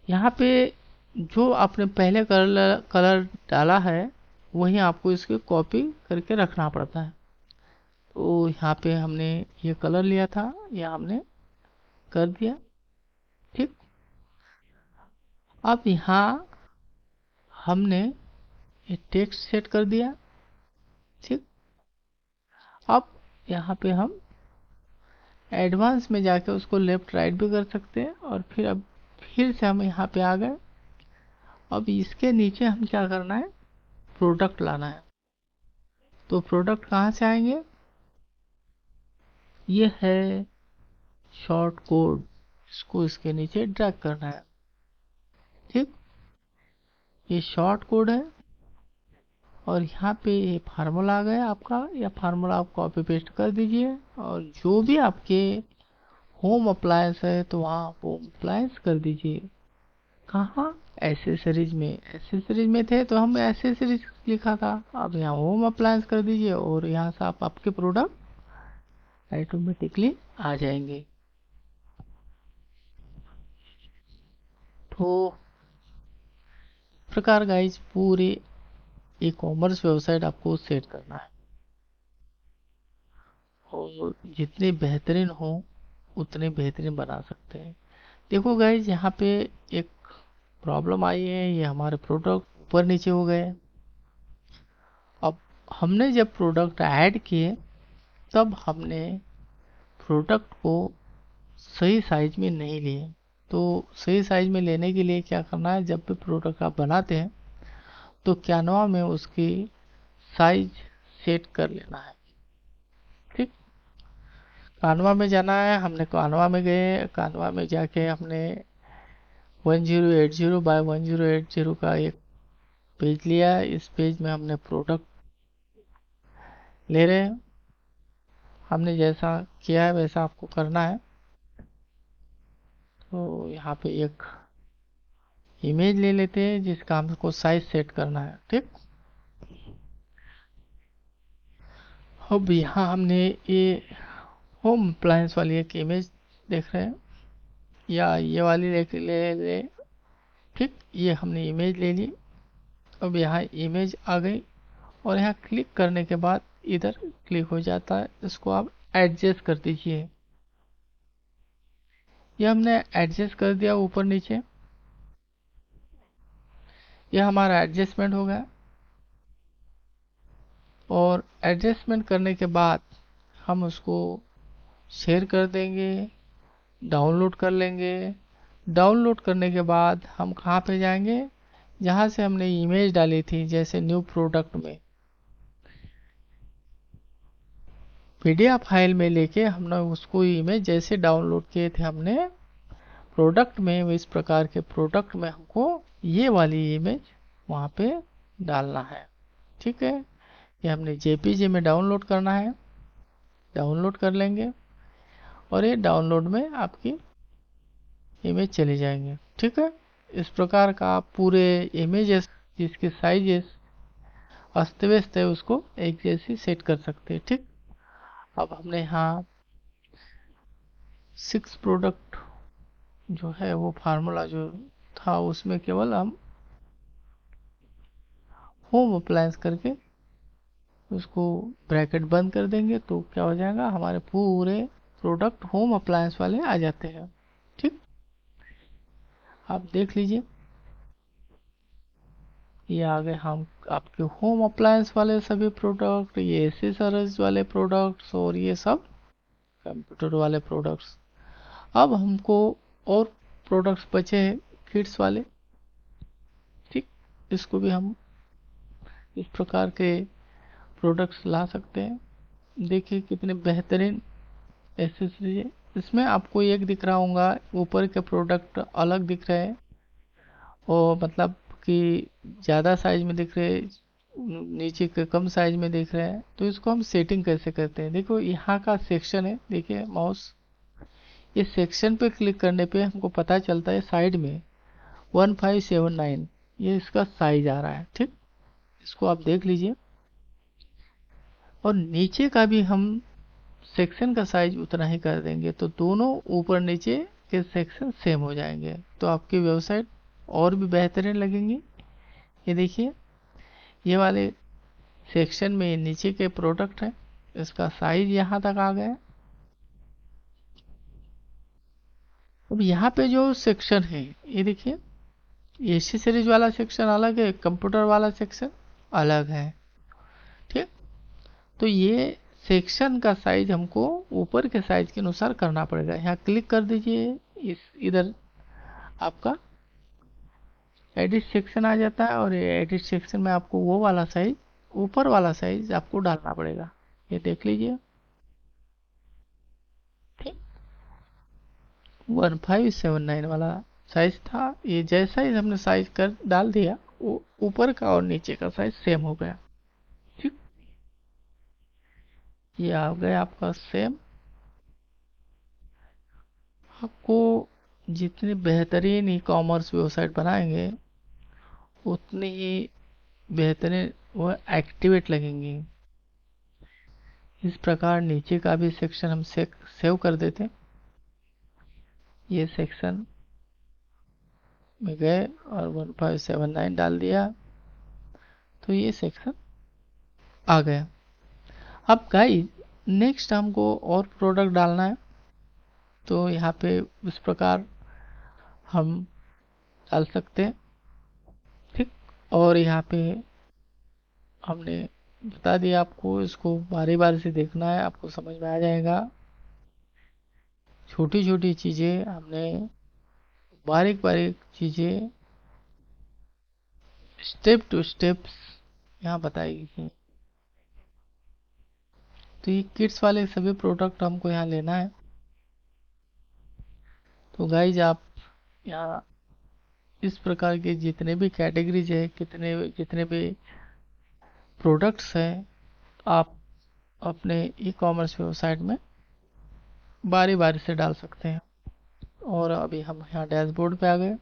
यहाँ पे जो आपने पहले कलर डाला है वही आपको इसके कॉपी करके रखना पड़ता है। तो यहाँ पे हमने ये कलर लिया था, ये हमने कर दिया। ठीक, अब यहाँ हमने ये टेक्स्ट सेट कर दिया। ठीक, अब यहाँ पे हम एडवांस में जाके उसको लेफ्ट राइट भी कर सकते हैं, और फिर अब फिर से हम यहाँ पे आ गए। अब इसके नीचे हम क्या करना है, प्रोडक्ट लाना है। तो प्रोडक्ट कहाँ से आएंगे, ये है शॉर्ट कोड, इसको इसके नीचे ड्रैग करना है। ठीक, ये शॉर्ट कोड है, और यहाँ पे ये फार्मूला आ गया आपका, या फार्मूला आप कॉपी पेस्ट कर दीजिए, और जो भी आपके होम अप्लायंस है तो वहाँ होम अप्लायंस कर दीजिए। कहाँ, एसेसरीज में, एसेसरीज में थे तो हम एसेसरीज लिखा था, अब यहाँ होम अप्लायंस कर दीजिए, और यहाँ से आप आपके प्रोडक्ट ऑटोमेटिकली आ जाएंगे। तो प्रकार गाइज पूरे ई कॉमर्स वेबसाइट आपको सेट करना है, और जितने बेहतरीन हो उतने बेहतरीन बना सकते हैं। देखो गाइज, यहाँ पे एक प्रॉब्लम आई है, ये हमारे प्रोडक्ट ऊपर नीचे हो गए। अब हमने जब प्रोडक्ट ऐड किए तब हमने प्रोडक्ट को सही साइज में नहीं लिए। तो सही साइज में लेने के लिए क्या करना है, जब भी प्रोडक्ट आप बनाते हैं तो कैनवा में उसकी साइज सेट कर लेना है। ठीक, कानवा में जाना है, हमने कानवा में गए, कानवा में जाके हमने 1080 बाय 1080 का एक पेज लिया। इस पेज में हमने प्रोडक्ट ले रहे हैं, हमने जैसा किया है वैसा आपको करना है। तो यहाँ पे एक इमेज ले लेते हैं जिसका हमको साइज सेट करना है। ठीक, अब यहाँ हमने ये होम अप्लायंस वाली एक इमेज देख रहे हैं, या ये वाली ले। ठीक, ये हमने इमेज ले ली। अब यहाँ इमेज आ गई, और यहाँ क्लिक करने के बाद इधर क्लिक हो जाता है, इसको आप एडजस्ट कर दीजिए। ये हमने एडजस्ट कर दिया ऊपर नीचे, ये हमारा एडजस्टमेंट हो गया। और एडजस्टमेंट करने के बाद हम उसको शेयर कर देंगे, डाउनलोड कर लेंगे। डाउनलोड करने के बाद हम कहाँ पे जाएंगे, जहाँ से हमने इमेज डाली थी, जैसे न्यू प्रोडक्ट में पीडीएफ फाइल में लेके हमने उसको इमेज जैसे डाउनलोड किए थे हमने प्रोडक्ट में, इस प्रकार के प्रोडक्ट में हमको ये वाली इमेज वहाँ पे डालना है। ठीक है, ये हमने जेपीजी में डाउनलोड करना है, डाउनलोड कर लेंगे, और ये डाउनलोड में आपकी इमेज चली जाएंगे। ठीक है, इस प्रकार का आप पूरे इमेजेस जिसके साइजेस अस्त व्यस्त है उसको एक जैसी सेट कर सकते हैं। ठीक, अब हमने यहाँ 6 प्रोडक्ट जो है वो फार्मूला जो था उसमें केवल हम होम अप्लायंस करके उसको ब्रैकेट बंद कर देंगे, तो क्या हो जाएगा, हमारे पूरे प्रोडक्ट होम अप्लायंस वाले आ जाते हैं। ठीक, आप देख लीजिए, ये आ गए हम आपके होम अप्लायंस वाले सभी प्रोडक्ट, ये एसेसरीज वाले प्रोडक्ट्स, और ये सब कंप्यूटर वाले प्रोडक्ट्स। अब हमको और प्रोडक्ट्स बचे हैं किड्स वाले। ठीक, इसको भी हम इस प्रकार के प्रोडक्ट्स ला सकते हैं। देखिए कितने बेहतरीन एसेसरी है। इसमें आपको एक दिख रहा होगा, ऊपर के प्रोडक्ट अलग दिख रहे हैं, और मतलब कि ज़्यादा साइज में दिख रहे हैं, नीचे के कम साइज में दिख रहे हैं। तो इसको हम सेटिंग कैसे करते हैं, देखो यहाँ का सेक्शन है, देखिए माउस, इस सेक्शन पे क्लिक करने पे हमको पता चलता है साइड में 1579 ये इसका साइज आ रहा है। ठीक, इसको आप देख लीजिए, और नीचे का भी हम सेक्शन का साइज उतना ही कर देंगे, तो दोनों ऊपर नीचे के सेक्शन सेम हो जाएंगे, तो आपकी वेबसाइट और भी बेहतरीन लगेंगी। ये देखिए, ये वाले सेक्शन में नीचे के प्रोडक्ट है, इसका साइज यहाँ तक आ गया। अब यहाँ पे जो सेक्शन है ये देखिए, एसेसरीज वाला सेक्शन अलग है, कंप्यूटर वाला सेक्शन अलग है। ठीक, तो ये सेक्शन का साइज हमको ऊपर के साइज के अनुसार करना पड़ेगा। यहाँ क्लिक कर दीजिए, इस इधर आपका एडिट सेक्शन आ जाता है, और ये एडिट सेक्शन में आपको वो वाला साइज, ऊपर वाला साइज आपको डालना पड़ेगा। ये देख लीजिए, ठीक, 1579 वाला साइज था। ये जैसा ही हमने साइज कर डाल दिया, वो ऊपर का और नीचे का साइज सेम हो गया। ठीक, ये आ गया आपका सेम। आपको जितनी बेहतरीन ई कॉमर्स वेबसाइट बनाएंगे उतनी ही बेहतरीन वो एक्टिवेट लगेंगी। इस प्रकार नीचे का भी सेक्शन हम सेव कर देते। ये सेक्शन में गए और 1579 डाल दिया, तो ये सेक्शन आ गया। अब गाइस नेक्स्ट हमको और प्रोडक्ट डालना है, तो यहाँ पे इस प्रकार हम डाल सकते हैं। ठीक, और यहाँ पे हमने बता दिया आपको, इसको बारी बारी से देखना है, आपको समझ में आ जाएगा। छोटी छोटी चीज़ें हमने बारीक बारीक चीज़ें स्टेप टू स्टेप्स यहाँ बताई गई। तो ये किड्स वाले सभी प्रोडक्ट हमको यहाँ लेना है। तो गाइज आप यहाँ इस प्रकार के जितने भी कैटेगरीज है, कितने जितने भी प्रोडक्ट्स हैं, आप अपने ई कॉमर्स वेबसाइट में बारी बारी से डाल सकते हैं। और अभी हम यहाँ डैशबोर्ड पे आ गए,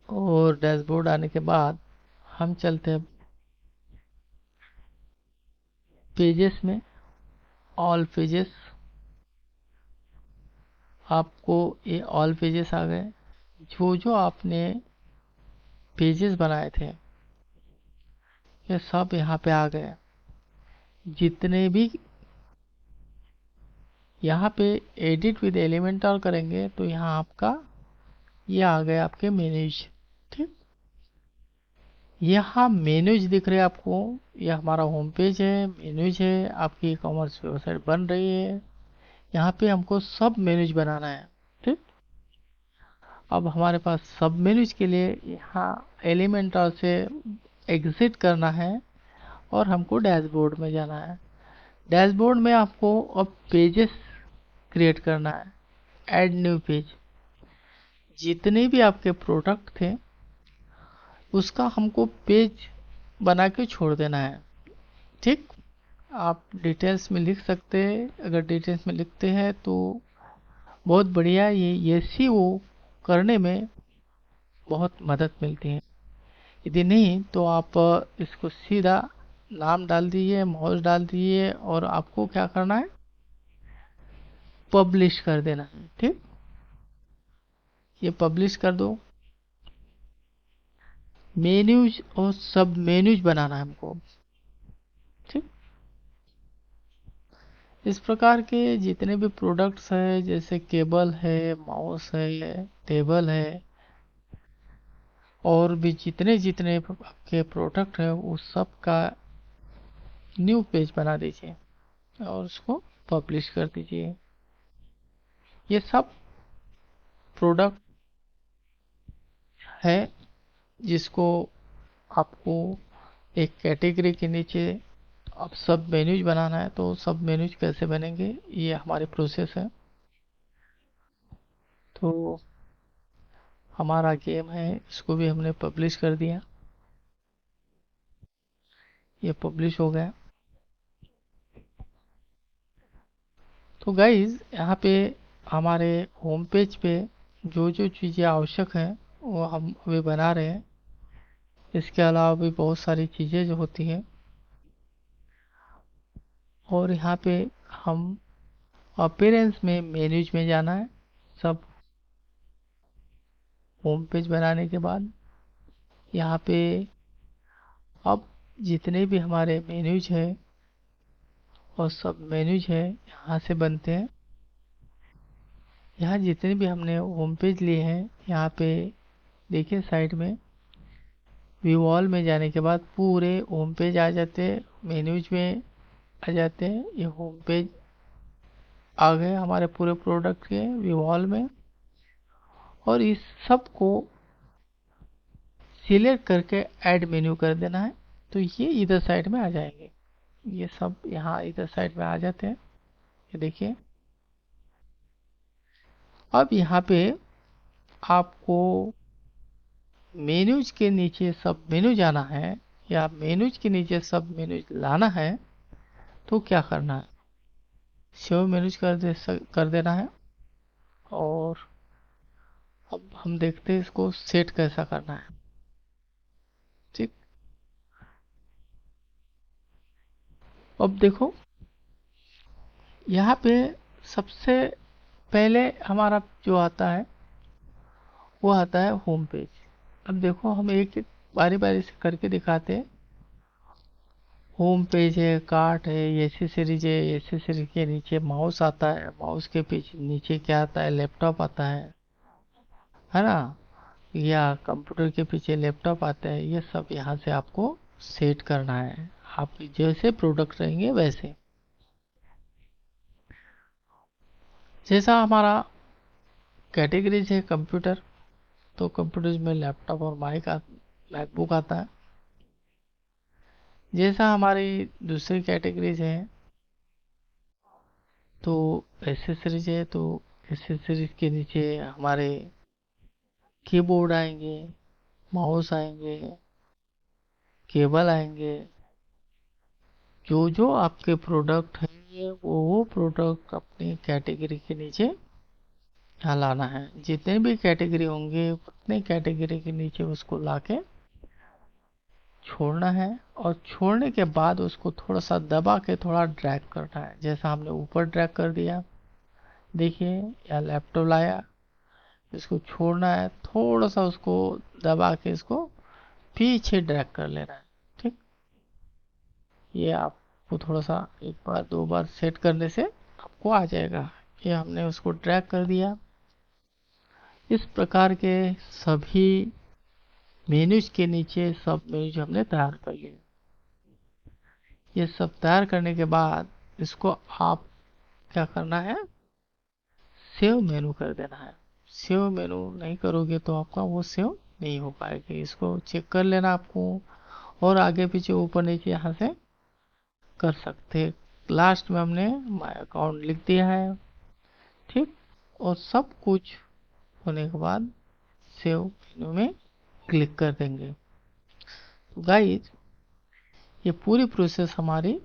और डैशबोर्ड आने के बाद हम चलते हैं पेजेस में, ऑल पेजेस। आपको ये ऑल पेजेस आ गए। जो जो आपने पेजेस बनाए थे ये सब यहाँ पे आ गए। जितने भी यहाँ पे एडिट विद एलिमेंटर करेंगे तो यहाँ आपका ये आ गए आपके मेन्यूज। ठीक, यहाँ मेन्यूज दिख रहे हैं आपको, यह हमारा होम पेज है, मेन्यूज है, आपकी ई कॉमर्स वेबसाइट बन रही है। यहाँ पे हमको सब मेन्यूज बनाना है। ठीक, अब हमारे पास सब मेन्यूज के लिए यहाँ एलिमेंटर से एग्जिट करना है और हमको डैशबोर्ड में जाना है। डैशबोर्ड में आपको अब पेजेस क्रिएट करना है, ऐड न्यू पेज। जितने भी आपके प्रोडक्ट थे उसका हमको पेज बना के छोड़ देना है। ठीक, आप डिटेल्स में लिख सकते हैं, अगर डिटेल्स में लिखते हैं तो बहुत बढ़िया। ये सी वो करने में बहुत मदद मिलती है। यदि नहीं तो आप इसको सीधा नाम डाल दीजिए, माउस डाल दीजिए, और आपको क्या करना है, पब्लिश कर देना है। ठीक, ये पब्लिश कर दो। मेन्यूज और सब मेन्यूज बनाना है हमको। ठीक, इस प्रकार के जितने भी प्रोडक्ट्स है, जैसे केबल है, माउस है, टेबल है, और भी जितने जितने आपके प्रोडक्ट है, उस सब का न्यू पेज बना दीजिए और उसको पब्लिश कर दीजिए। ये सब प्रोडक्ट है जिसको आपको एक कैटेगरी के नीचे अब सब मेन्यूज बनाना है। तो सब मेन्यूज कैसे बनेंगे, ये हमारे प्रोसेस है। तो हमारा गेम है, इसको भी हमने पब्लिश कर दिया, ये पब्लिश हो गया। तो गाइज यहाँ पे हमारे होम पेज पे जो जो चीज़ें आवश्यक हैं वो हम अभी बना रहे हैं। इसके अलावा भी बहुत सारी चीज़ें जो होती हैं, और यहाँ पे हम अपीयरेंस में मेन्यूज में जाना है। सब होम पेज बनाने के बाद यहाँ पे अब जितने भी हमारे मेन्यूज है और सब मेन्यूज है यहाँ से बनते हैं। यहाँ जितने भी हमने होम पेज लिए हैं, यहाँ पे देखिए साइड में व्यू ऑल में जाने के बाद पूरे होम पेज आ जाते हैं, मेन्यूज में आ जाते हैं। ये होम पेज आ गए हमारे पूरे प्रोडक्ट के व्यू ऑल में, और इस सब को सिलेक्ट करके ऐड मेन्यू कर देना है, तो ये इधर साइड में आ जाएंगे। ये सब यहाँ इधर साइड में आ जाते हैं। ये देखिए अब यहाँ पे आपको मेन्यूज के नीचे सब मेन्यू जाना है या मेन्यूज के नीचे सब मेन्यूज लाना है, तो क्या करना है, सेव मेन्यूज कर देना है। और अब हम देखते हैं इसको सेट कैसा करना है। ठीक, अब देखो यहाँ पे सबसे पहले हमारा जो आता है वो आता है होम पेज। अब देखो हम एक एक बारी बारी से करके दिखाते हैं। होम पेज है, कार्ट है, एसेसरीज है, एसेसरीज के नीचे माउस आता है, माउस के पीछे नीचे क्या आता है, लैपटॉप आता है ना, या कंप्यूटर के पीछे लैपटॉप आता है। ये सब यहाँ से आपको सेट करना है, आप जैसे प्रोडक्ट रहेंगे वैसे। जैसा हमारा कैटेगरीज है कंप्यूटर, तो कंप्यूटर में लैपटॉप और मैकबुक आता है। जैसा हमारी दूसरी कैटेगरीज है तो एसेसरीज है, तो एसेसरीज के नीचे हमारे कीबोर्ड आएंगे, माउस आएंगे, केबल आएंगे। जो जो आपके प्रोडक्ट हैं वो प्रोडक्ट अपनी कैटेगरी के नीचे यहाँ लाना है। जितने भी कैटेगरी होंगे उतने कैटेगरी के नीचे उसको लाके छोड़ना है, और छोड़ने के बाद उसको थोड़ा सा दबा के थोड़ा ड्रैग करना है। जैसा हमने ऊपर ड्रैग कर दिया, देखिए, या लैपटॉप लाया, इसको छोड़ना है, थोड़ा सा उसको दबा के इसको पीछे ड्रैग कर लेना है। ठीक, ये आपको थोड़ा सा एक बार दो बार सेट करने से आपको आ जाएगा। ये हमने उसको ड्रैग कर दिया। इस प्रकार के सभी मेन्यूज के नीचे सब मेन्यूज हमने तैयार कर लिए। ये सब तैयार करने के बाद इसको आप क्या करना है, सेव मेनू कर देना है। सेव मेनू नहीं करोगे तो आपका वो सेव नहीं हो पाएगा। इसको चेक कर लेना आपको, और आगे पीछे ऊपर नीचे यहाँ से कर सकते हैं। लास्ट में हमने माय अकाउंट लिख दिया है। ठीक, और सब कुछ होने के बाद सेव मेनू में क्लिक कर देंगे। तो गाइज, ये पूरी प्रोसेस हमारी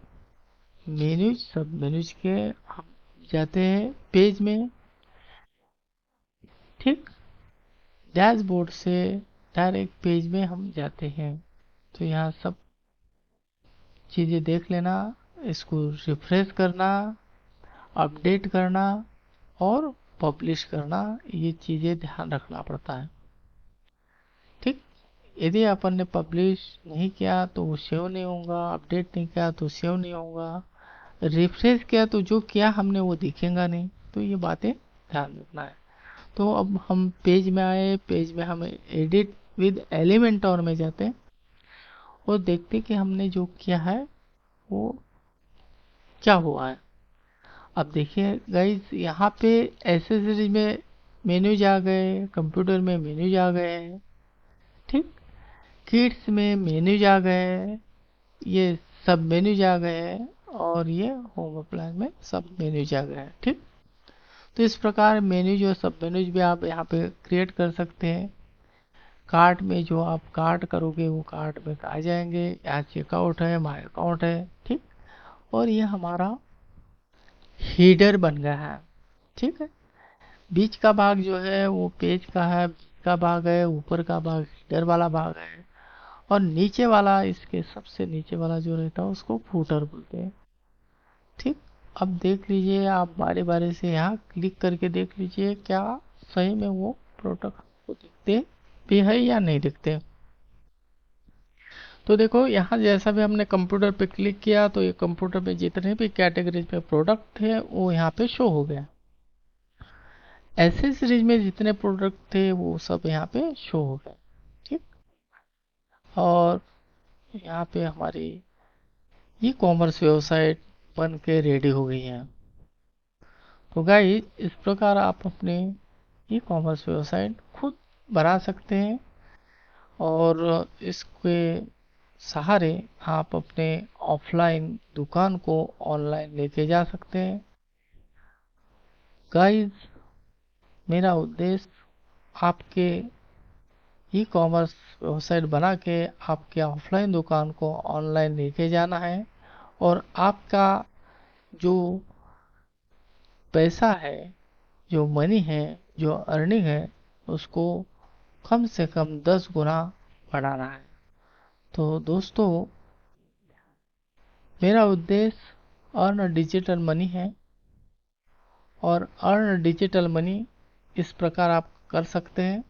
मेन्यूज सब मेन्यूज के हम जाते हैं पेज में। ठीक, डैशबोर्ड से डायरेक्ट पेज में हम जाते हैं। तो यहाँ सब चीज़ें देख लेना, इसको रिफ्रेश करना, अपडेट करना और पब्लिश करना, ये चीज़ें ध्यान रखना पड़ता है। ठीक, यदि अपन ने पब्लिश नहीं किया तो वो सेव नहीं होगा, अपडेट नहीं किया तो सेव नहीं होगा, रिफ्रेश किया तो जो किया हमने वो दिखेगा नहीं। तो ये बातें ध्यान रखना है। तो अब हम पेज में आए, पेज में हम एडिट विद एलिमेंटर में जाते हैं और देखते कि हमने जो किया है वो क्या हुआ है। अब देखिए गाइज, यहाँ पे एसेसरीज में मेन्यूज आ गए, कंप्यूटर में मेन्यूज आ गए। ठीक, किड्स में मेन्यूज आ गए, ये सब मेन्यूज आ गए, और ये होम अप्लायंस में सब मेन्यूज आ गए। ठीक, तो इस प्रकार मेन्यूज और सब मेन्यूज भी आप यहाँ पे क्रिएट कर सकते हैं। कार्ट में जो आप कार्ट करोगे वो कार्ट में आ जाएंगे। यहाँ चेकआउट है, माय अकाउंट है। ठीक, और ये हमारा हीडर बन गया है। ठीक है, बीच का भाग जो है वो पेज का है, बीच का भाग है, ऊपर का भाग हीडर वाला भाग है, और नीचे वाला, इसके सबसे नीचे वाला जो रहता है उसको फूटर बोलते हैं। ठीक, अब देख लीजिए, आप बारी बारी से यहाँ क्लिक करके देख लीजिए क्या सही में वो प्रोडक्ट आपको दिखते भी है या नहीं दिखते। तो देखो यहाँ जैसा भी हमने कंप्यूटर पे क्लिक किया तो ये कंप्यूटर पे जितने भी कैटेगरीज में प्रोडक्ट थे वो यहाँ पे शो हो गया। एसेसरीज में जितने प्रोडक्ट थे वो सब यहाँ पे शो हो गए। ठीक। और यहाँ पे हमारी ई कॉमर्स वेबसाइट बन के रेडी हो गई है। तो गाइस इस प्रकार आप अपने ई कॉमर्स वेबसाइट खुद बना सकते हैं और इसके सहारे आप अपने ऑफलाइन दुकान को ऑनलाइन लेके जा सकते हैं। गाइस मेरा उद्देश्य आपके ई कॉमर्स वेबसाइट बना के आपके ऑफलाइन दुकान को ऑनलाइन लेके जाना है और आपका जो पैसा है, जो मनी है, जो अर्निंग है, उसको कम से कम 10 गुना बढ़ाना है। तो दोस्तों मेरा उद्देश्य अर्न डिजिटल मनी है और अर्न डिजिटल मनी इस प्रकार आप कर सकते हैं।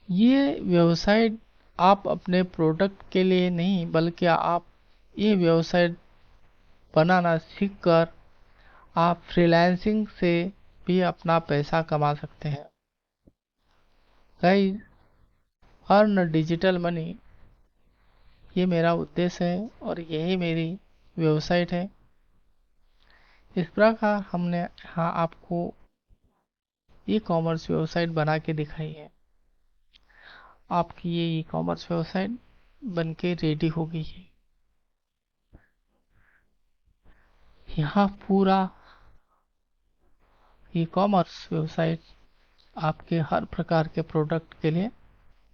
ये व्यवसाय आप अपने प्रोडक्ट के लिए नहीं बल्कि आप ये व्यवसाय बनाना सीखकर आप फ्रीलांसिंग से भी अपना पैसा कमा सकते हैं। गाइस अर्न डिजिटल मनी ये मेरा उद्देश्य है और यही मेरी वेबसाइट है। इस प्रकार हमने यहाँ आपको ई कॉमर्स वेबसाइट बना के दिखाई है। आपकी ये ई कॉमर्स वेबसाइट बन के रेडी हो गई है। यहाँ पूरा ई कॉमर्स वेबसाइट आपके हर प्रकार के प्रोडक्ट के लिए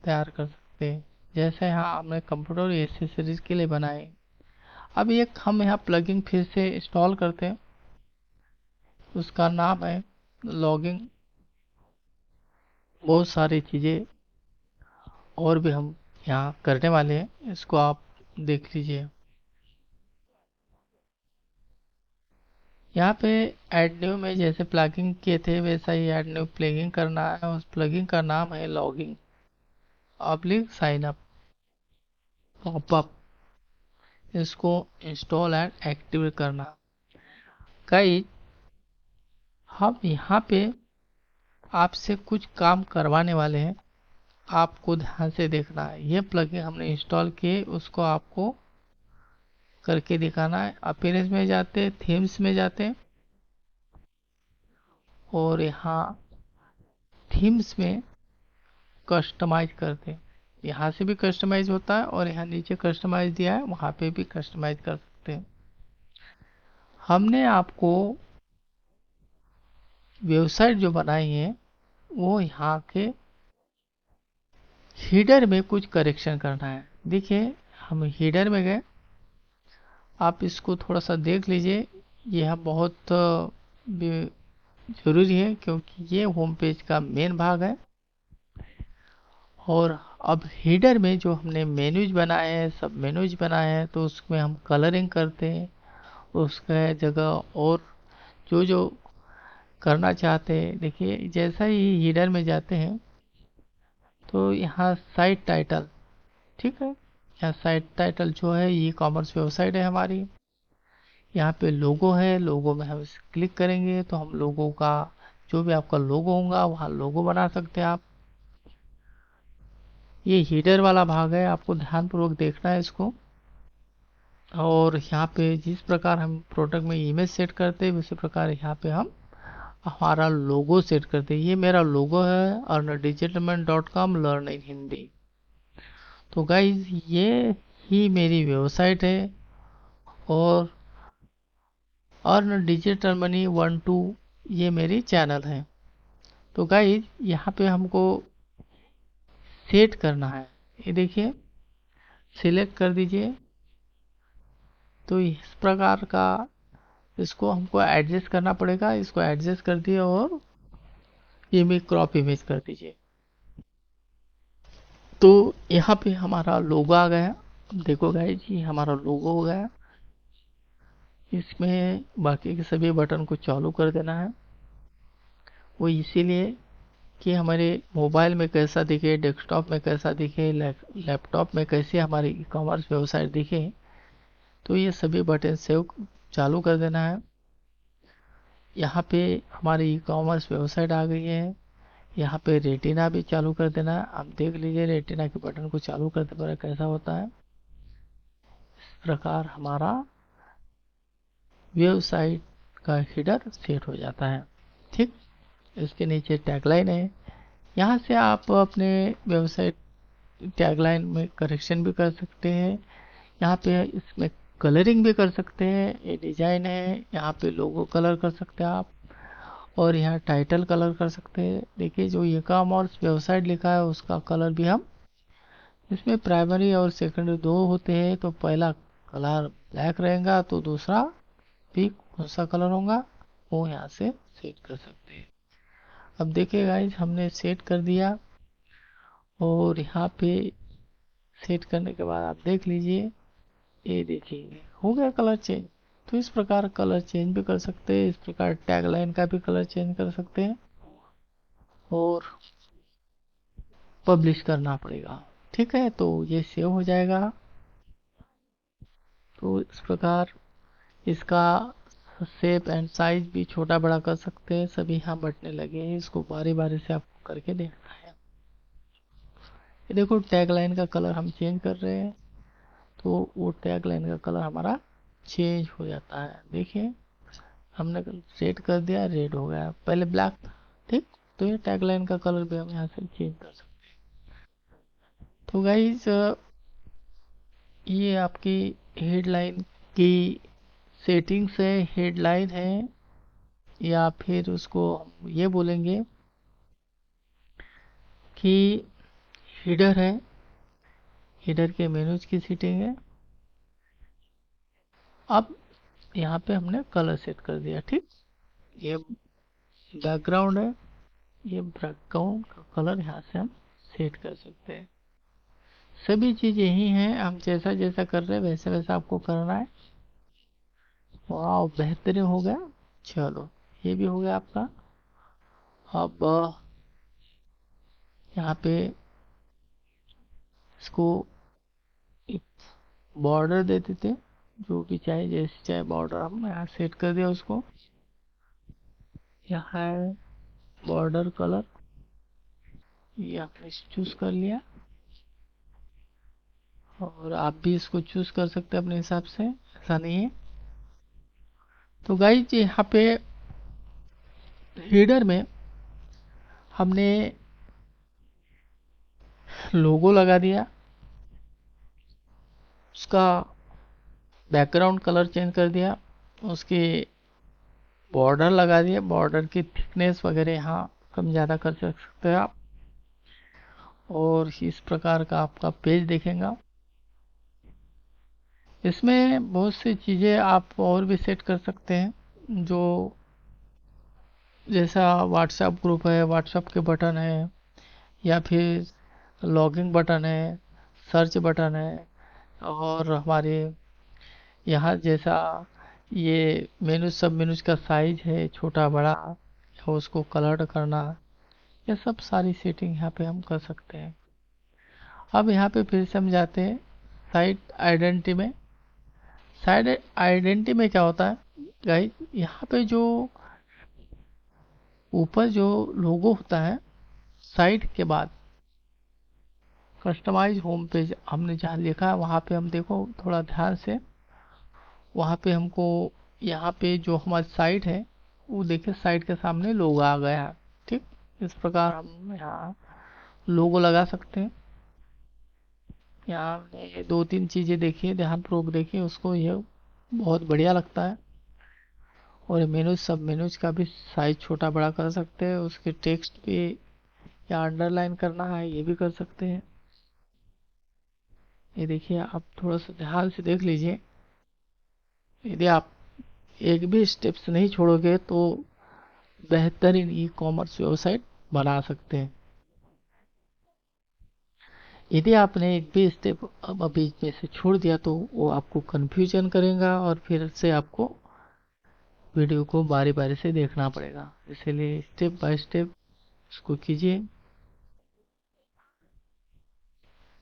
तैयार कर सकते हैं। जैसे यहाँ हमने कंप्यूटर एसेसरीज के लिए बनाए। अब एक हम यहाँ प्लगइन फिर से इंस्टॉल करते हैं। उसका नाम है लॉगिंग। बहुत सारी चीज़ें और भी हम यहाँ करने वाले हैं, इसको आप देख लीजिए। यहाँ पे ऐड न्यू में जैसे प्लगइन किए थे वैसा ही ऐड न्यू प्लगइन करना है। उस प्लगइन का नाम है logging oblique sign up popup. इसको इंस्टॉल एंड एक्टिव करना। गाइस हम यहाँ पे आपसे कुछ काम करवाने वाले हैं, आपको ध्यान से देखना है। ये प्लगइन हमने इंस्टॉल किए उसको आपको करके दिखाना है। अपीयरेंस में जाते, थीम्स में जाते और यहाँ थीम्स में कस्टमाइज करते हैं। यहाँ से भी कस्टमाइज होता है और यहाँ नीचे कस्टमाइज दिया है वहाँ पे भी कस्टमाइज कर सकते हैं। हमने आपको वेबसाइट जो बनाई है वो यहाँ के हीडर में कुछ करेक्शन करना है। देखिए हम हीडर में गए, आप इसको थोड़ा सा देख लीजिए। यह बहुत जरूरी है क्योंकि ये होम पेज का मेन भाग है। और अब हीडर में जो हमने मेन्यूज बनाए हैं, सब मेन्यूज बनाए हैं, तो उसमें हम कलरिंग करते हैं उसका जगह और जो जो करना चाहते हैं। देखिए जैसा ही हीडर में जाते हैं तो यहाँ साइट टाइटल, ठीक है, यहाँ साइट टाइटल जो है ई कॉमर्स वेबसाइट है हमारी। यहाँ पे लोगो है, लोगो में हम क्लिक करेंगे तो हम लोगों का जो भी आपका लोगो होगा वहाँ लोगो बना सकते हैं आप। ये हीडर वाला भाग है, आपको ध्यानपूर्वक देखना है इसको। और यहाँ पे जिस प्रकार हम प्रोडक्ट में इमेज सेट करते हैं उसी प्रकार यहाँ पे हम हमारा लोगो सेट करते हैं। ये मेरा लोगो है अर्नडिजिटलमनी.com लर्न इन हिंदी। तो गाइज ये ही मेरी वेबसाइट है और अर्न डिजिटल मनी 1 2 ये मेरी चैनल है। तो गाइज यहाँ पे हमको सेट करना है। ये देखिए सिलेक्ट कर दीजिए। तो इस प्रकार का इसको हमको एडजस्ट करना पड़ेगा। इसको एडजस्ट कर दिए और इमेज क्रॉप इमेज कर दीजिए। तो यहाँ पे हमारा लोगो आ गया। देखो गाइज ये हमारा लोगो हो गया। इसमें बाकी के सभी बटन को चालू कर देना है। वो इसीलिए कि हमारे मोबाइल में कैसा दिखे, डेस्कटॉप में कैसा दिखे, लैपटॉप में कैसे हमारी ई कॉमर्स वेबसाइट दिखे, तो ये सभी बटन सेव चालू कर देना है। यहाँ पे हमारी ई कॉमर्स वेबसाइट आ गई है। यहाँ पे रेटिना भी चालू कर देना है। आप देख लीजिए रेटिना के बटन को चालू करते पर कैसा होता है। इस प्रकार हमारा वेबसाइट का हेडर सेट हो जाता है। ठीक, इसके नीचे टैगलाइन है। यहाँ से आप अपने वेबसाइट टैगलाइन में करेक्शन भी कर सकते हैं। यहाँ पे इसमें कलरिंग भी कर सकते हैं। ये डिजाइन है, यहाँ पे लोगो कलर कर सकते हैं आप, और यहाँ टाइटल कलर कर सकते हैं। देखिए जो ई कॉमर्स वेबसाइट लिखा है उसका कलर भी हम इसमें प्राइमरी और सेकेंडरी दो होते हैं, तो पहला कलर ब्लैक रहेगा तो दूसरा भी कौन सा कलर होगा वो यहाँ से सेट कर सकते हैं। अब देखिए गाइस हमने सेट कर दिया, और यहाँ पे सेट करने के बाद आप देख लीजिए, ये देखिए हो गया कलर चेंज। तो इस प्रकार कलर चेंज भी कर सकते हैं, इस प्रकार टैगलाइन का भी कलर चेंज कर सकते हैं, और पब्लिश करना पड़ेगा। ठीक है, तो ये सेव हो जाएगा। तो इस प्रकार इसका शेप एंड साइज भी छोटा बड़ा कर सकते हैं। सभी यहाँ बटने लगे हैं, इसको बारी बारी से आपको करके देखना है। ये देखो टैग लाइन का कलर हम चेंज कर रहे हैं, तो वो टैग लाइन का कलर हमारा चेंज हो जाता है। देखिए हमने सेट कर दिया, रेड हो गया, पहले ब्लैक था। ठीक, तो ये टैग लाइन का कलर भी हम यहाँ से चेंज कर सकते हैं। तो गाइज ये आपकी हेडलाइन की सेटिंग्स है, हेडलाइन है, या फिर उसको हम ये बोलेंगे कि हेडर है। हेडर के मेनूज की सेटिंग है। अब यहाँ पे हमने कलर सेट कर दिया। ठीक, ये बैकग्राउंड है, ये बैकग्राउंड का कलर यहाँ से हम सेट कर सकते हैं। सभी चीज यही हैं, हम जैसा जैसा कर रहे हैं वैसा वैसा आपको करना है। वाह बेहतरीन हो गया। चलो ये भी हो गया आपका। अब यहाँ पे इसको एक बॉर्डर दे देते, जो भी चाहे जैसे चाहे बॉर्डर हम यहाँ सेट कर दिया उसको। यहाँ है बॉर्डर कलर, ये आपने चूज कर लिया, और आप भी इसको चूज कर सकते हैं अपने हिसाब से, ऐसा नहीं है। तो गाइज यहाँ पे हेडर में हमने लोगो लगा दिया, उसका बैकग्राउंड कलर चेंज कर दिया, उसके बॉर्डर लगा दिया, बॉर्डर की थिकनेस वगैरह यहाँ कम ज़्यादा कर सकते हैं आप, और इस प्रकार का आपका पेज दिखेगा। इसमें बहुत सी चीज़ें आप और भी सेट कर सकते हैं, जो जैसा व्हाट्सएप ग्रुप है, व्हाट्सएप के बटन है, या फिर लॉगिंग बटन है, सर्च बटन है, और हमारे यहाँ जैसा ये मेनू सब मेनूज का साइज है छोटा बड़ा, या उसको कलर करना, ये सब सारी सेटिंग यहाँ पे हम कर सकते हैं। अब यहाँ पे फिर से हम जाते हैं साइट आइडेंटिटी में। साइट आइडेंटिटी में क्या होता है गाइस, यहाँ पे जो ऊपर जो लोगो होता है साइट के बाद कस्टमाइज होम पेज हमने जहाँ लिखा है वहाँ पे हम देखो थोड़ा ध्यान से, वहाँ पे हमको यहाँ पे जो हमारी साइट है वो देखिए साइट के सामने लोगो आ गया है। ठीक, इस प्रकार हम यहाँ लोगो लगा सकते हैं। यहाँ हमने दो तीन चीज़ें देखी है, ध्यानपूर्वक देखिए उसको, ये बहुत बढ़िया लगता है। और मेनूज सब मेनूज का भी साइज छोटा बड़ा कर सकते हैं, उसके टेक्स्ट भी या अंडरलाइन करना है ये भी कर सकते हैं। ये देखिए आप थोड़ा सा ध्यान से देख लीजिए, यदि आप एक भी स्टेप्स नहीं छोड़ोगे तो बेहतरीन ई कॉमर्स वेबसाइट बना सकते हैं। यदि आपने एक भी स्टेप अब बीच में से छोड़ दिया तो वो आपको कंफ्यूजन करेगा, और फिर से आपको वीडियो को बारी बारी से देखना पड़ेगा। इसीलिए स्टेप बाय स्टेप इसको कीजिए।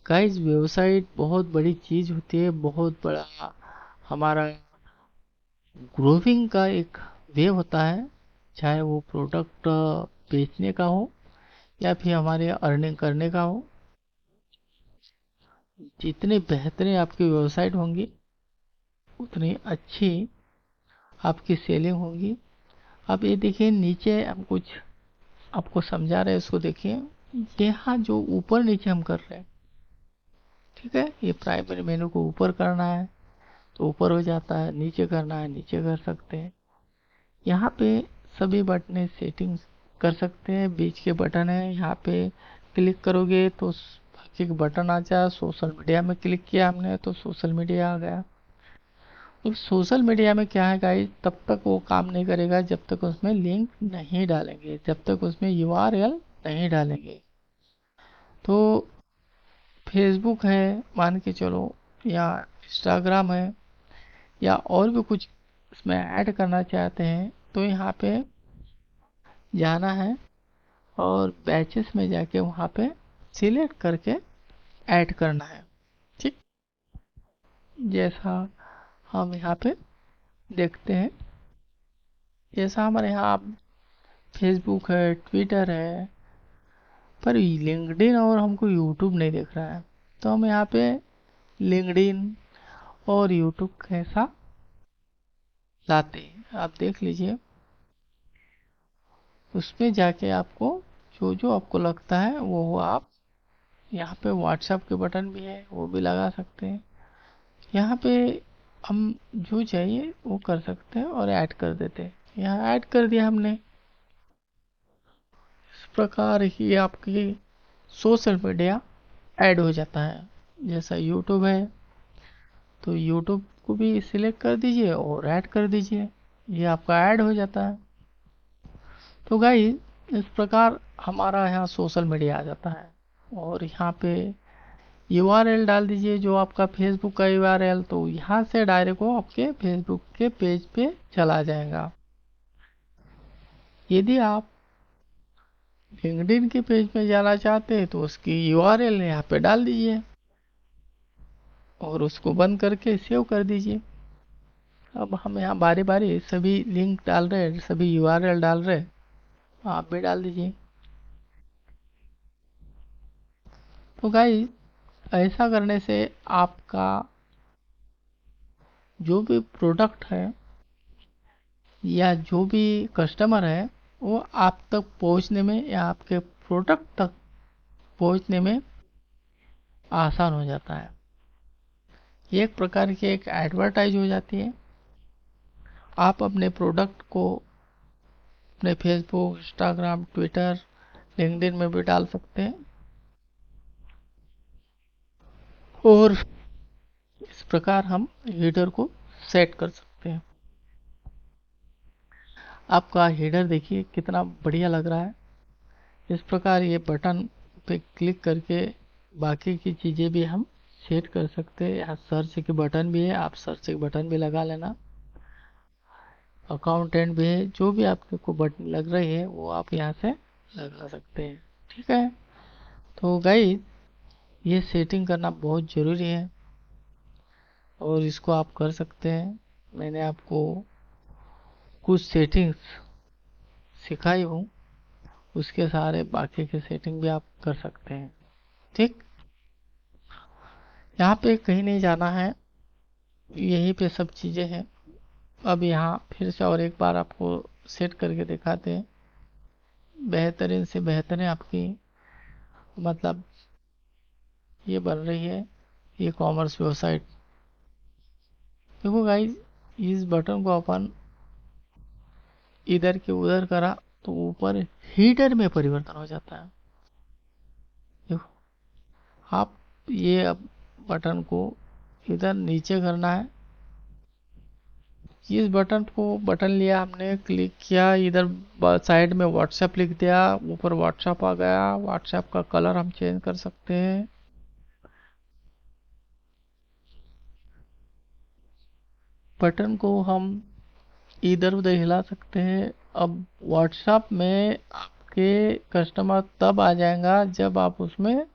गाइस वेबसाइट बहुत बड़ी चीज होती है, बहुत बड़ा हमारा ग्रोविंग का एक वे होता है, चाहे वो प्रोडक्ट बेचने का हो या फिर हमारे अर्निंग करने का हो। जितनी बेहतरीन आपकी वेबसाइट होंगी उतनी अच्छी आपकी सेलिंग होगी। अब ये देखिए नीचे हम कुछ आपको समझा रहे हैं, इसको देखिए। यहाँ जो ऊपर नीचे हम कर रहे हैं, ठीक है, ये प्राइमरी मेनू को ऊपर करना है तो ऊपर हो जाता है, नीचे करना है नीचे कर सकते हैं। यहाँ पे सभी बटने सेटिंग्स कर सकते हैं। बीच के बटन है, यहाँ पे क्लिक करोगे तो बाकी के बटन आ जाए। सोशल मीडिया में क्लिक किया हमने तो सोशल मीडिया आ गया। तो सोशल मीडिया में क्या है गाइस, तब तक वो काम नहीं करेगा जब तक उसमें लिंक नहीं डालेंगे, जब तक उसमें यूआरएल नहीं डालेंगे। तो फेसबुक है मान के चलो, या इंस्टाग्राम है, या और भी कुछ इसमें ऐड करना चाहते हैं तो यहाँ पे जाना है और बैचेस में जाके वहाँ पे सिलेक्ट करके ऐड करना है। ठीक, जैसा हम यहाँ पे देखते हैं, जैसा हमारे यहाँ फेसबुक है, ट्विटर है, पर लिंक्डइन और हमको यूट्यूब नहीं दिख रहा है। तो हम यहाँ पे लिंक्डइन और यूट्यूब कैसा लाते हैं आप देख लीजिए। उसमें जाके आपको जो जो आपको लगता है वो आप, यहाँ पे व्हाट्सएप के बटन भी है वो भी लगा सकते हैं। यहाँ पे हम जो चाहिए वो कर सकते हैं और ऐड कर देते हैं। यहाँ ऐड कर दिया हमने। इस प्रकार ही आपकी सोशल मीडिया ऐड हो जाता है। जैसा यूट्यूब है तो यूट्यूब को भी सिलेक्ट कर दीजिए और ऐड कर दीजिए, ये आपका ऐड हो जाता है। तो गाइस इस प्रकार हमारा यहाँ सोशल मीडिया आ जाता है। और यहाँ पे यूआरएल डाल दीजिए जो आपका फेसबुक का यूआरएल, तो यहाँ से डायरेक्ट वो आपके फेसबुक के पेज पे चला जाएगा। यदि आप लिंक्डइन के पेज में जाना चाहते हैं तो उसकी यूआरएल यहाँ पे डाल दीजिए और उसको बंद करके सेव कर दीजिए। अब हम यहाँ बारी बारी सभी लिंक डाल रहे हैं, सभी यूआरएल डाल रहे हैं, आप भी डाल दीजिए। तो गाइस ऐसा करने से आपका जो भी प्रोडक्ट है या जो भी कस्टमर है वो आप तक पहुंचने में या आपके प्रोडक्ट तक पहुंचने में आसान हो जाता है। ये एक प्रकार की एक एडवर्टाइज हो जाती है। आप अपने प्रोडक्ट को अपने फेसबुक, इंस्टाग्राम, ट्विटर, लिंक्डइन में भी डाल सकते हैं और इस प्रकार हम हीडर को सेट कर सकते हैं। आपका हीडर देखिए कितना बढ़िया लग रहा है। इस प्रकार ये बटन पे क्लिक करके बाकी की चीज़ें भी हम सेट कर सकते हैं। यहाँ सर्च के बटन भी है, आप सर्च के बटन भी लगा लेना। अकाउंटेंट भी है, जो भी आपको बटन लग रही है वो आप यहाँ से लगा सकते हैं। ठीक है, तो गाइस ये सेटिंग करना बहुत ज़रूरी है और इसको आप कर सकते हैं। मैंने आपको कुछ सेटिंग्स सिखाई हूँ, उसके सारे बाकी के सेटिंग भी आप कर सकते हैं। ठीक, यहाँ पे कहीं नहीं जाना है, यहीं पे सब चीज़ें हैं। अब यहाँ फिर से और एक बार आपको सेट करके दिखाते हैं। बेहतरीन से बेहतरीन आपकी मतलब ये बन रही है ई कॉमर्स वेबसाइट। देखो गाइस इस बटन को अपन इधर के उधर करा तो ऊपर हीटर में परिवर्तन हो जाता है। देखो आप ये अब बटन को इधर नीचे करना है। इस बटन को बटन लिया हमने, क्लिक किया, इधर साइड में व्हाट्सएप लिख दिया, ऊपर व्हाट्सएप आ गया। व्हाट्सएप का कलर हम चेंज कर सकते हैं। बटन को हम इधर उधर हिला सकते हैं। अब व्हाट्सएप में आपके कस्टमर तब आ जाएगा जब आप उसमें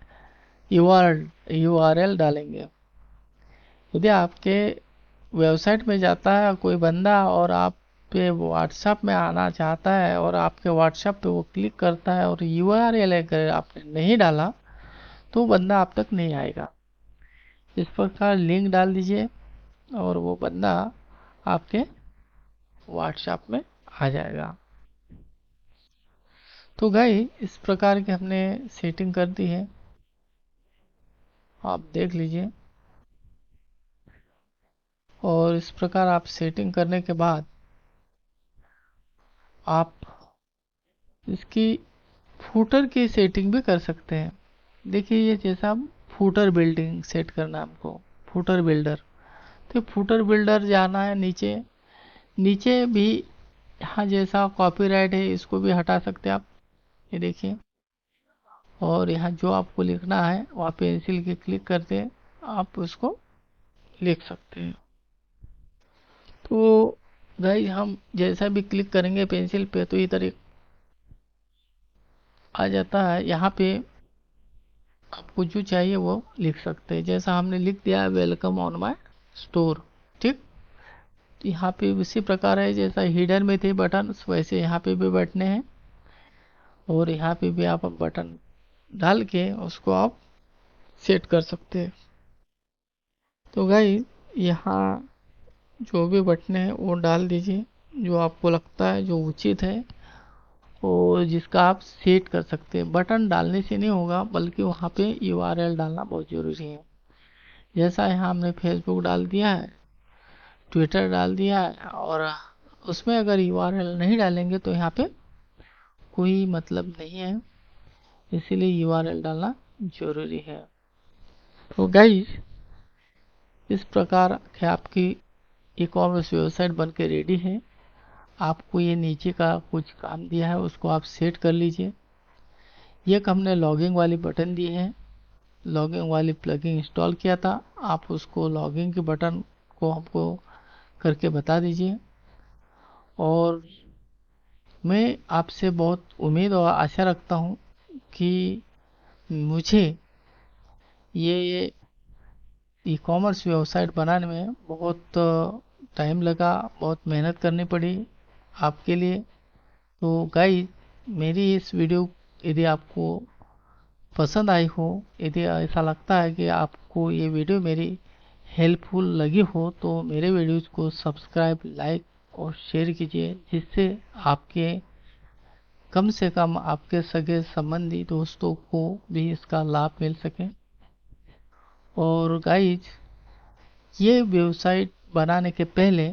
यूआरएल डालेंगे। यदि आपके वेबसाइट में जाता है कोई बंदा और आप पे व्हाट्सएप में आना चाहता है और आपके व्हाट्सएप पे वो क्लिक करता है और यूआरएल अगर आपने नहीं डाला तो बंदा आप तक नहीं आएगा। इस प्रकार लिंक डाल दीजिए और वो बंदा आपके व्हाट्सएप में आ जाएगा। तो गाइस इस प्रकार की हमने सेटिंग कर दी है, आप देख लीजिए। और इस प्रकार आप सेटिंग करने के बाद आप इसकी फूटर की सेटिंग भी कर सकते हैं। देखिए ये जैसा फूटर बिल्डिंग सेट करना है हमको, फूटर बिल्डर, तो फूटर बिल्डर जाना है नीचे। नीचे भी यहाँ जैसा कॉपीराइट है इसको भी हटा सकते हैं आप, ये देखिए। और यहाँ जो आपको लिखना है वहाँ पेंसिल की क्लिक करते आप उसको लिख सकते हैं। तो गाइस हम जैसा भी क्लिक करेंगे पेंसिल पे तो इधर एक आ जाता है, यहाँ पे आपको जो चाहिए वो लिख सकते हैं। जैसा हमने लिख दिया है वेलकम ऑन माय स्टोर, ठीक। यहाँ पे उसी प्रकार है जैसा हिडन में थे बटन वैसे यहाँ पे भी बटने हैं और यहाँ पे भी आप बटन डाल के उसको आप सेट कर सकते हैं। तो गाइस यहाँ जो भी बटने हैं वो डाल दीजिए जो आपको लगता है जो उचित है और जिसका आप सेट कर सकते हैं। बटन डालने से नहीं होगा बल्कि वहाँ पे यूआरएल डालना बहुत ज़रूरी है। जैसा यहाँ हमने फेसबुक डाल दिया है, ट्विटर डाल दिया है और उसमें अगर यूआरएल नहीं डालेंगे तो यहाँ पे कोई मतलब नहीं है, इसीलिए यूआरएल डालना जरूरी है। तो गाइस इस प्रकार के आपकी ई कॉमर्स वेबसाइट बन के रेडी है। आपको ये नीचे का कुछ काम दिया है उसको आप सेट कर लीजिए। ये हमने लॉगिंग वाली बटन दी है, लॉगिंग वाली प्लगइन इंस्टॉल किया था, आप उसको लॉगिंग के बटन को हमको करके बता दीजिए। और मैं आपसे बहुत उम्मीद और आशा रखता हूँ कि मुझे ये ई कॉमर्स वेबसाइट बनाने में बहुत टाइम लगा, बहुत मेहनत करनी पड़ी आपके लिए। तो गाइस मेरी इस वीडियो यदि आपको पसंद आई हो, यदि ऐसा लगता है कि आपको ये वीडियो मेरी हेल्पफुल लगी हो तो मेरे वीडियोज को सब्सक्राइब, लाइक और शेयर कीजिए, जिससे आपके कम से कम आपके सगे संबंधी दोस्तों को भी इसका लाभ मिल सके। और गाइज ये वेबसाइट बनाने के पहले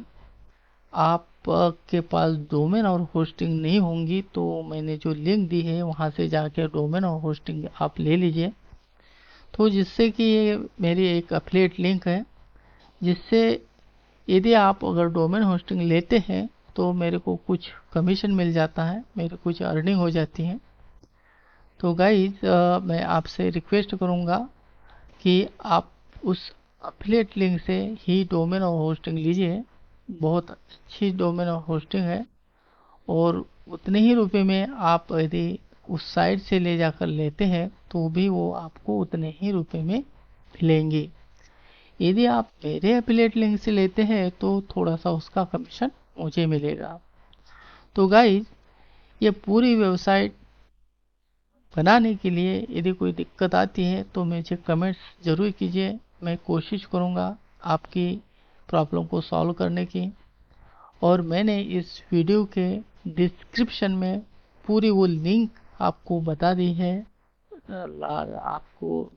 आप के पास डोमेन और होस्टिंग नहीं होंगी तो मैंने जो लिंक दी है वहाँ से जाके डोमेन और होस्टिंग आप ले लीजिए। तो जिससे कि ये मेरी एक एफिलिएट लिंक है, जिससे यदि आप अगर डोमेन होस्टिंग लेते हैं तो मेरे को कुछ कमीशन मिल जाता है, मेरे कुछ अर्निंग हो जाती है। तो गाइज मैं आपसे रिक्वेस्ट करूँगा कि आप उस एफिलिएट लिंक से ही डोमेन और होस्टिंग लीजिए। बहुत अच्छी डोमेन और होस्टिंग है और उतने ही रुपए में आप यदि उस साइट से ले जाकर लेते हैं तो भी वो आपको उतने ही रुपए में मिलेंगे। यदि आप मेरे एफिलिएट लिंक से लेते हैं तो थोड़ा सा उसका कमीशन मुझे मिलेगा। तो गाइज ये पूरी वेबसाइट बनाने के लिए यदि कोई दिक्कत आती है तो मुझे कमेंट्स ज़रूर कीजिए, मैं कोशिश करूँगा आपकी प्रॉब्लम को सॉल्व करने की। और मैंने इस वीडियो के डिस्क्रिप्शन में पूरी वो लिंक आपको बता दी है, आपको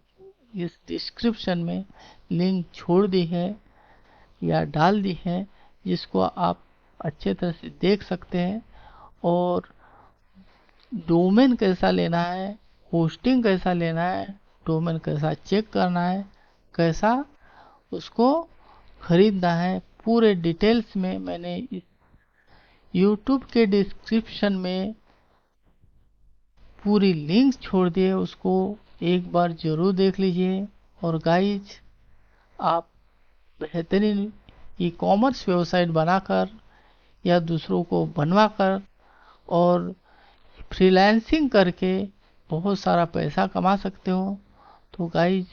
इस डिस्क्रिप्शन में लिंक छोड़ दी है या डाल दी है, जिसको आप अच्छे तरह से देख सकते हैं। और डोमेन कैसा लेना है, होस्टिंग कैसा लेना है, डोमेन कैसा चेक करना है, कैसा उसको खरीदना है, पूरे डिटेल्स में मैंने इस यूट्यूब के डिस्क्रिप्शन में पूरी लिंक छोड़ दिए, उसको एक बार जरूर देख लीजिए। और गाइज आप बेहतरीन ई कॉमर्स वेबसाइट बनाकर या दूसरों को बनवाकर और फ्रीलांसिंग करके बहुत सारा पैसा कमा सकते हो। तो गाइज,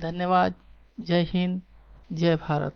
धन्यवाद। जय हिंद, जय भारत।